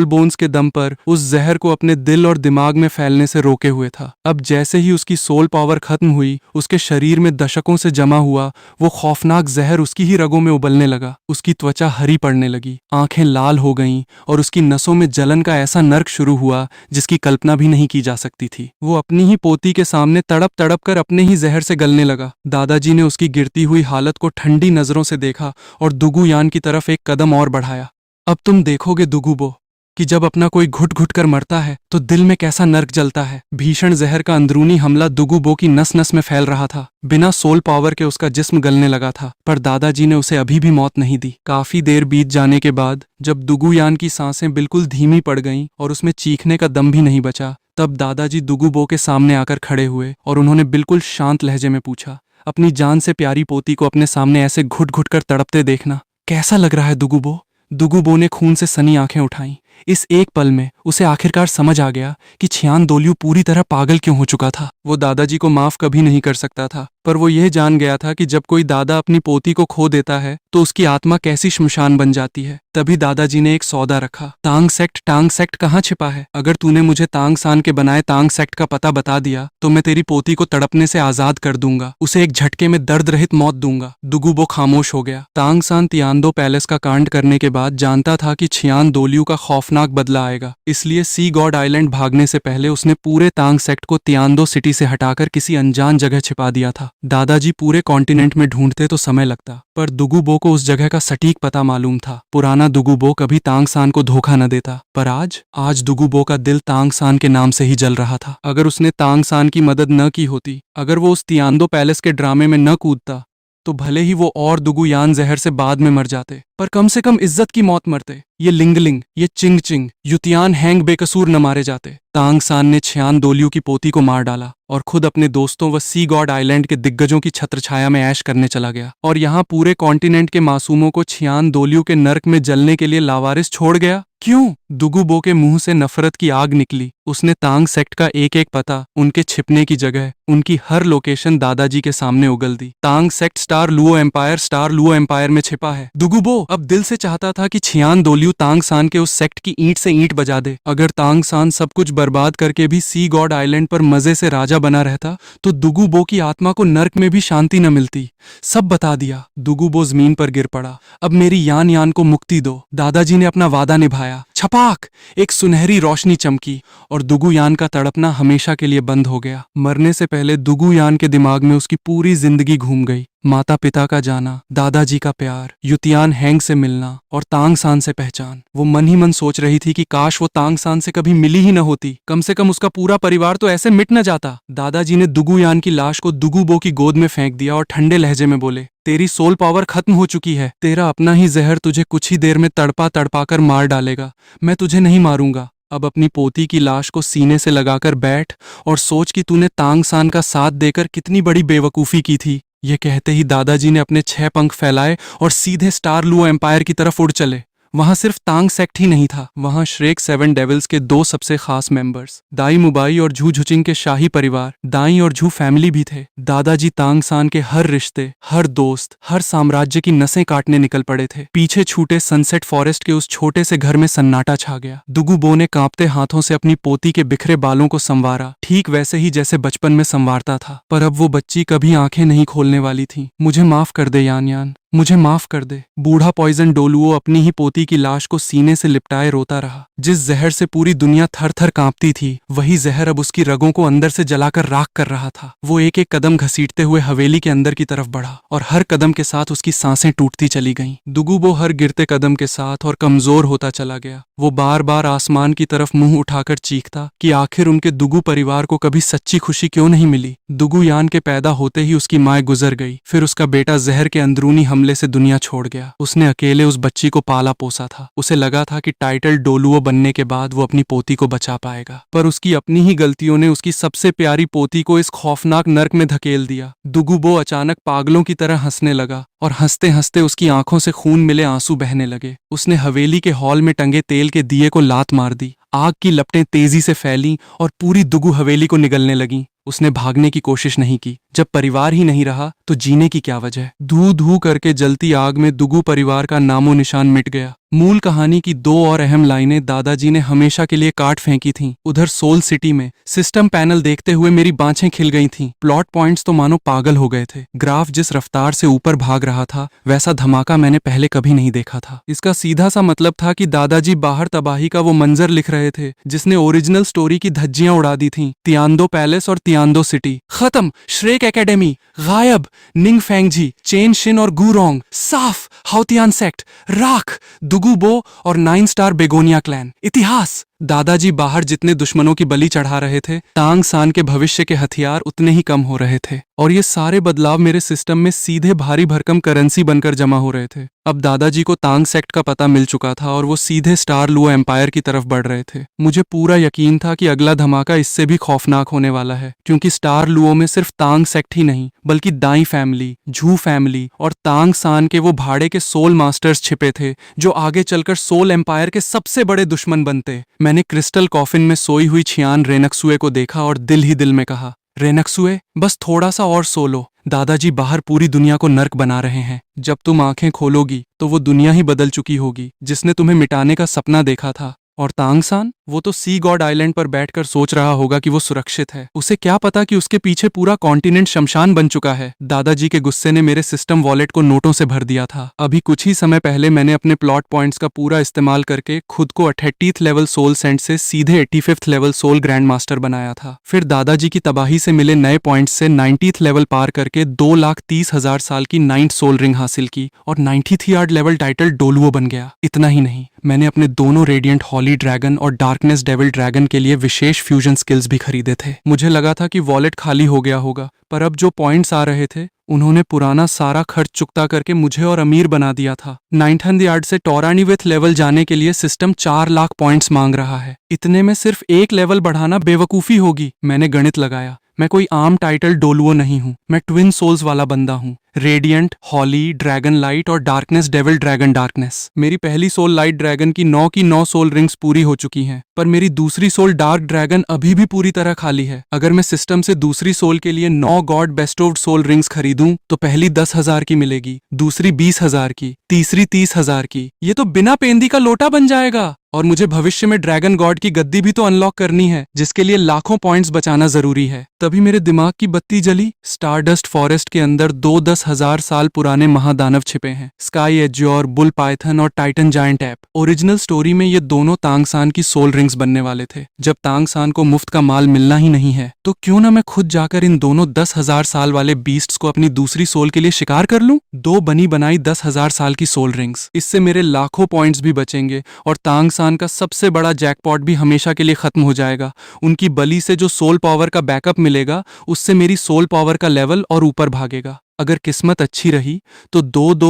बोन्स के दम पर उस जहर को अपने दिल और दिमाग में फैलने से रोके हुए था। अब जैसे ही उसकी सोल पावर खत्म हुई, उसके शरीर में दशकों से जमा हुआ वो खौफनाक जहर उसकी ही रगों में उबलने लगा। उसकी त्वचा हरी पड़ने लगी, आंखें लाल हो गईं और उसकी नसों में जलन का ऐसा नर्क शुरू हुआ जिसकी कल्पना भी नहीं की जा सकती थी। वो अपनी ही पोती के सामने तड़प तड़प कर अपने ही जहर से गलने लगा। दादाजी ने उसकी गिरती हुई हालत को ठंडी नजरों से देखा और दुगु यान की तरफ एक कदम और बढ़ाया। अब तुम देखोगे दुगुबो कि जब अपना कोई घुट घुट कर मरता है तो दिल में कैसा नर्क जलता है। भीषण जहर का अंदरूनी हमला दुगुबो की नस नस में फैल रहा था। बिना सोल पावर के उसका जिस्म गलने लगा था, पर दादाजी ने उसे अभी भी मौत नहीं दी। काफी देर बीत जाने के बाद जब दुगुयान की सांसें बिल्कुल धीमी पड़ गईं और उसमें चीखने का दम भी नहीं बचा, तब दादाजी दुगुबो के सामने आकर खड़े हुए और उन्होंने बिल्कुल शांत लहजे में पूछा, अपनी जान से प्यारी पोती को अपने सामने ऐसे घुट घुट कर तड़पते देखना कैसा लग रहा है दुगुबो? दुगुबो ने खून से सनी आंखें उठाईं। इस एक पल में उसे आखिरकार समझ आ गया कि छियान दोलियो पूरी तरह पागल क्यों हो चुका था। वो दादाजी को माफ कभी नहीं कर सकता था, पर वो यह जान गया था कि जब कोई दादा अपनी पोती को खो देता है तो उसकी आत्मा कैसी श्मशान बन जाती है। तभी दादाजी ने एक सौदा रखा। टांग सेक्ट कहाँ छिपा है? अगर तूने मुझे तांग सान के बनाए टांग सेक्ट का पता बता दिया तो मैं तेरी पोती को तड़पने से आजाद कर दूंगा, उसे एक झटके में दर्द रहित मौत दूंगा। दुगुबो खामोश हो गया। टांग सान तियानदो पैलेस का कांड करने के बाद जानता था कि छियान दोलियो का खौफनाक बदला आएगा, इसलिए सी गॉड आइलैंड भागने से पहले उसने पूरे टांग सेक्ट को तियानदो सिटी से हटाकर किसी अनजान जगह छिपा दिया था। दादाजी पूरे कॉन्टिनेंट में ढूंढते तो समय लगता, पर दुगुबो को उस जगह का सटीक पता मालूम था। पुराना दुगुबो कभी तांग सान को धोखा न देता, पर आज दुगुबो का दिल तांग सान के नाम से ही जल रहा था। अगर उसने तांग सान की मदद न की होती, अगर वो उस तियानदो पैलेस के ड्रामे में न कूदता, तो भले ही वो और दुगुयान जहर से बाद में मर जाते, पर कम से कम इज्जत की मौत मरते। ये लिंगलिंग, ये चिंग युतियान हैंग बेकसूर न मारे जाते। तांग सान ने छियान दोलियो की पोती को मार डाला और खुद अपने दोस्तों व सी गॉड आइलैंड के दिग्गजों की छत्रछाया में ऐश करने चला गया, और यहाँ पूरे कॉन्टिनेंट के मासूमों को छियान दोलियो के नर्क में जलने के लिए लावारिस छोड़ गया। क्यों? दुगुबो के मुंह से नफरत की आग निकली। उसने तांग सेक्ट का एक एक पता, उनके छिपने की जगह, उनकी हर लोकेशन दादाजी के सामने उगल दी। तांग सेक्ट स्टार लुओ एम्पायर में छिपा है। दुगुबो अब दिल से चाहता था कि छियान दोलियो तांग सान के उस सेक्ट की ईंट से ईंट बजा दे। अगर तांग सान सब कुछ बर्बाद करके भी सी गॉड आइलैंड पर मजे से राजा बना रहता तो दुगुबो की आत्मा को नर्क में भी शांति न मिलती। सब बता दिया। दुगुबो जमीन पर गिर पड़ा। अब मेरी यान को मुक्ति दो। दादाजी ने अपना वादा निभाया। छपाक एक सुनहरी रोशनी चमकी और दुगुयान का तड़पना हमेशा के लिए बंद हो गया। मरने से पहले दुगुयान के दिमाग में उसकी पूरी जिंदगी घूम गई। माता पिता का जाना, दादाजी का प्यार, युतियान हैंग से मिलना और तांग सान से पहचान। वो मन ही मन सोच रही थी कि काश वो तांग सान से कभी मिली ही न होती, कम से कम उसका पूरा परिवार तो ऐसे मिट न जाता। दादाजी ने दुगुयान की लाश को दुगुबो की गोद में फेंक दिया और ठंडे लहजे में बोले, तेरी सोल पावर खत्म हो चुकी है। तेरा अपना ही जहर तुझे कुछ ही देर में तड़पा तड़पा कर मार डालेगा। मैं तुझे नहीं मारूंगा। अब अपनी पोती की लाश को सीने से लगाकर बैठ और सोच कि तूने तांग सान का साथ देकर कितनी बड़ी बेवकूफी की थी। ये कहते ही दादाजी ने अपने 6 पंख फैलाए और सीधे स्टार लुओ एम्पायर की तरफ उड़ चले। वहां सिर्फ तांग सेक्ट ही नहीं था, वहां श्रेक 7 डेविल्स के 2 सबसे खास मेंबर्स, दाई मुबाई और झू झुचिंग के शाही परिवार, दाई और झू फैमिली भी थे। दादाजी तांग सान के हर रिश्ते, हर दोस्त, हर साम्राज्य की नसें काटने निकल पड़े थे। पीछे छूटे सनसेट फॉरेस्ट के उस छोटे से घर में सन्नाटा छा गया। दुगुबो ने कांपते हाथों से अपनी पोती के बिखरे बालों को संवारा, ठीक वैसे ही जैसे बचपन में संवारता था। पर अब वो बच्ची कभी आंखें नहीं खोलने वाली थी। मुझे माफ कर दे यान, मुझे माफ कर दे। बूढ़ा पॉइजन डोलुओ अपनी ही पोती की लाश को सीने से लिपटाए रोता रहा। जिस जहर से पूरी दुनिया थर थर कांपती थी, वही जहर अब उसकी रगों को अंदर से जलाकर राख कर रहा था। वो एक एक कदम घसीटते हुए हवेली के अंदर की तरफ बढ़ा और हर कदम के साथ उसकी सांसें टूटती चली गईं। दुगुबो हर गिरते कदम के साथ और कमजोर होता चला गया। वो बार बार आसमान की तरफ मुंह उठाकर चीखता कि आखिर उनके दुगु परिवार को कभी सच्ची खुशी क्यों नहीं मिली। दुगुयान के पैदा होते ही उसकी माँ गुजर गई, फिर उसका बेटा जहर के अंदरूनी हमले से दुनिया छोड़ गया। उसने अकेले उस बच्ची को पाला पोसा था। उसे लगा था कि टाइटल डोलुओ बनने के बाद वो अपनी पोती को बचा पाएगा, पर उसकी अपनी ही गलतियों ने उसकी सबसे प्यारी पोती को इस खौफनाक नर्क में धकेल दिया। दुगुबो अचानक पागलों की तरह हंसने लगा और हंसते हंसते उसकी आंखों से खून मिले आंसू बहने लगे। उसने हवेली के हॉल में टंगे तेल के दिए को लात मार दी। आग की लपटें तेजी से फैलीं और पूरी दुगु हवेली को निगलने लगीं। उसने भागने की कोशिश नहीं की। जब परिवार ही नहीं रहा तो जीने की क्या वजह। धू धू करके जलती आग में दुगु परिवार का नामो निशान मिट गया। मूल कहानी की दो और अहम लाइनें दादाजी ने हमेशा के लिए काट फेंकी थीं। उधर सोल सिटी में सिस्टम पैनल देखते हुए मेरी बाँछें खिल गई थीं। प्लॉट पॉइंट्स तो मानो पागल हो गए थे। ग्राफ जिस रफ्तार से ऊपर भाग रहा था वैसा धमाका मैंने पहले कभी नहीं देखा था। इसका सीधा सा मतलब था कि दादाजी बाहर तबाही का वो मंजर लिख रहे थे जिसने ओरिजिनल स्टोरी की धज्जियां उड़ा दी थीं। तियांदो पैलेस और तियांदो सिटी खत्म, श्रेक एकेडमी गायब, निंग फेंगजी, चेन शिन और गुरोंग साफ, हाउतियान सेक्ट राख, दुगुबो और 9 स्टार बेगोनिया क्लैन इतिहास। दादाजी बाहर जितने दुश्मनों की बलि चढ़ा रहे थे, तांग सान के भविष्य के हथियार उतने ही कम हो रहे थे और ये सारे बदलाव मेरे सिस्टम में सीधे भारी भरकम करेंसी बनकर जमा हो रहे थे। अब दादाजी को तांग सेक्ट का पता मिल चुका था और वो सीधे स्टार लुओ एम्पायर की तरफ बढ़ रहे थे। मुझे पूरा यकीन था कि अगला धमाका इससे भी खौफनाक होने वाला है, क्योंकि स्टार लुओ में सिर्फ तांग सेक्ट ही नहीं बल्कि दाई फैमिली, झू फैमिली और तांग सान के वो भाड़े के सोल मास्टर्स छिपे थे जो आगे चलकर सोल एम्पायर के सबसे बड़े दुश्मन बनते। मैंने क्रिस्टल कॉफिन में सोई हुई छियान रेनक्सुए को देखा और दिल ही दिल में कहा, रेनक्सुए बस थोड़ा सा और सो लो। दादाजी बाहर पूरी दुनिया को नर्क बना रहे हैं। जब तुम आंखें खोलोगी तो वो दुनिया ही बदल चुकी होगी जिसने तुम्हें मिटाने का सपना देखा था। और तांग सान, वो तो सी गॉड आइलैंड पर बैठकर सोच रहा होगा कि वो सुरक्षित है। उसे क्या पता कि उसके पीछे पूरा कॉन्टिनेंट शमशान बन चुका है। दादाजी के गुस्से ने मेरे सिस्टम वॉलेट को नोटों से भर दिया था। अभी कुछ ही समय पहले मैंने अपने प्लॉट पॉइंट्स का पूरा इस्तेमाल करके खुद को 38th लेवल सोल सेंट से सीधे 85th level soul grand master बनाया था। फिर दादाजी की तबाही से मिले नए पॉइंट्स से 90th लेवल पार करके 2,30,000 साल की 9th सोल रिंग हासिल की और 93rd लेवल टाइटल डोलुओ बन गया। इतना ही नहीं, मैंने अपने दोनों रेडिएंट हॉली ड्रैगन और डार्कनेस डेविल ड्रैगन के लिए विशेष फ्यूजन स्किल्स भी खरीदे थे। मुझे लगा था कि वॉलेट खाली हो गया होगा, पर अब जो पॉइंट्स आ रहे थे उन्होंने पुराना सारा खर्च चुकता करके मुझे और अमीर बना दिया था। 9th यार्ड से 94th लेवल जाने के लिए सिस्टम 4 लाख पॉइंट्स मांग रहा है। इतने में सिर्फ एक लेवल बढ़ाना बेवकूफ़ी होगी। मैंने गणित लगाया, मैं कोई आम टाइटल डोलुओ नहीं हूँ, मैं ट्विन सोल्स वाला बंदा हूँ। रेडिएंट, हॉली, ड्रैगन लाइट और डार्कनेस डेविल ड्रैगन डार्कनेस। मेरी पहली सोल लाइट ड्रैगन की 9 की 9 सोल रिंग्स पूरी हो चुकी हैं, पर मेरी दूसरी सोल डार्क ड्रैगन अभी भी पूरी तरह खाली है। अगर मैं सिस्टम से दूसरी सोल के लिए 9 गॉड बेस्टोव्ड सोल रिंग्स खरीदूं तो पहली 10,000 की मिलेगी, दूसरी 20,000 की, तीसरी 30,000 की। ये तो बिना पेंदी का लोटा बन जाएगा। और मुझे भविष्य में ड्रैगन गॉड की गद्दी भी तो अनलॉक करनी है, जिसके लिए लाखों पॉइंट्स बचाना जरूरी है। तभी मेरे दिमाग की बत्ती जली। स्टारडस्ट फॉरेस्ट के अंदर 2-10,000 साल पुराने महादानव छिपे हैं, स्काई एज्योर, बुल पाइथन और Titan giant app. Original story में ये दोनों तांगसान की सोल रिंग्स बनने वाले थे। जब तांगसान को मुफ्त का माल मिलना ही नहीं है तो क्यों ना मैं खुद जाकर इन दोनों 10,000 साल वाले बीस्ट्स को अपनी दूसरी सोल के लिए शिकार कर लूं। 2 बनी बनाई 10,000 साल की सोल रिंग्स, इससे मेरे लाखों पॉइंट्स भी बचेंगे और तांगसान का सबसे बड़ा जैकपॉट भी हमेशा के लिए खत्म हो जाएगा। उनकी बलि से जो सोल पावर का बैकअप मिलेगा उससे मेरी सोल पावर का लेवल और ऊपर भागेगा। अगर किस्मत अच्छी रही तो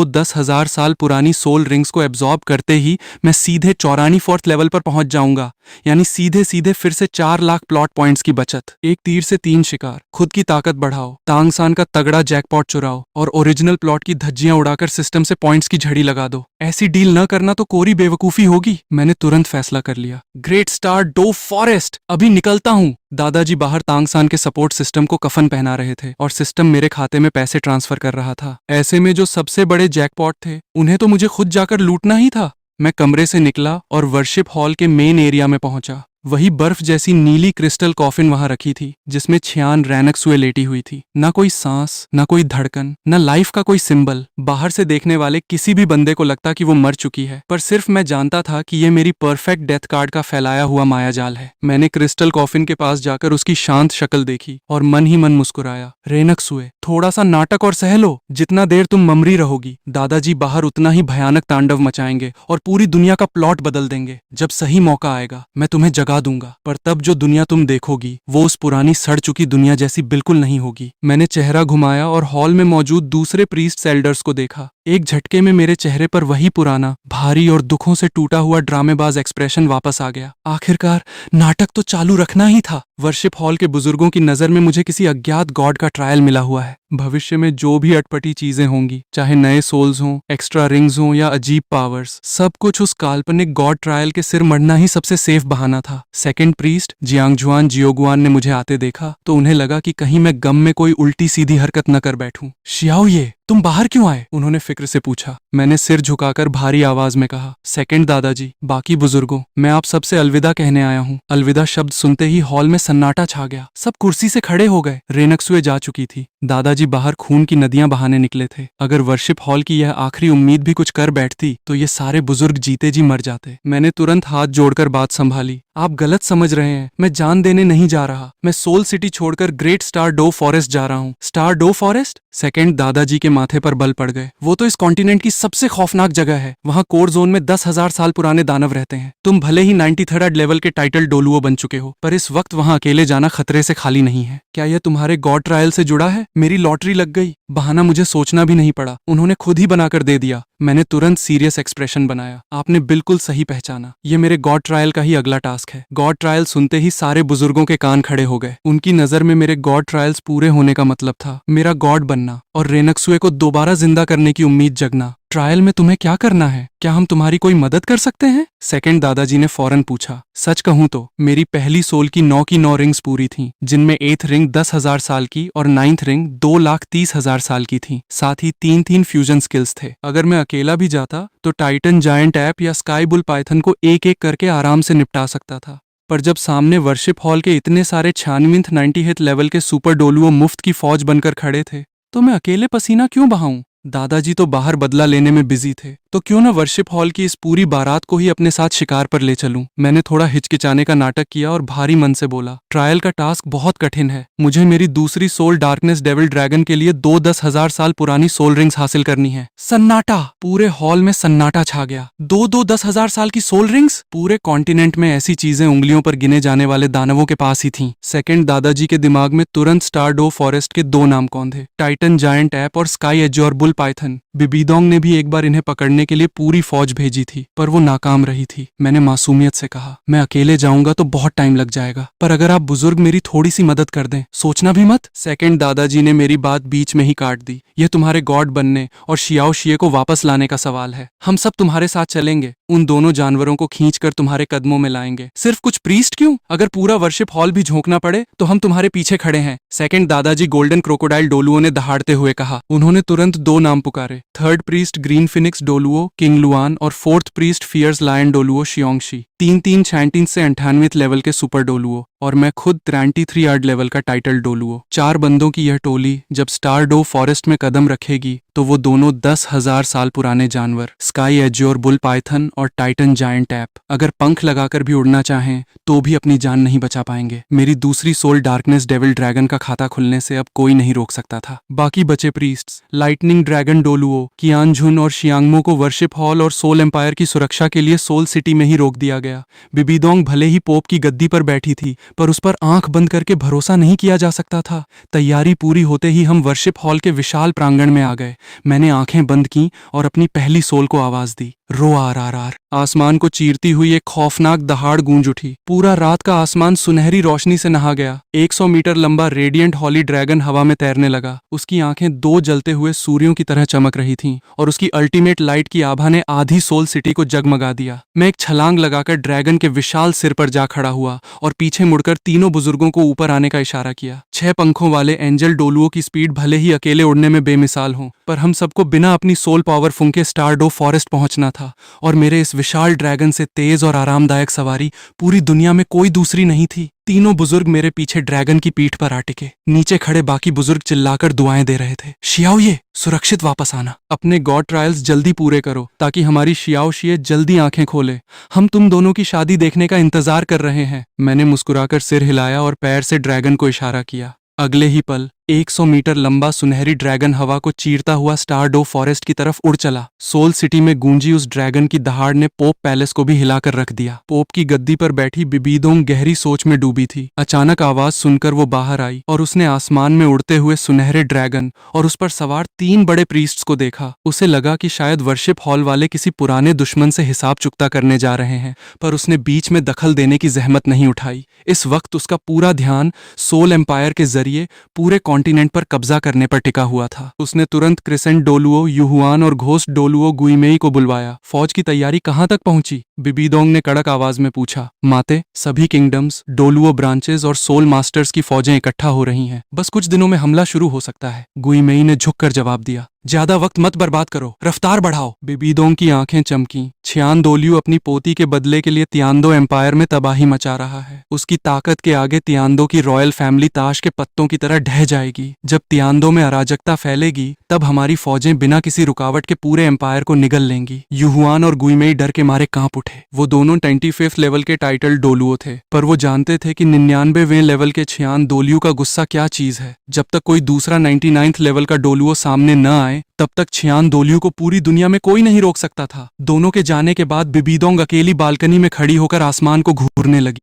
10,000 साल पुरानी सोल रिंग्स को एब्जॉर्ब करते ही मैं सीधे 94th लेवल पर पहुंच जाऊंगा, यानी सीधे सीधे फिर से 4 लाख प्लॉट पॉइंट्स की बचत। एक तीर से 3 शिकार। खुद की ताकत बढ़ाओ, तांगसान का तगड़ा जैकपॉट चुराओ और ओरिजिनल प्लॉट की धज्जियां उड़ाकर सिस्टम से पॉइंट्स की झड़ी लगा दो। ऐसी डील न करना तो कोरी बेवकूफी होगी। मैंने तुरंत फैसला कर लिया। ग्रेट स्टार डो फॉरेस्ट, अभी निकलता हूँ। दादाजी बाहर तांगसान के सपोर्ट सिस्टम को कफन पहना रहे थे और सिस्टम मेरे खाते में पैसे ट्रांसफर कर रहा था। ऐसे में जो सबसे बड़े जैकपॉट थे उन्हें तो मुझे खुद जाकर लूटना ही था। मैं कमरे से निकला और वर्शिप हॉल के मेन एरिया में पहुंचा। वही बर्फ जैसी नीली क्रिस्टल कॉफिन वहां रखी थी जिसमें छियान रैनक्सुए लेटी हुई थी। ना कोई सांस, ना कोई धड़कन, ना लाइफ का कोई सिंबल। बाहर से देखने वाले किसी भी बंदे को लगता कि वो मर चुकी है, पर सिर्फ मैं जानता था कि ये मेरी परफेक्ट डेथ कार्ड का फैलाया हुआ मायाजाल है। मैंने क्रिस्टल कॉफिन के पास जाकर उसकी शांत शक्ल देखी और मन ही मन मुस्कुराया। रेनक्सुए, थोड़ा सा नाटक और सह लो, जितना देर तुम ममरी रहोगी दादाजी बाहर उतना ही भयानक तांडव मचाएंगे और पूरी दुनिया का प्लॉट बदल देंगे। जब सही मौका आएगा मैं तुम्हें जगा दूंगा, पर तब जो दुनिया तुम देखोगी वो उस पुरानी सड़ चुकी दुनिया जैसी बिल्कुल नहीं होगी। मैंने चेहरा घुमाया और हॉल में मौजूद दूसरे प्रीस्ट एल्डर्स को देखा। एक झटके में मेरे चेहरे पर वही पुराना, भारी और दुखों से टूटा हुआ ड्रामेबाज एक्सप्रेशन वापस आ गया। आखिरकार नाटक तो चालू रखना ही था। वर्शिप हॉल के बुजुर्गों की नजर में मुझे किसी अज्ञात गॉड का ट्रायल मिला हुआ है। भविष्य में जो भी अटपटी चीजें होंगी, चाहे नए सोल्स हों, एक्स्ट्रा रिंग्स हों या अजीब पावर्स, सब कुछ उस काल्पनिक गॉड ट्रायल के सिर मरना ही सबसे सेफ बहाना था। सेकंड प्रीस्ट जियांगजुआन जियोगुआन ने मुझे आते देखा तो उन्हें लगा कि कहीं मैं गम में कोई उल्टी सीधी हरकत न कर बैठूं। शियाओ ये तुम बाहर क्यों आए? उन्होंने फिक्र से पूछा। मैंने सिर झुकाकर भारी आवाज में कहा, सेकंड दादाजी, बाकी बुजुर्गों, मैं आप सबसे अलविदा कहने आया हूँ। अलविदा शब्द सुनते ही हॉल में सन्नाटा छा गया। सब कुर्सी से खड़े हो गए। रेनक्सुए जा चुकी थी। दादाजी बाहर खून की नदियां बहाने निकले थे। अगर वर्शिप हॉल की यह आखिरी उम्मीद भी कुछ कर बैठती तो ये सारे बुजुर्ग जीते जी मर जाते। मैंने तुरंत हाथ जोड़कर बात संभाली। आप गलत समझ रहे हैं, मैं जान देने नहीं जा रहा। मैं सोल सिटी छोड़कर ग्रेट स्टार डो फॉरेस्ट जा रहा हूँ। Star Dou forest? सेकंड दादाजी के माथे पर बल पड़ गए। वो तो इस कॉन्टिनेंट की सबसे खौफनाक जगह है। वहाँ कोर जोन में 10,000 साल पुराने दानव रहते हैं। तुम भले ही 93rd लेवल के टाइटल डोलुओ बन चुके हो, पर इस वक्त वहाँ अकेले जाना खतरे से खाली नहीं है। क्या यह तुम्हारे गॉड ट्रायल से जुड़ा है? मेरी लॉटरी लग गई। बहाना मुझे सोचना भी नहीं पड़ा, उन्होंने खुद ही बनाकर दे दिया। मैंने तुरंत सीरियस एक्सप्रेशन बनाया। आपने बिल्कुल सही पहचाना, ये मेरे गॉड ट्रायल का ही अगला टास्क है। गॉड ट्रायल सुनते ही सारे बुजुर्गों के कान खड़े हो गए। उनकी नजर में मेरे गॉड ट्रायल्स पूरे होने का मतलब था मेरा गॉड बनना और रेनक्सुए को दोबारा जिंदा करने की उम्मीद जगना। ट्रायल में तुम्हें क्या करना है? क्या हम तुम्हारी कोई मदद कर सकते हैं? सेकंड दादाजी ने फौरन पूछा। सच कहूं तो मेरी पहली सोल की 9 की 9 रिंग्स पूरी थीं, जिनमें 8th रिंग 10,000 साल की और 9th रिंग 2,30,000 साल की थी। साथ ही 3 फ्यूजन स्किल्स थे। अगर मैं अकेला भी जाता तो टाइटन जायंट ऐप या स्काई बुल पाइथन को एक एक करके आराम से निपटा सकता था। पर जब सामने वर्शिप हॉल के इतने सारे 96th लेवल के सुपर डोलुओ मुफ्त की फौज बनकर खड़े थे तो मैं अकेले पसीना क्यों बहाऊं? दादाजी तो बाहर बदला लेने में बिजी थे, तो क्यों न वर्शिप हॉल की इस पूरी बारात को ही अपने साथ शिकार पर ले चलूं। मैंने थोड़ा हिचकिचाने का नाटक किया और भारी मन से बोला, ट्रायल का टास्क बहुत कठिन है। मुझे मेरी दूसरी सोल डार्कनेस डेविल ड्रैगन के लिए 10,000 साल पुरानी सोल रिंग्स हासिल करनी है। सन्नाटा! पूरे हॉल में सन्नाटा छा गया। 10,000 साल की सोल रिंग्स? पूरे कॉन्टिनेंट में ऐसी चीजें उंगलियों पर गिने जाने वाले दानवों के पास ही थीं। सेकंड दादाजी के दिमाग में तुरंत स्टार डो फॉरेस्ट के 2 नाम कौन थे, टाइटन जायंट ऐप और स्काई एज्योर बुल पाइथन। बिबीदोंग ने भी एक बार इन्हें पकड़ने के लिए पूरी फौज भेजी थी, पर वो नाकाम रही थी। मैंने मासूमियत से कहा, मैं अकेले जाऊंगा तो बहुत टाइम लग जाएगा, पर अगर आप बुजुर्ग मेरी थोड़ी सी मदद कर दें, सोचना भी मत। सेकंड दादाजी ने मेरी बात बीच में ही काट दी। यह तुम्हारे गॉड बनने और शियाओ शिये को वापस लाने का सवाल है। हम सब तुम्हारे साथ चलेंगे, उन दोनों जानवरों को खींचकर तुम्हारे कदमों में लाएंगे। सिर्फ कुछ प्रीस्ट क्यों, अगर पूरा वर्शिप हॉल भी झोंकना पड़े तो हम तुम्हारे पीछे खड़े हैं। सेकंड दादाजी गोल्डन क्रोकोडाइल डोलुओ ने दहाड़ते हुए कहा। उन्होंने तुरंत 2 नाम पुकारे, third priest green phoenix Duoluo Qing Luan और fourth priest fierce lion Duoluo Xiongshi. 3 से 98 लेवल के सुपर डोलुओ और मैं खुद 93rd लेवल का टाइटल डोलुओ। 4 बंदों की यह टोली जब स्टार डो फॉरेस्ट में कदम रखेगी तो वो दोनों 10,000 साल पुराने जानवर स्काई एज्योर बुल पाइथन और टाइटन जायंट ऐप अगर पंख लगाकर भी उड़ना चाहें तो भी अपनी जान नहीं बचा पाएंगे। मेरी दूसरी सोल डार्कनेस डेविल ड्रैगन का खाता खुलने से अब कोई नहीं रोक सकता था। बाकी बचे प्रीस्ट्स लाइटनिंग ड्रैगन डोलुओ कियानझुन और शियांगमो को वर्शिप हॉल और सोल एम्पायर की सुरक्षा के लिए सोल सिटी में ही रोक दिया गया। बिबीदोंग भले ही पोप की गद्दी पर बैठी थी, पर उस पर आंख बंद करके भरोसा नहीं किया जा सकता था। तैयारी पूरी होते ही हम वर्शिप हॉल के विशाल प्रांगण में आ गए। मैंने आंखें बंद की और अपनी पहली सोल को आवाज दी, रो आर आर आर। आसमान को चीरती हुई एक खौफनाक दहाड़ गूंज उठी। पूरा रात का आसमान सुनहरी रोशनी से नहा गया। 100 मीटर लंबा रेडिएंट हॉली ड्रैगन हवा में तैरने लगा। उसकी आंखें 2 जलते हुए सूर्यों की तरह चमक रही थीं और उसकी अल्टीमेट लाइट की आभा ने आधी सोल सिटी को जगमगा दिया। मैं एक छलांग लगाकर ड्रैगन के विशाल सिर पर जा खड़ा हुआ और पीछे मुड़कर तीनों बुजुर्गों को ऊपर आने का इशारा किया। 6 पंखों वाले एंजल डोलुओं की स्पीड भले ही अकेले उड़ने में बेमिसाल हो, पर हम सबको बिना अपनी सोल पावर फूंके स्टार डो फॉरेस्ट पहुंचना था और मेरे इस विशाल ड्रैगन से तेज और आरामदायक सवारी पूरी दुनिया में कोई दूसरी नहीं थी। तीनों बुजुर्ग मेरे पीछे ड्रैगन की पीठ पर आ टिके। नीचे खड़े बाकी बुजुर्ग चिल्लाकर दुआएं दे रहे थे, शियाओ ये सुरक्षित वापस आना, अपने गॉड ट्रायल्स जल्दी पूरे करो ताकि हमारी शियाओ शिये जल्दी आंखें खोले। हम तुम दोनों की शादी देखने का इंतजार कर रहे हैं। मैंने मुस्कुराकर सिर हिलाया और पैर से ड्रैगन को इशारा किया। अगले ही पल 100 मीटर लंबा सुनहरी ड्रैगन हवा को चीरता हुआ स्टार डो फॉरेस्ट की तरफ उड़ चला। सोल सिटी में गूंजी उस ड्रैगन की दहाड़ ने पोप पैलेस को भी हिलाकर रख दिया। पोप की गद्दी पर बैठी बिबीदोंग गहरी सोच में डूबी थी। अचानक आवाज सुनकर वो बाहर आई और उसने आसमान में उड़ते हुए सुनहरे ड्रैगन और उस पर सवार 3 बड़े प्रीस्ट्स को देखा। उसे लगा कि शायद वर्शिप हॉल वाले किसी पुराने दुश्मन से हिसाब चुकता करने जा रहे हैं, पर उसने बीच में दखल देने की जहमत नहीं उठाई। इस वक्त उसका पूरा ध्यान सोल एम्पायर के जरिए पूरे कॉन्टिनेंट पर कब्जा करने पर टिका हुआ था। उसने तुरंत क्रिसेंट डोलुओ, यूहुआन और घोस्ट डोलुओ गुइमेई को बुलवाया। फौज की तैयारी कहाँ तक पहुंची? बिबीदोंग ने कड़क आवाज में पूछा। माते, सभी किंगडम्स, डोलुओ ब्रांचेस और सोल मास्टर्स की फौजें इकट्ठा हो रही हैं। बस कुछ दिनों में हमला शुरू हो सकता है। गुइमेई ने झुककर जवाब दिया। ज्यादा वक्त मत बर्बाद करो, रफ्तार बढ़ाओ। बिबीदोंग की आंखें चमकी। छियान दोलियो अपनी पोती के बदले के लिए तियानदो एम्पायर में तबाही मचा रहा है। उसकी ताकत के आगे तियानदो की रॉयल फैमिली ताश के पत्तों की तरह ढह जाएगी। जब तियानदो में अराजकता फैलेगी, तब हमारी फौजें बिना किसी रुकावट के पूरे एम्पायर को निगल लेंगी। यूहुआन और गुइमेई डर के मारे कांप उठे। वो दोनों 25th लेवल के टाइटल डोलुओ थे, पर वो जानते थे कि 99वें लेवल के छियान दोलियो का गुस्सा क्या चीज है। जब तक कोई दूसरा 99th लेवल का डोलुओ सामने न आए, तब तक छियान दोलियो को पूरी दुनिया में कोई नहीं रोक सकता था। दोनों के जाने के बाद बिबीदोंग अकेली बालकनी में खड़ी होकर आसमान को घूरने लगी।